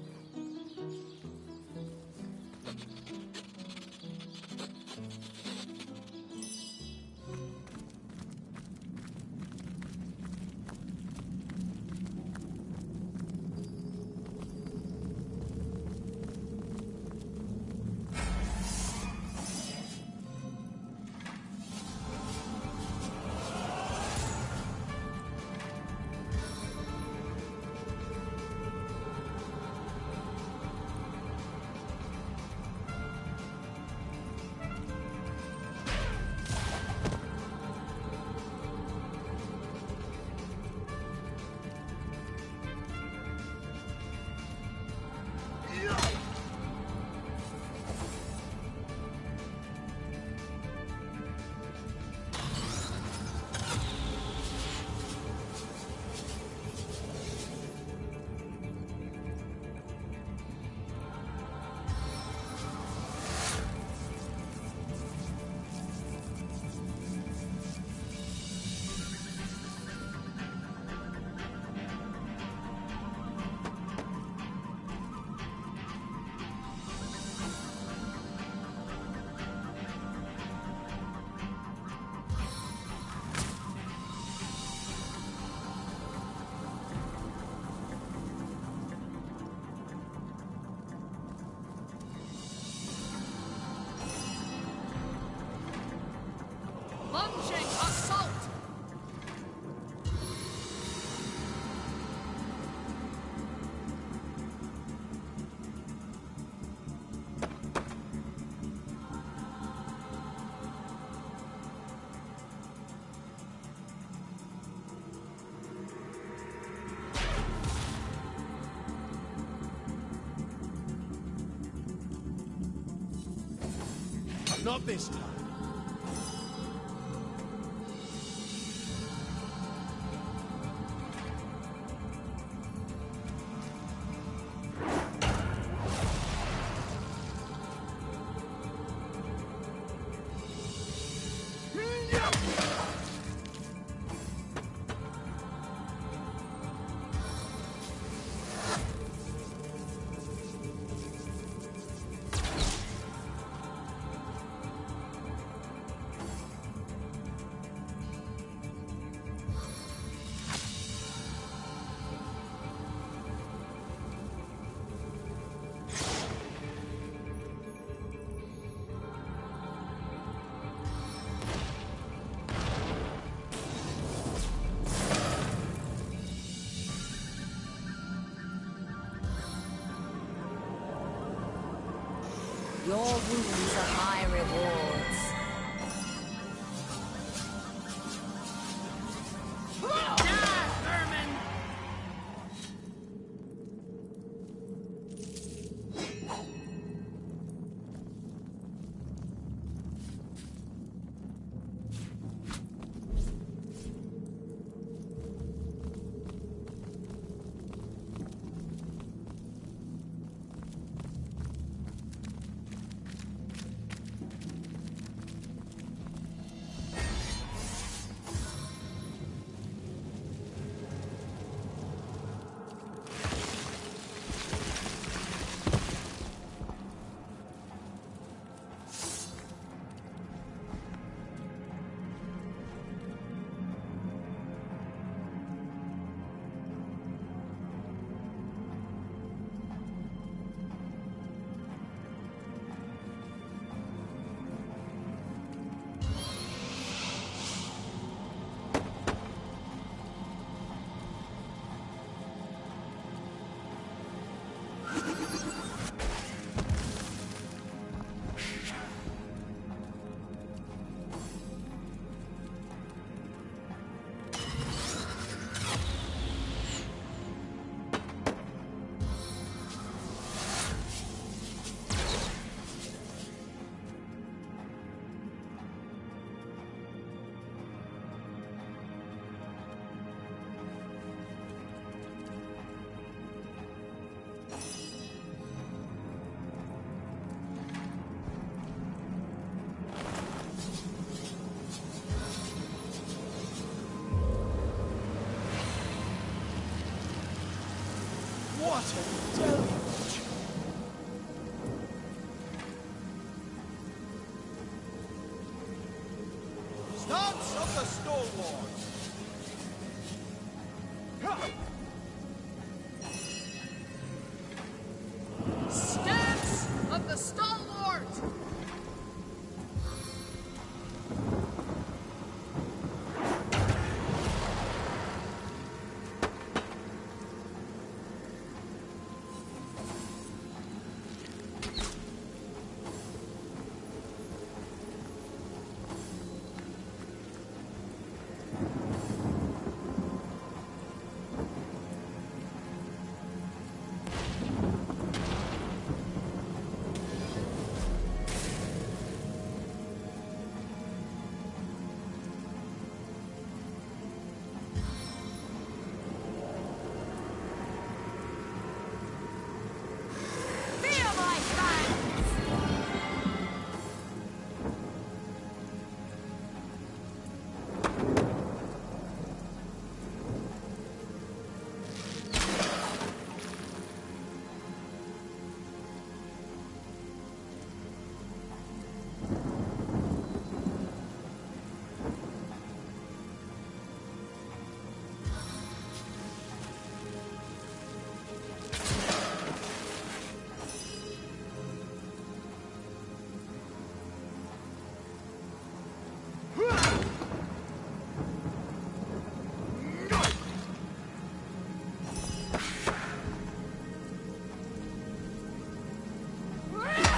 Not this time. Your wounds are my rewards. What a deluge! Stance of the stalwarts! Stance of the stalwart!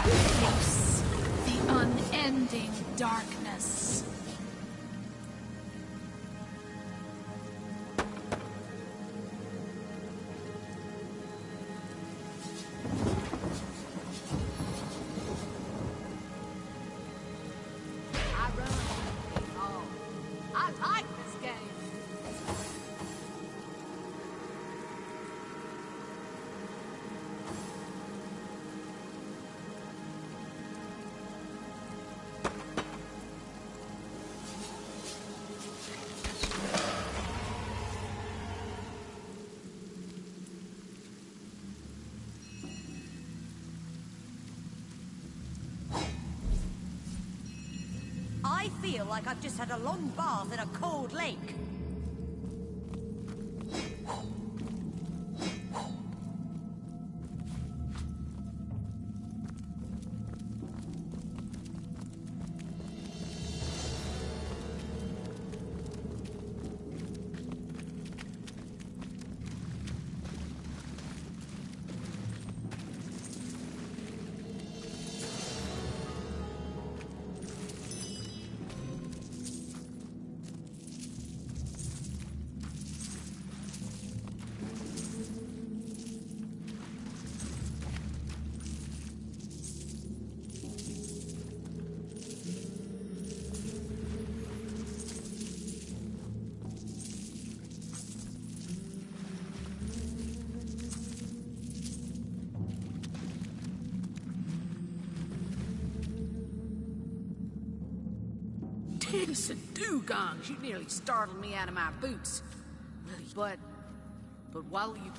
Face the unending darkness. I feel like I've just had a long bath in a cold lake. Tennyson Dugong, you nearly startled me out of my boots. But while you...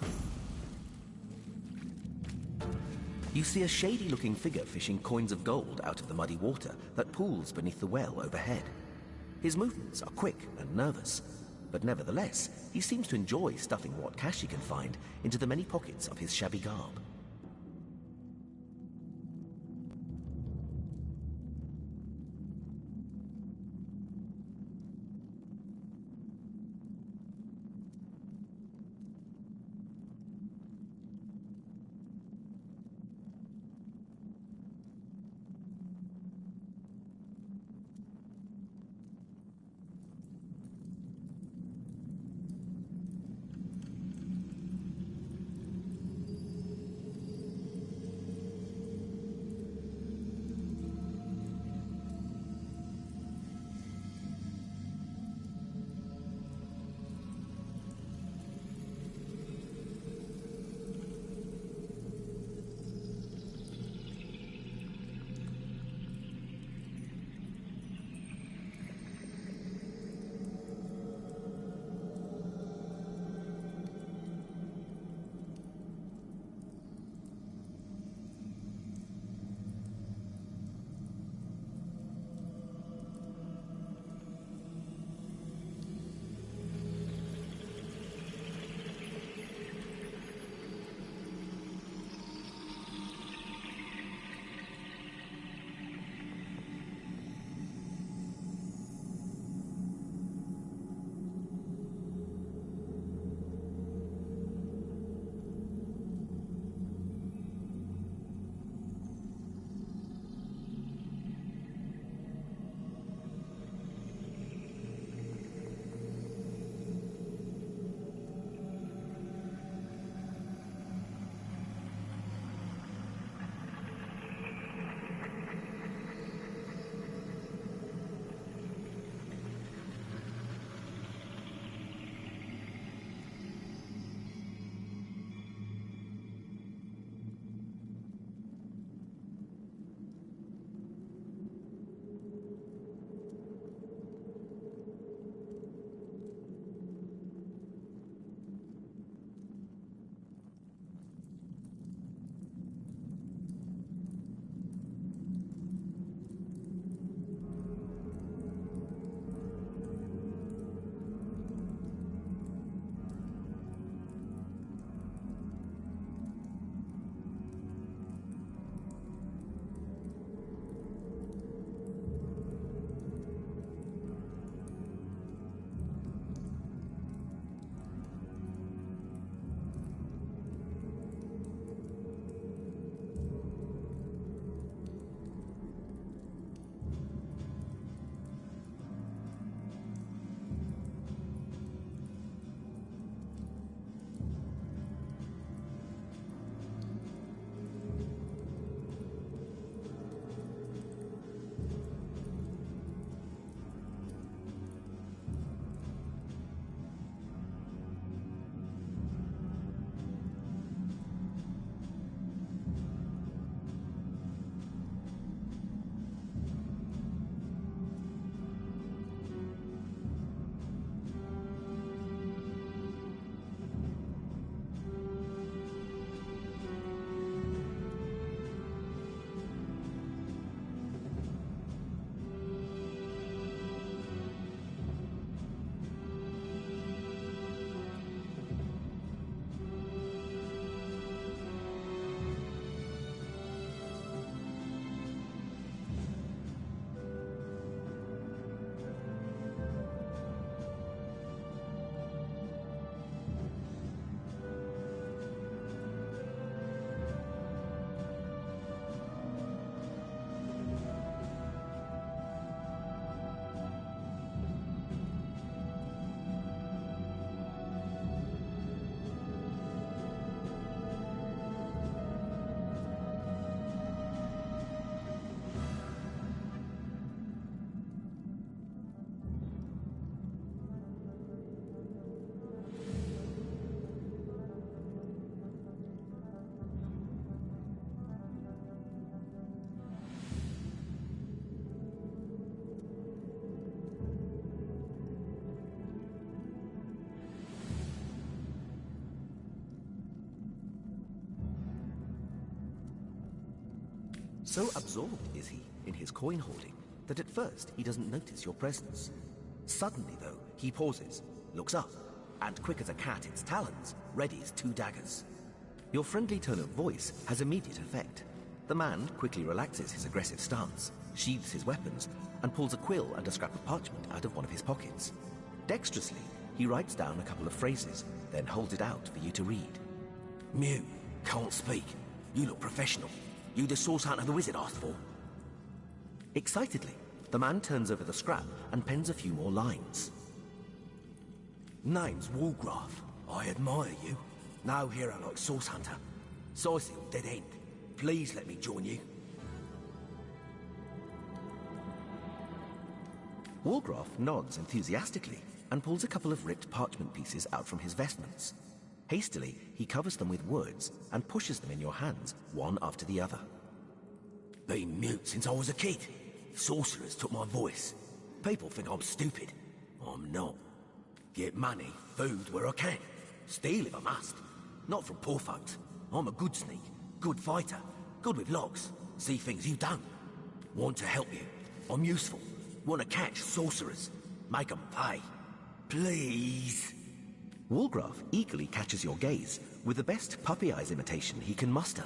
You see a shady-looking figure fishing coins of gold out of the muddy water that pools beneath the well overhead. His movements are quick and nervous, but nevertheless, he seems to enjoy stuffing what cash he can find into the many pockets of his shabby garb. So absorbed is he in his coin hoarding that at first he doesn't notice your presence. Suddenly, though, he pauses, looks up, and quick as a cat its talons, readies 2 daggers. Your friendly tone of voice has immediate effect. The man quickly relaxes his aggressive stance, sheathes his weapons, and pulls a quill and a scrap of parchment out of one of his pockets. Dexterously, he writes down a couple of phrases, then holds it out for you to read. Mute, can't speak. You look professional. You the source hunter the wizard asked for? Excitedly, the man turns over the scrap and pens a few more lines. Name's Walgraf. I admire you. No hero like Source Hunter. Sizil, Dead End. Please let me join you. Walgraf nods enthusiastically and pulls a couple of ripped parchment pieces out from his vestments. Hastily, he covers them with words and pushes them in your hands, one after the other. Been mute since I was a kid. Sorcerers took my voice. People think I'm stupid. I'm not. Get money, food where I can. Steal if I must. Not from poor folks. I'm a good sneak, good fighter, good with locks. See things you don't. Want to help you. I'm useful. Want to catch sorcerers. Make them pay. Please. Walgraf eagerly catches your gaze with the best puppy eyes imitation he can muster.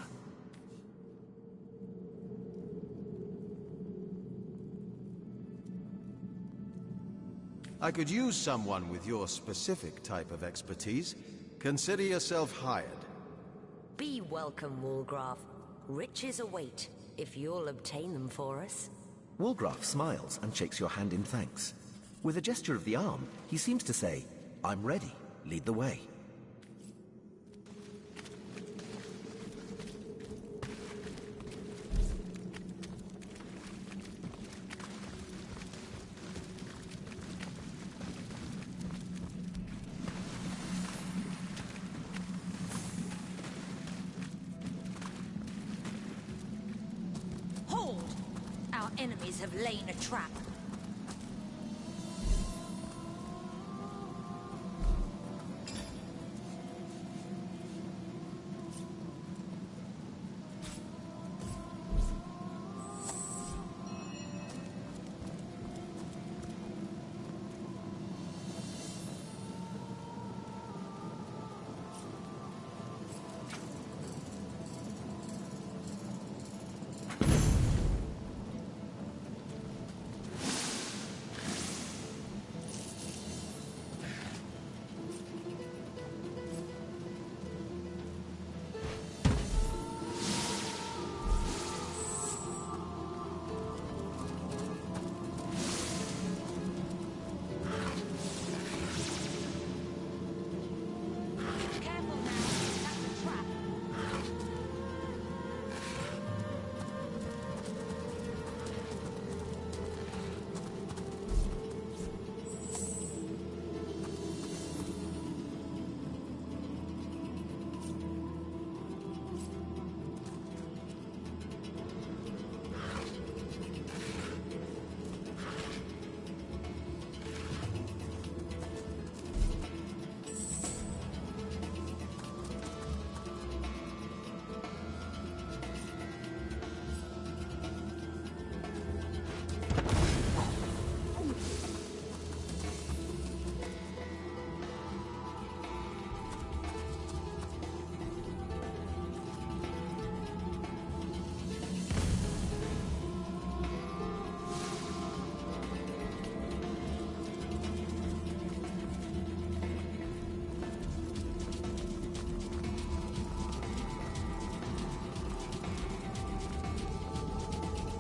I could use someone with your specific type of expertise. Consider yourself hired. Be welcome, Walgraf. Riches await, if you'll obtain them for us. Walgraf smiles and shakes your hand in thanks. With a gesture of the arm, he seems to say, "I'm ready. Lead the way." Hold! Our enemies have lain a trap.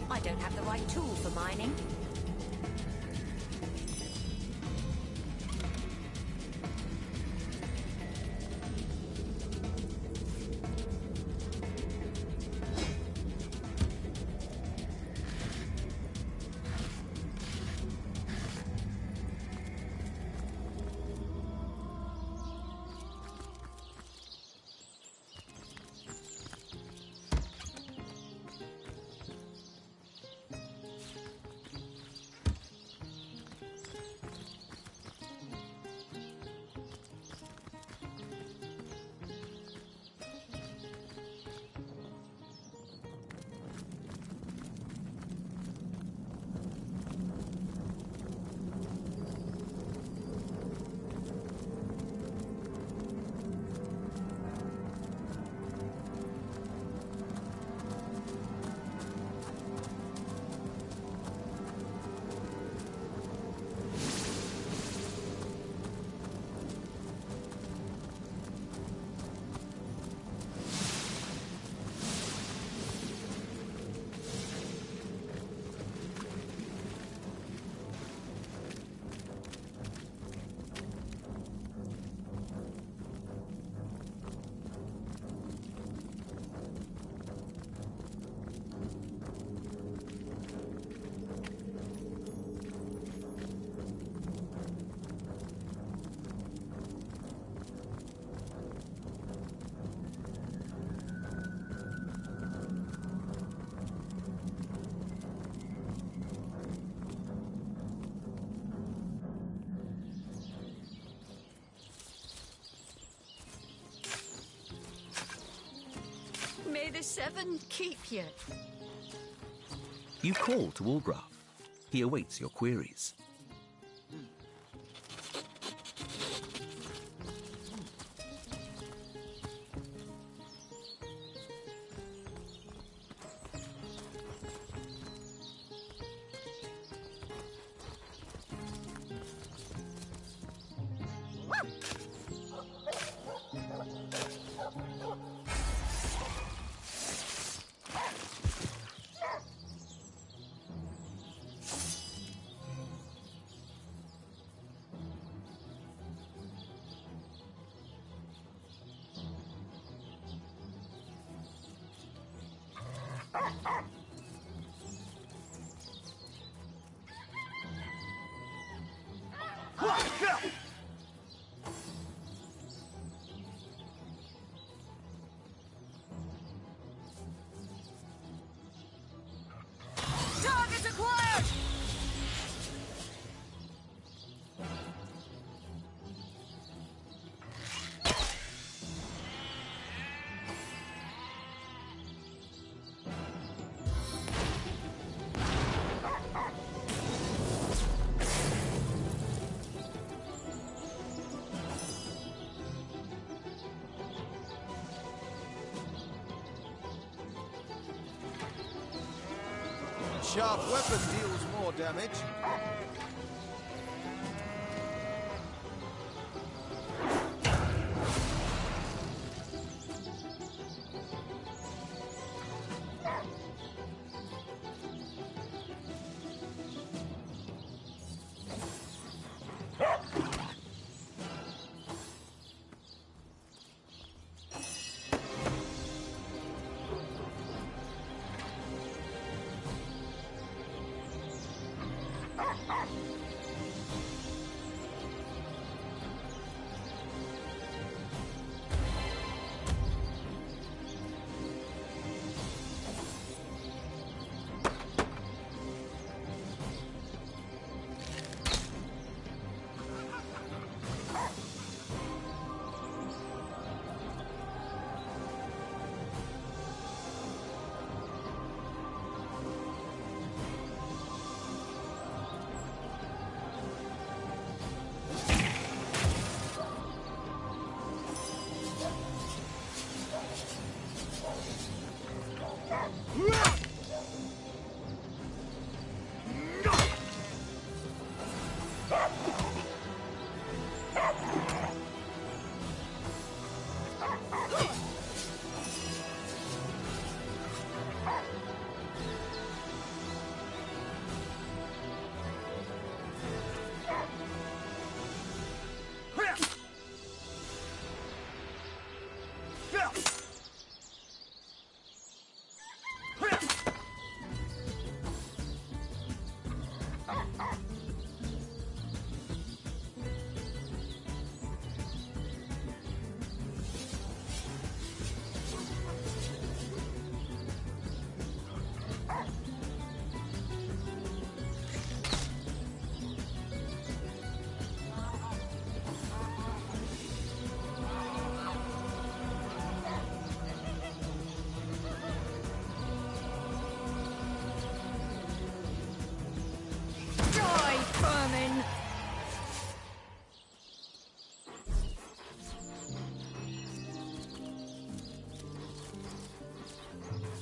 I don't have the right tool for mining. the Seven keep you. You call to Ulgraf. He awaits your queries. Target acquired! Sharp weapon deals more damage.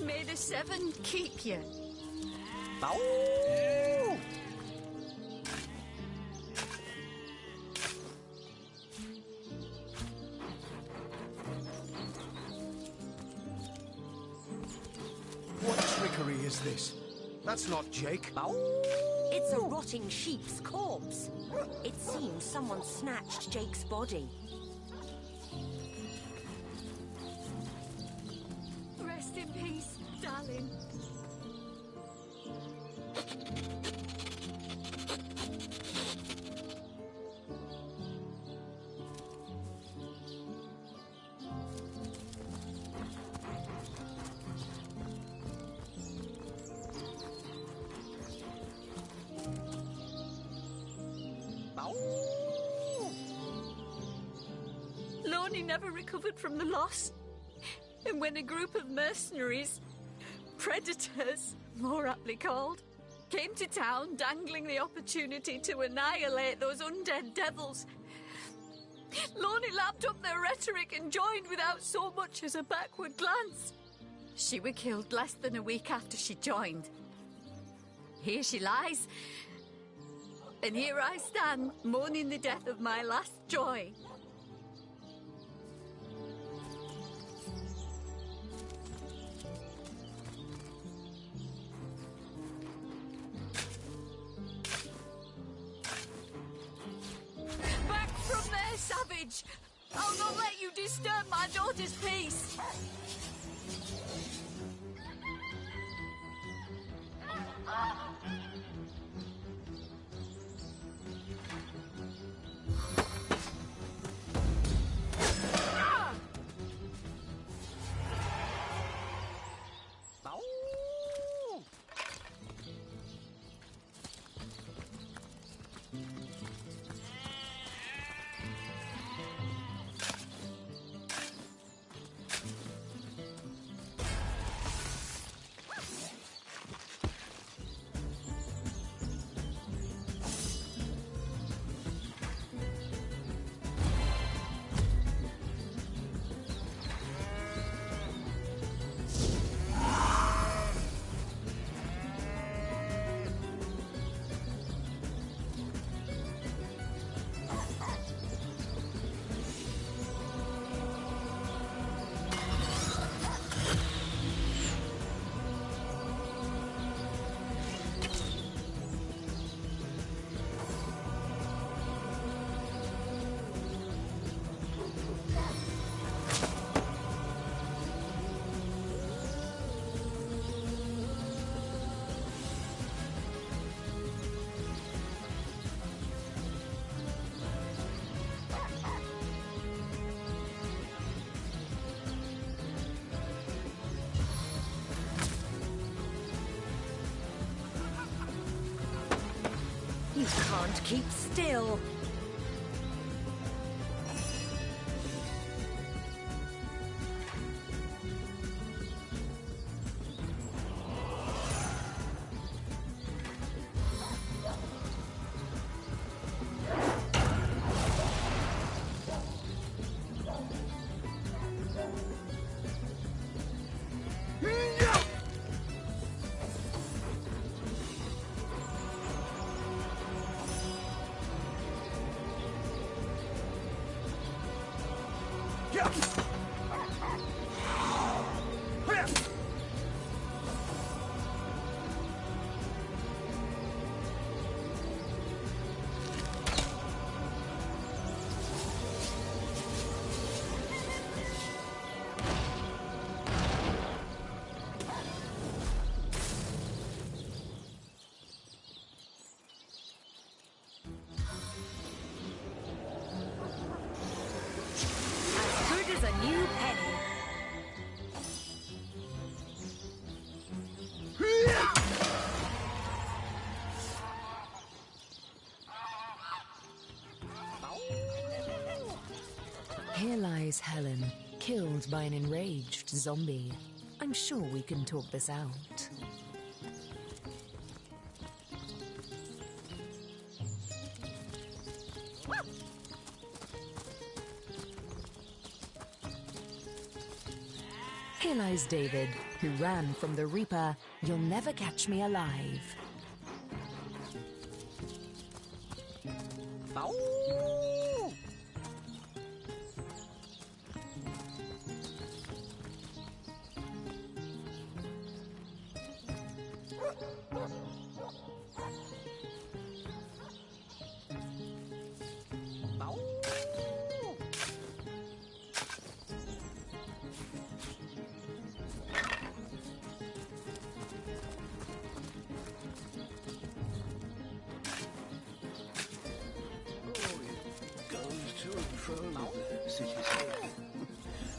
May the Seven keep you. What trickery is this? That's not Jake. It's a rotting sheep's corpse. It seems someone snatched Jake's body. Rest in peace, darling. Lorne never recovered from the loss. And when a group of mercenaries, predators, more aptly called, came to town dangling the opportunity to annihilate those undead devils, Lorne lapped up their rhetoric and joined without so much as a backward glance. She were killed less than a week after she joined. Here she lies, and here I stand, mourning the death of my last joy. Back from there, savage! I'll not let you disturb my daughter's peace! You can't keep still. A new penny. Here lies Helen, killed by an enraged zombie. I'm sure we can talk this out. Here lies David, who ran from the Reaper. You'll never catch me alive. The city's health.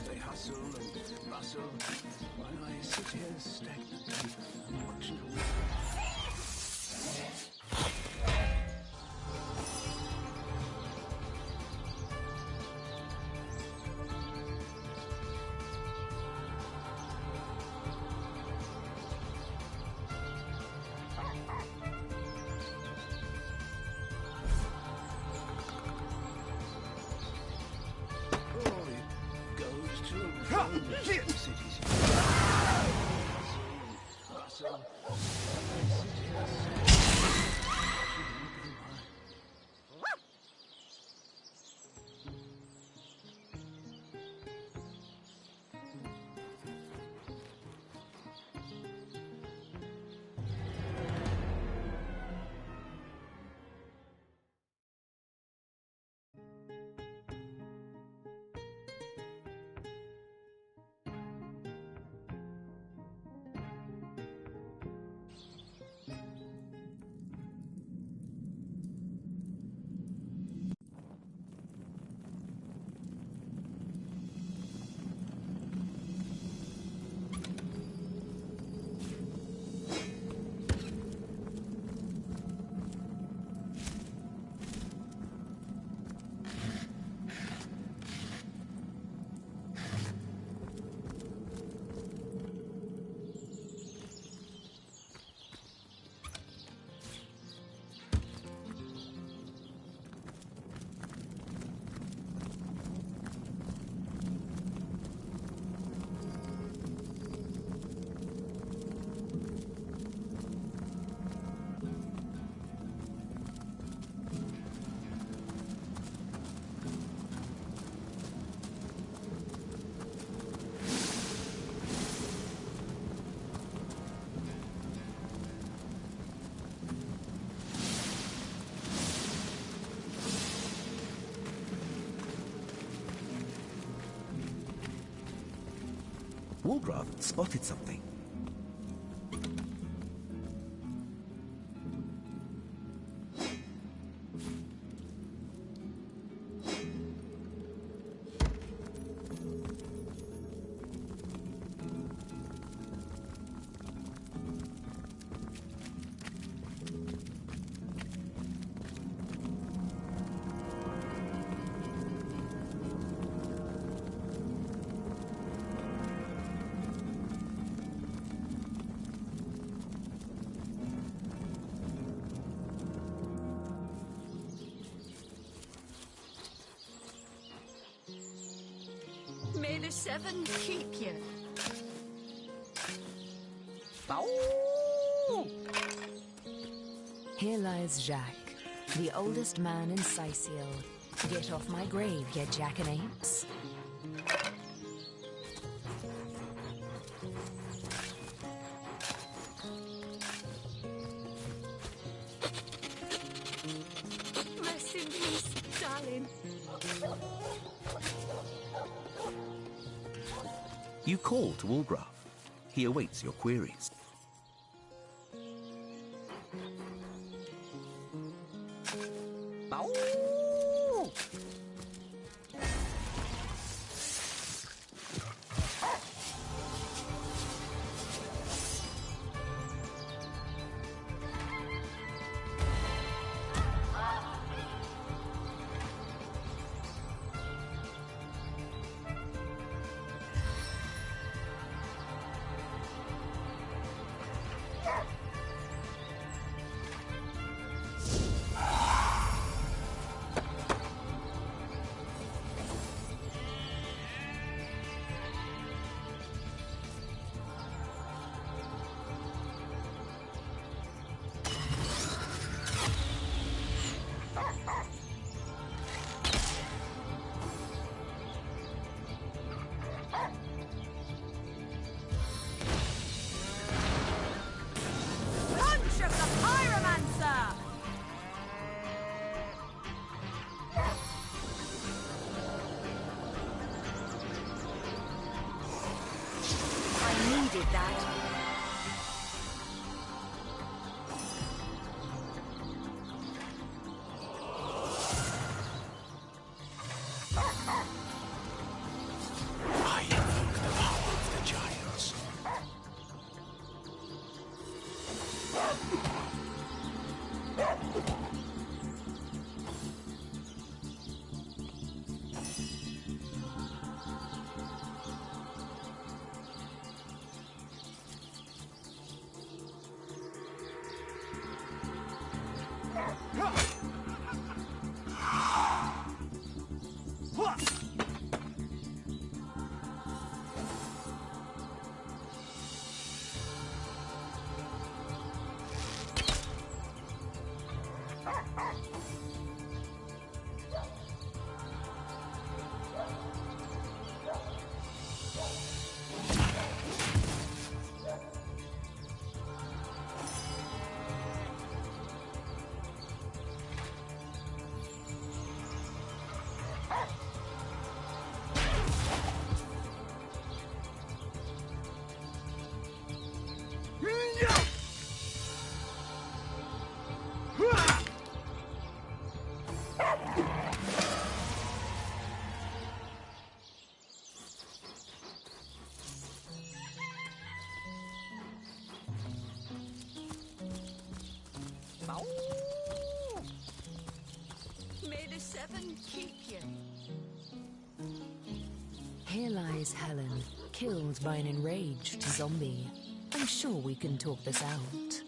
They hustle and bustle while I sit here stagnant and watching them. Walgrath spotted something. May the seven keep you. Here lies Jacques, the oldest man in Syciel. Get off my grave, you jackanapes. Rest in peace, darling. You call to Walgrath. He awaits your queries. Did that. I invoke the power of the giants. May the seven keep you. Here lies Helen, killed by an enraged zombie. I'm sure we can talk this out.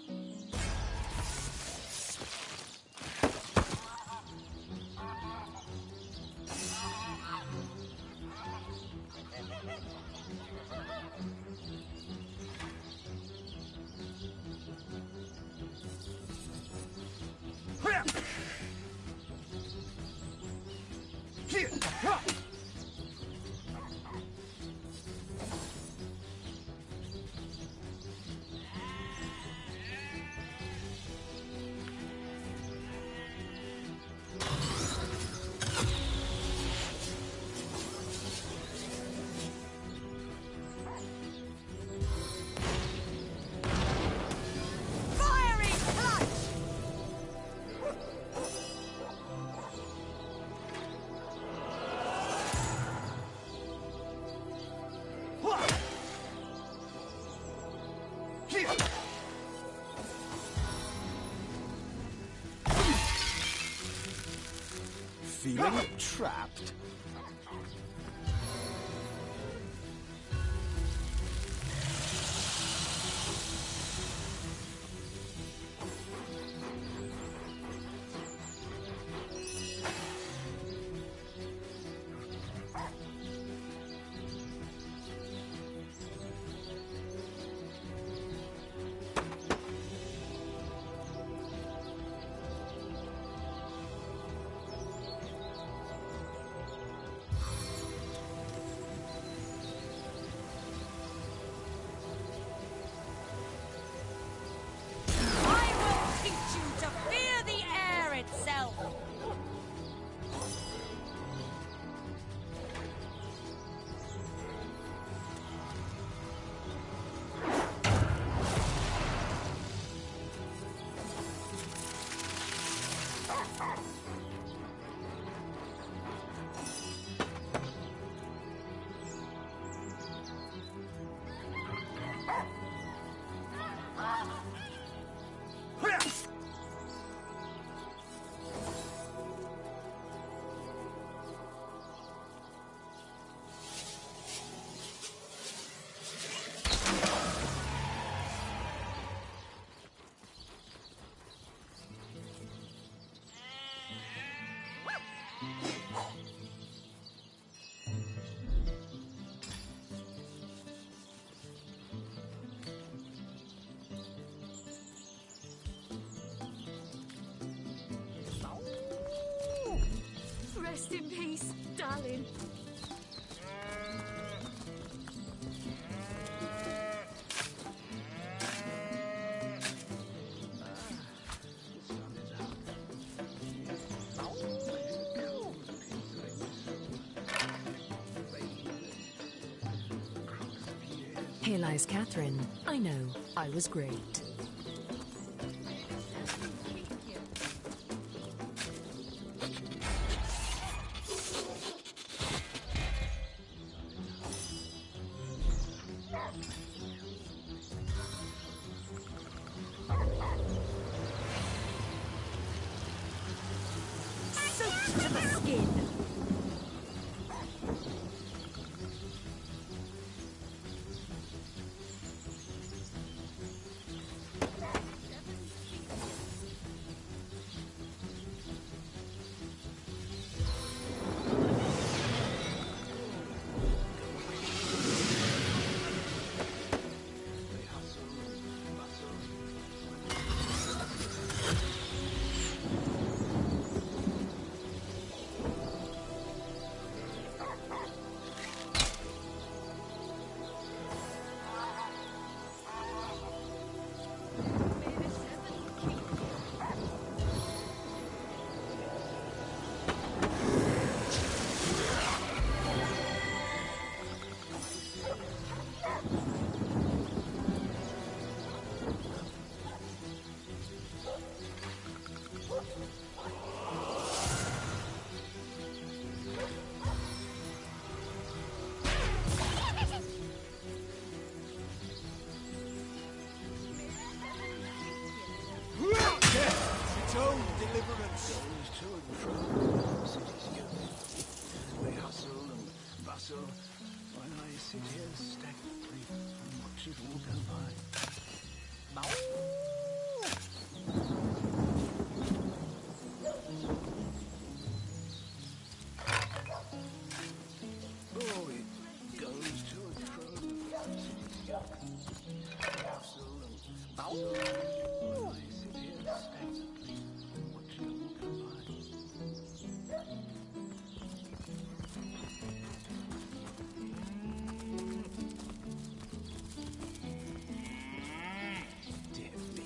Feeling trapped? Rest in peace, darling. Here lies Catherine. I know, I was great. Soaked to the skin. shown deliverance. Goes to and from city's youth. They hustle and bustle while I sit here stagnantly and watch it all go by. Oh, it goes to and from city's youth. They hustle and bustle while I sit here stagnantly and watch it all go by. Dear me.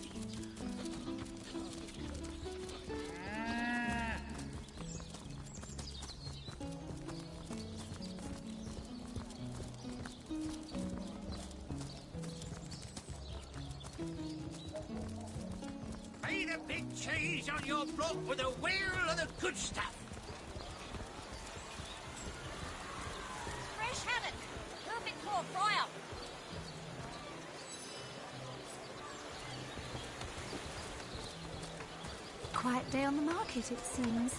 Pay the big cheese on your block with a wheel of the good stuff. Fresh haddock. Perfect for a fry-up. Quiet day on the market, it seems.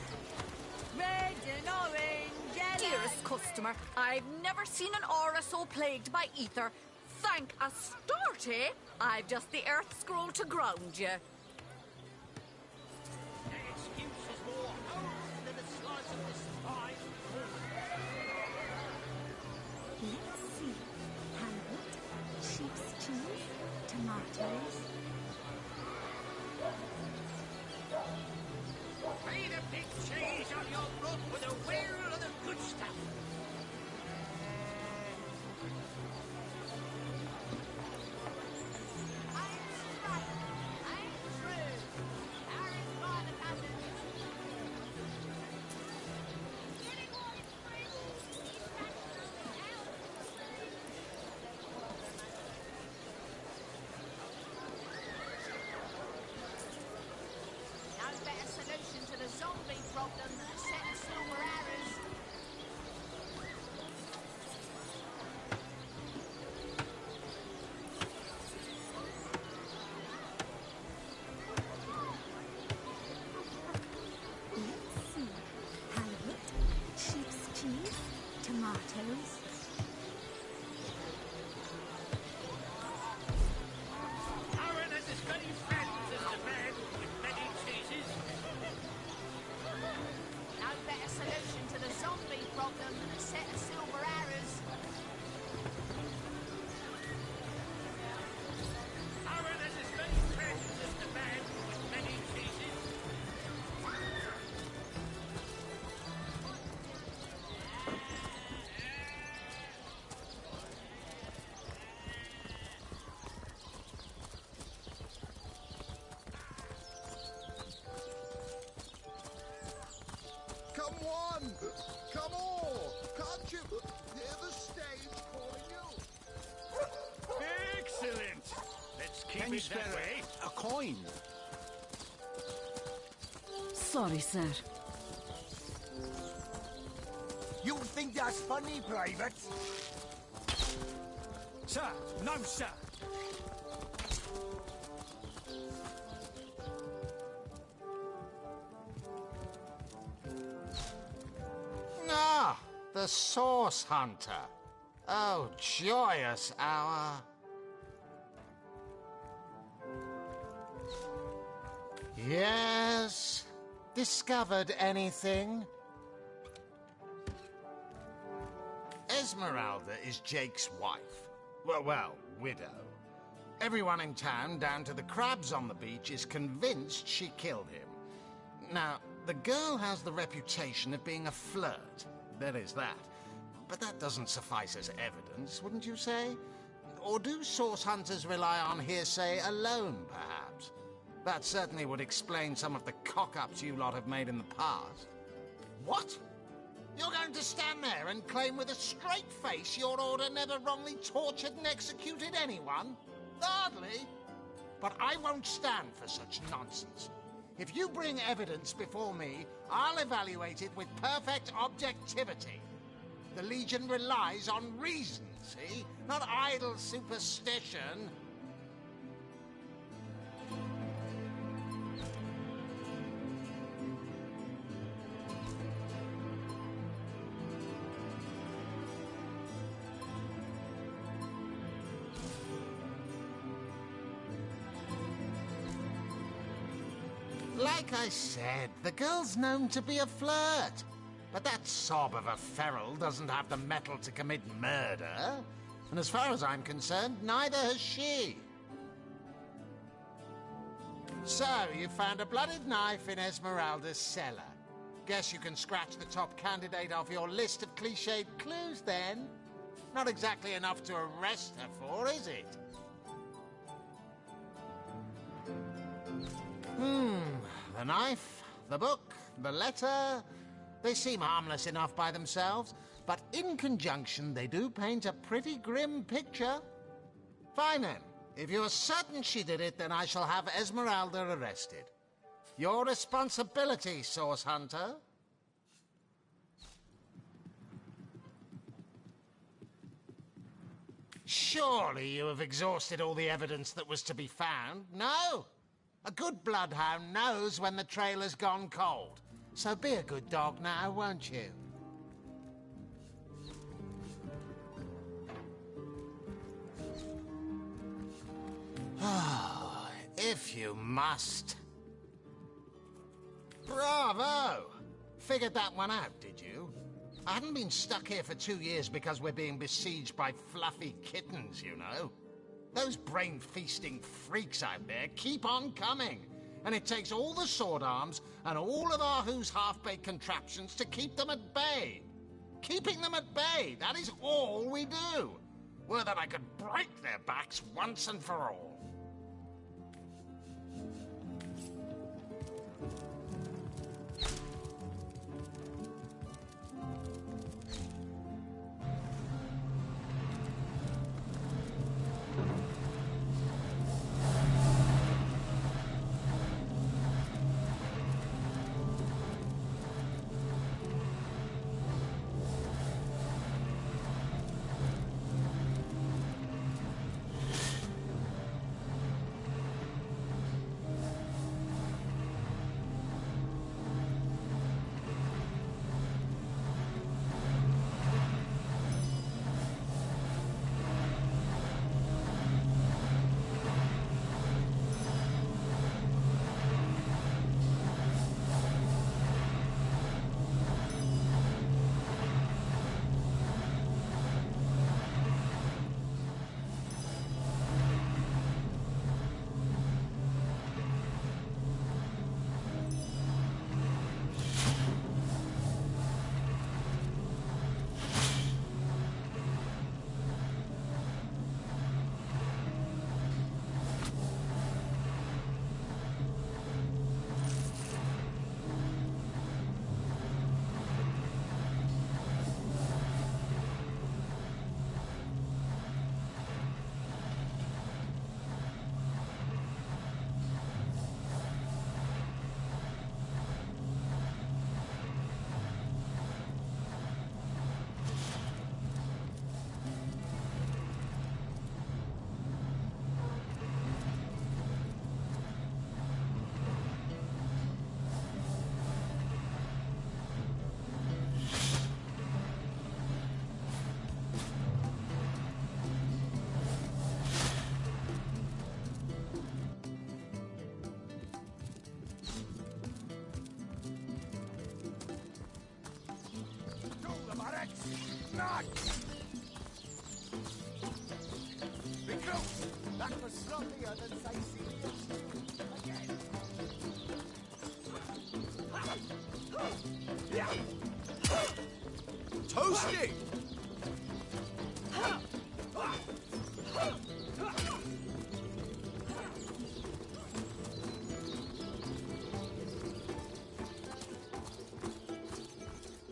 Red and orange, yellow. Dearest customer, I've never seen an aura so plagued by ether. Thank Astarte, I've just the earth scroll to ground you. Let's see. Halibut, sheep's cheese, tomatoes. Pay the big cheese on your block with a wheel of the good stuff. No better solution to the zombie problem than a set of silver arrows. Let's see. Halibut, sheep's cheese, tomatoes. Aaron has as many friends as the man with many cheeses. No better solution to the zombie problem than a set of silver arrows. Aaron has as many friends as the man with many cheeses. Come one! Come all! Can't you hear the stage calling you? Excellent. Let's keep Can you it that spare way. a coin? Sorry, sir. You think that's funny, Private? Sir, no, sir. Ah, the Source Hunter. Oh, joyous hour. Yes. Discovered anything? Esmeralda is Jake's wife. Well, widow. Everyone in town, down to the crabs on the beach, is convinced she killed him. Now, the girl has the reputation of being a flirt. There is that. But that doesn't suffice as evidence, wouldn't you say? Or do source hunters rely on hearsay alone, perhaps? That certainly would explain some of the cock-ups you lot have made in the past. What? You're going to stand there and claim with a straight face your order never wrongly tortured and executed anyone? Hardly. But I won't stand for such nonsense. If you bring evidence before me, I'll evaluate it with perfect objectivity. The Legion relies on reason, see? Not idle superstition. Like I said, the girl's known to be a flirt. But that sob of a feral doesn't have the mettle to commit murder. And as far as I'm concerned, neither has she. So, you found a blooded knife in Esmeralda's cellar. Guess you can scratch the top candidate off your list of cliched clues, then. Not exactly enough to arrest her for, is it? The knife, the book, the letter... They seem harmless enough by themselves, but in conjunction they do paint a pretty grim picture. Fine then. If you're certain she did it, then I shall have Esmeralda arrested. Your responsibility, Source Hunter. Surely you have exhausted all the evidence that was to be found, no? A good bloodhound knows when the trail has gone cold. So be a good dog now, won't you? Oh, if you must. Bravo! Figured that one out, did you? I haven't been stuck here for 2 years because we're being besieged by fluffy kittens, you know. Those brain-feasting freaks out there keep on coming. And it takes all the sword arms and all of our Who's half-baked contraptions to keep them at bay. Keeping them at bay, that is all we do. Were that I could break their backs once and for all. Not! Because that was sloppier than Sicilian again. Toasty!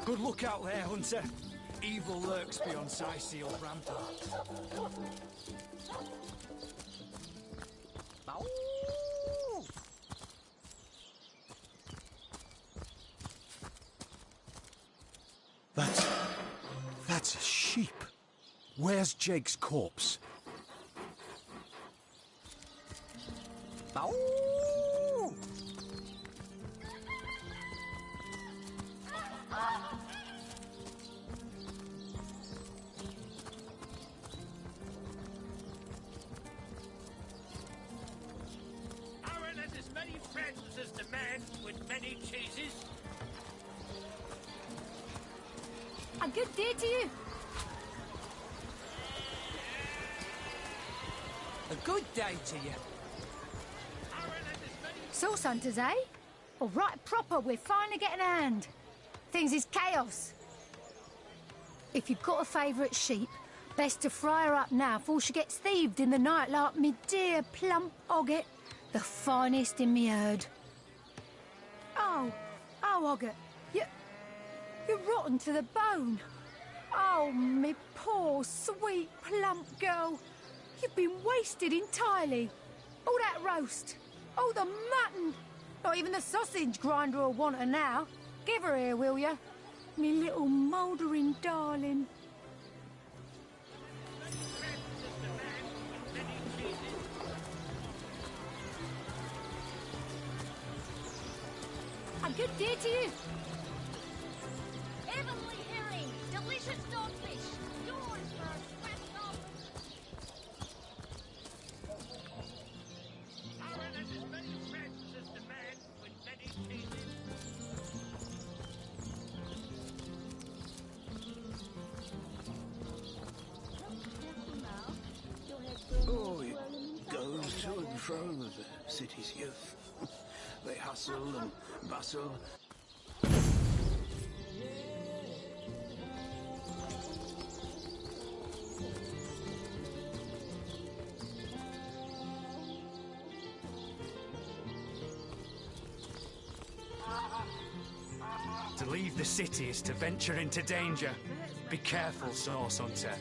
Good luck out there, Hunter. Evil lurks beyond Sicile ramparts. That's a sheep. Where's Jake's corpse? Aaron has as many friends as the man Good day to you. A good day to you. Source hunters, eh? All right, proper, we're finally getting a hand. Things is chaos. If you've got a favourite sheep, best to fry her up now before she gets thieved in the night like me dear plump Ogget, the finest in me herd. Oh, Ogget, you're rotten to the bone. Oh, me poor, sweet, plump girl. You've been wasted entirely. All that roast, all the mutton. Not even the sausage grinder will want her now. Give her here, will you? Me little mouldering darling. A good day to you. Heavenly herring, delicious dogfish, yours for a sweat dog. Aaron has as many friends as the man with many cheeses. Oh, it goes to and fro with the city's youth. They hustle and bustle. To leave the city is to venture into danger. Be careful, Source Hunter.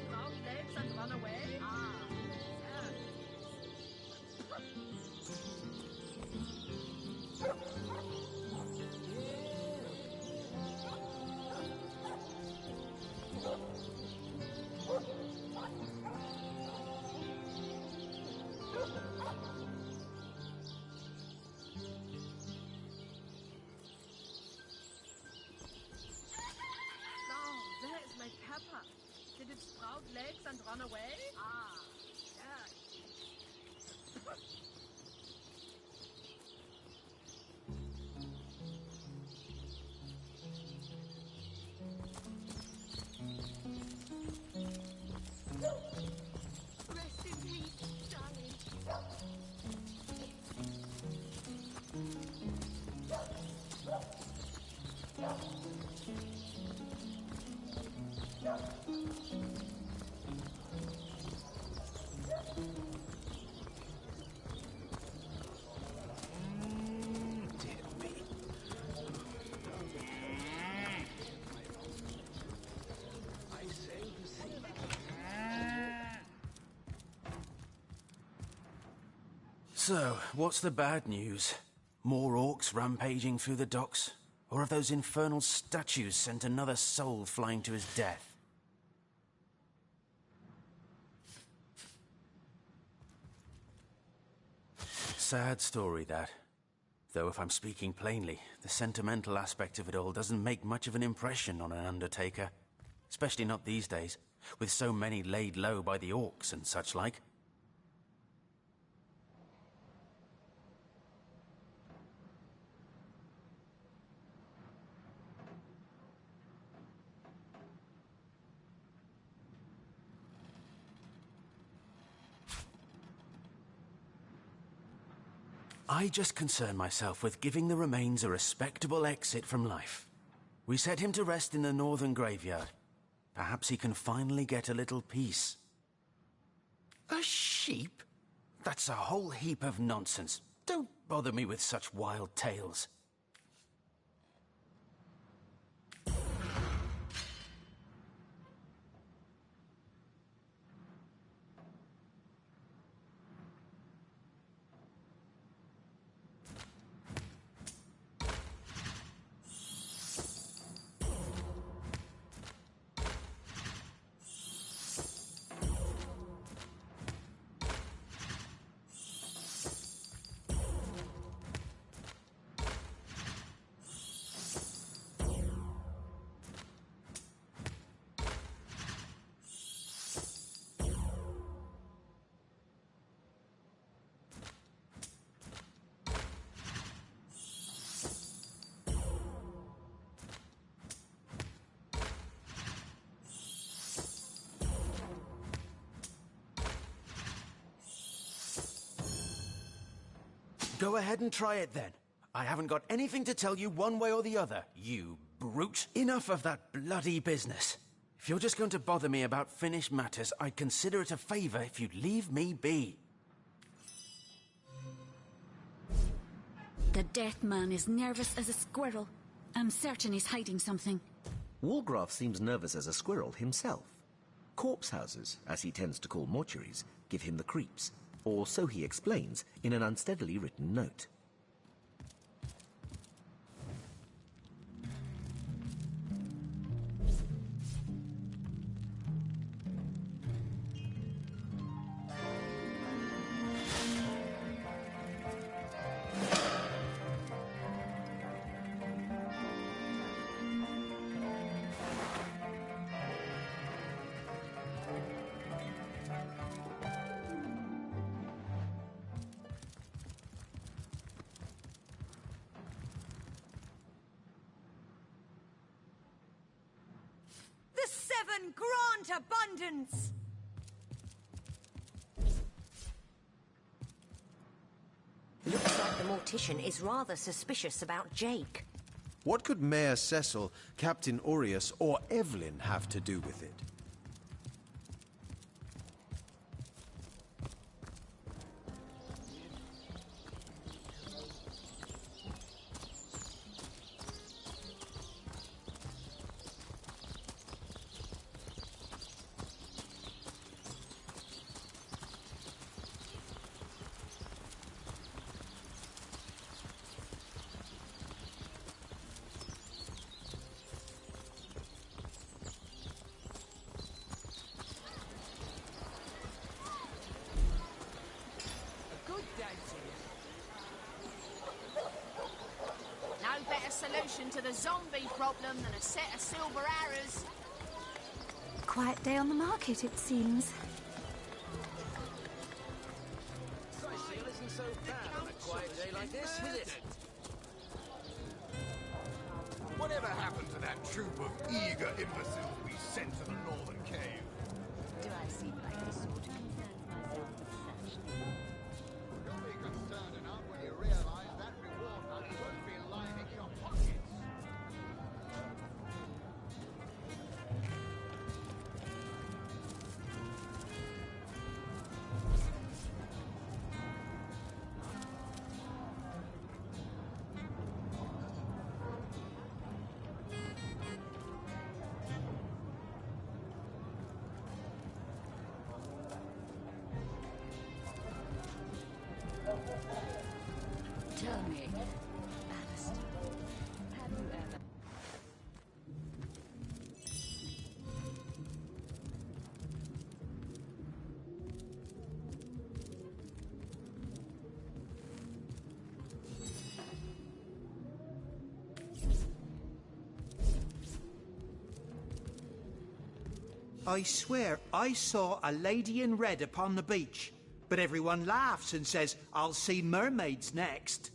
There's my pepper. Did it sprout legs and run away? Ah, yeah. Rest in peace, darling. So, what's the bad news? More orcs rampaging through the docks? Or have those infernal statues sent another soul flying to his death? Sad story, that. Though if I'm speaking plainly, the sentimental aspect of it all doesn't make much of an impression on an undertaker. Especially not these days, with so many laid low by the orcs and such like. I just concern myself with giving the remains a respectable exit from life. We set him to rest in the northern graveyard. Perhaps he can finally get a little peace. A sheep? That's a whole heap of nonsense. Don't bother me with such wild tales. Go ahead and try it then. I haven't got anything to tell you one way or the other, you brute. Enough of that bloody business. If you're just going to bother me about finished matters, I'd consider it a favor if you'd leave me be. The Death Man is nervous as a squirrel. I'm certain he's hiding something. Walgraf seems nervous as a squirrel himself. Corpse houses, as he tends to call mortuaries, give him the creeps, or so he explains in an unsteadily written note. The Seven grant abundance! Looks like the mortician is rather suspicious about Jake. What could Mayor Cecil, Captain Aureus, or Evelyn have to do with it? No better solution to the zombie problem than a set of silver arrows. Quiet day on the market, it seems. Sightseeing isn't so bad on a quiet day like this, is it? Whatever happened to that troop of eager imbeciles we sent to the northern cave? Do I seem like the sort who concerns myself with such? You'll be concerned enough when you realize that reward money won't be lining your pockets. Tell me, Alistair, have you ever... I swear I saw a lady in red upon the beach, but everyone laughs and says, I'll see mermaids next.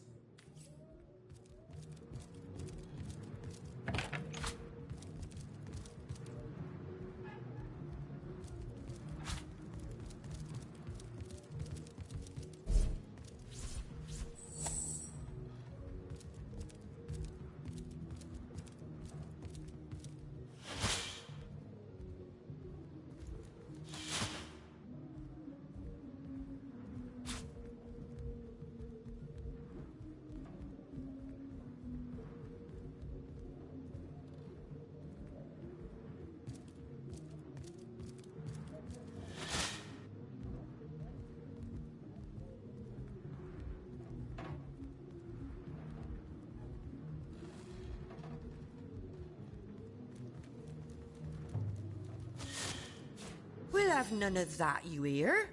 We'll have none of that, you hear?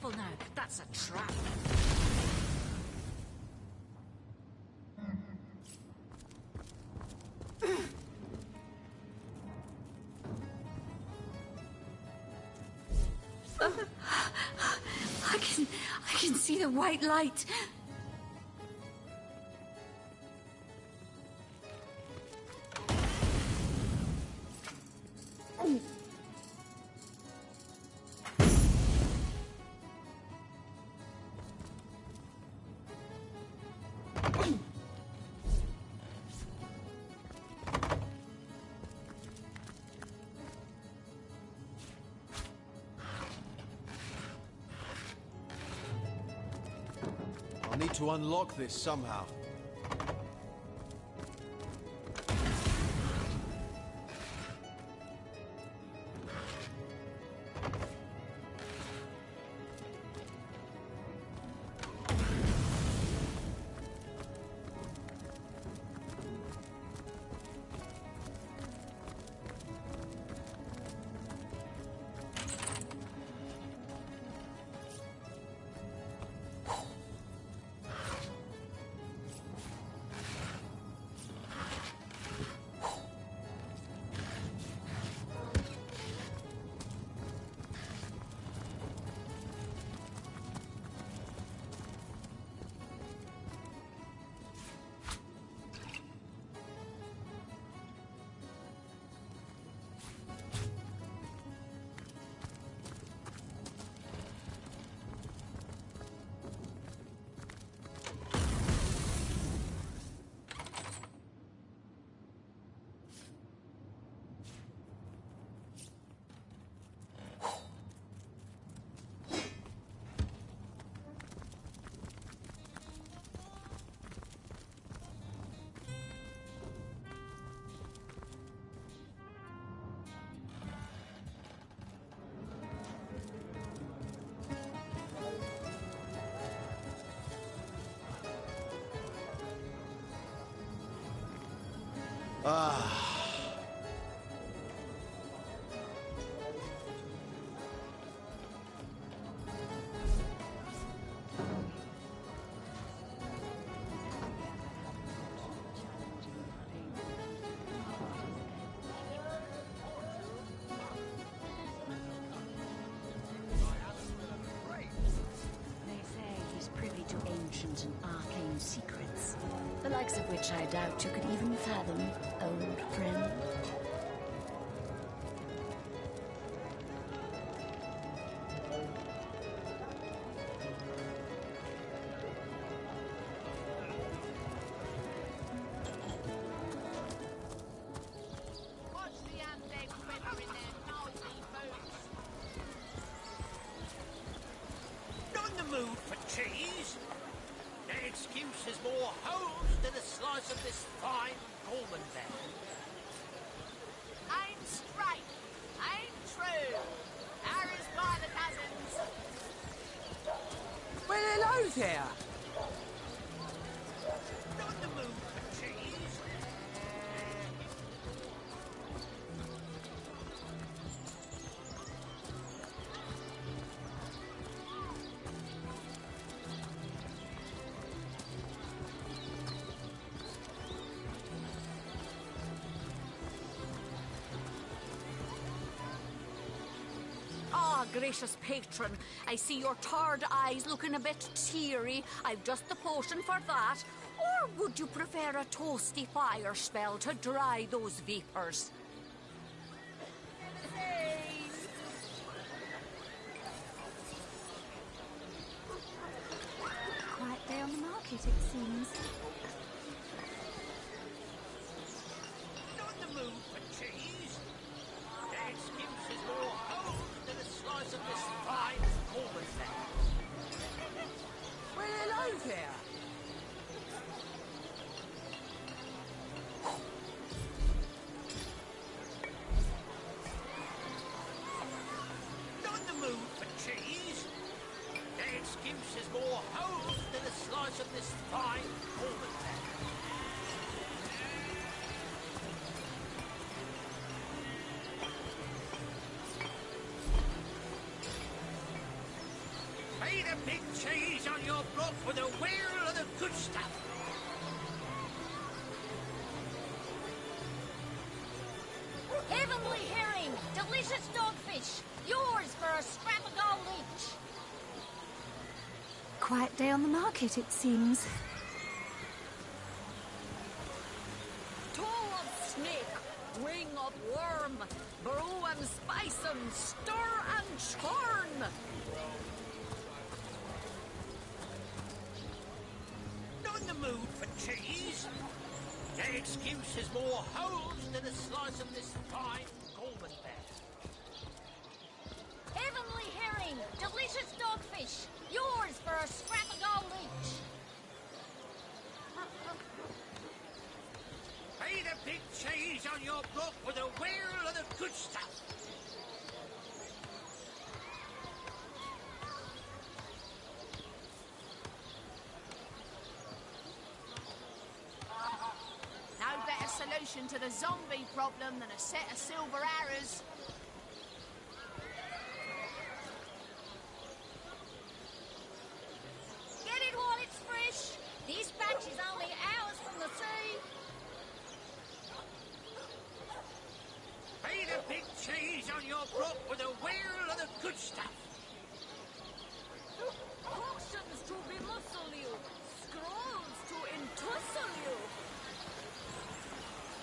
careful now. That's a trap. I can see the white light. I'll need to unlock this somehow. And arcane secrets, the likes of which I doubt you could even fathom, old friend. Not in the mood for cheese. That excuse is more holes than a slice of this fine Gormanville. I'm straight. I'm true. Harry's by the cousins. Well, hello there. Not in the mood for cheese. Gracious patron, I see your tired eyes looking a bit teary. I've just the potion for that. Or would you prefer a toasty fire spell to dry those vapors? Quiet day on the market, it seems. Not in the mood for cheese. That excuse is more holes than a slice of this fine Gormanville. Well, hello there. Not in the mood for cheese. That excuse is more holes than a slice of this fine Gormanville. your block with a wheel of the good stuff. Heavenly herring, delicious dogfish, yours for a scrap of gold each. Quiet day on the market, it seems. Toe of snake, wing of worm, brew and spice 'em, stir and churn. Not in the mood for cheese. That excuse is more holes than a slice of this fine Gorman bear. Heavenly herring, delicious dogfish, yours for a scrap of gold each. Pay the big cheese on your block with a wheel of the good stuff. No better solution to the zombie problem than a set of silver arrows. Get it while it's fresh. This batch is only hours from the sea. Pay the big cheese on your block with a wheel of the good stuff. Potions to bemuscle you, scrolls to entussle you.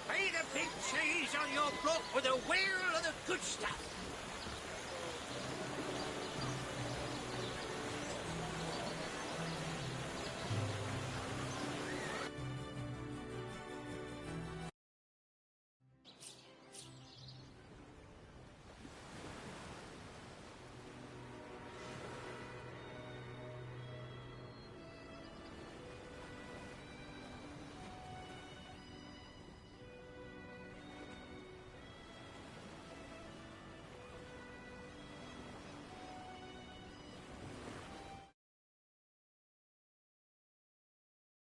Pay the big cheese on your block with a wheel of the good stuff.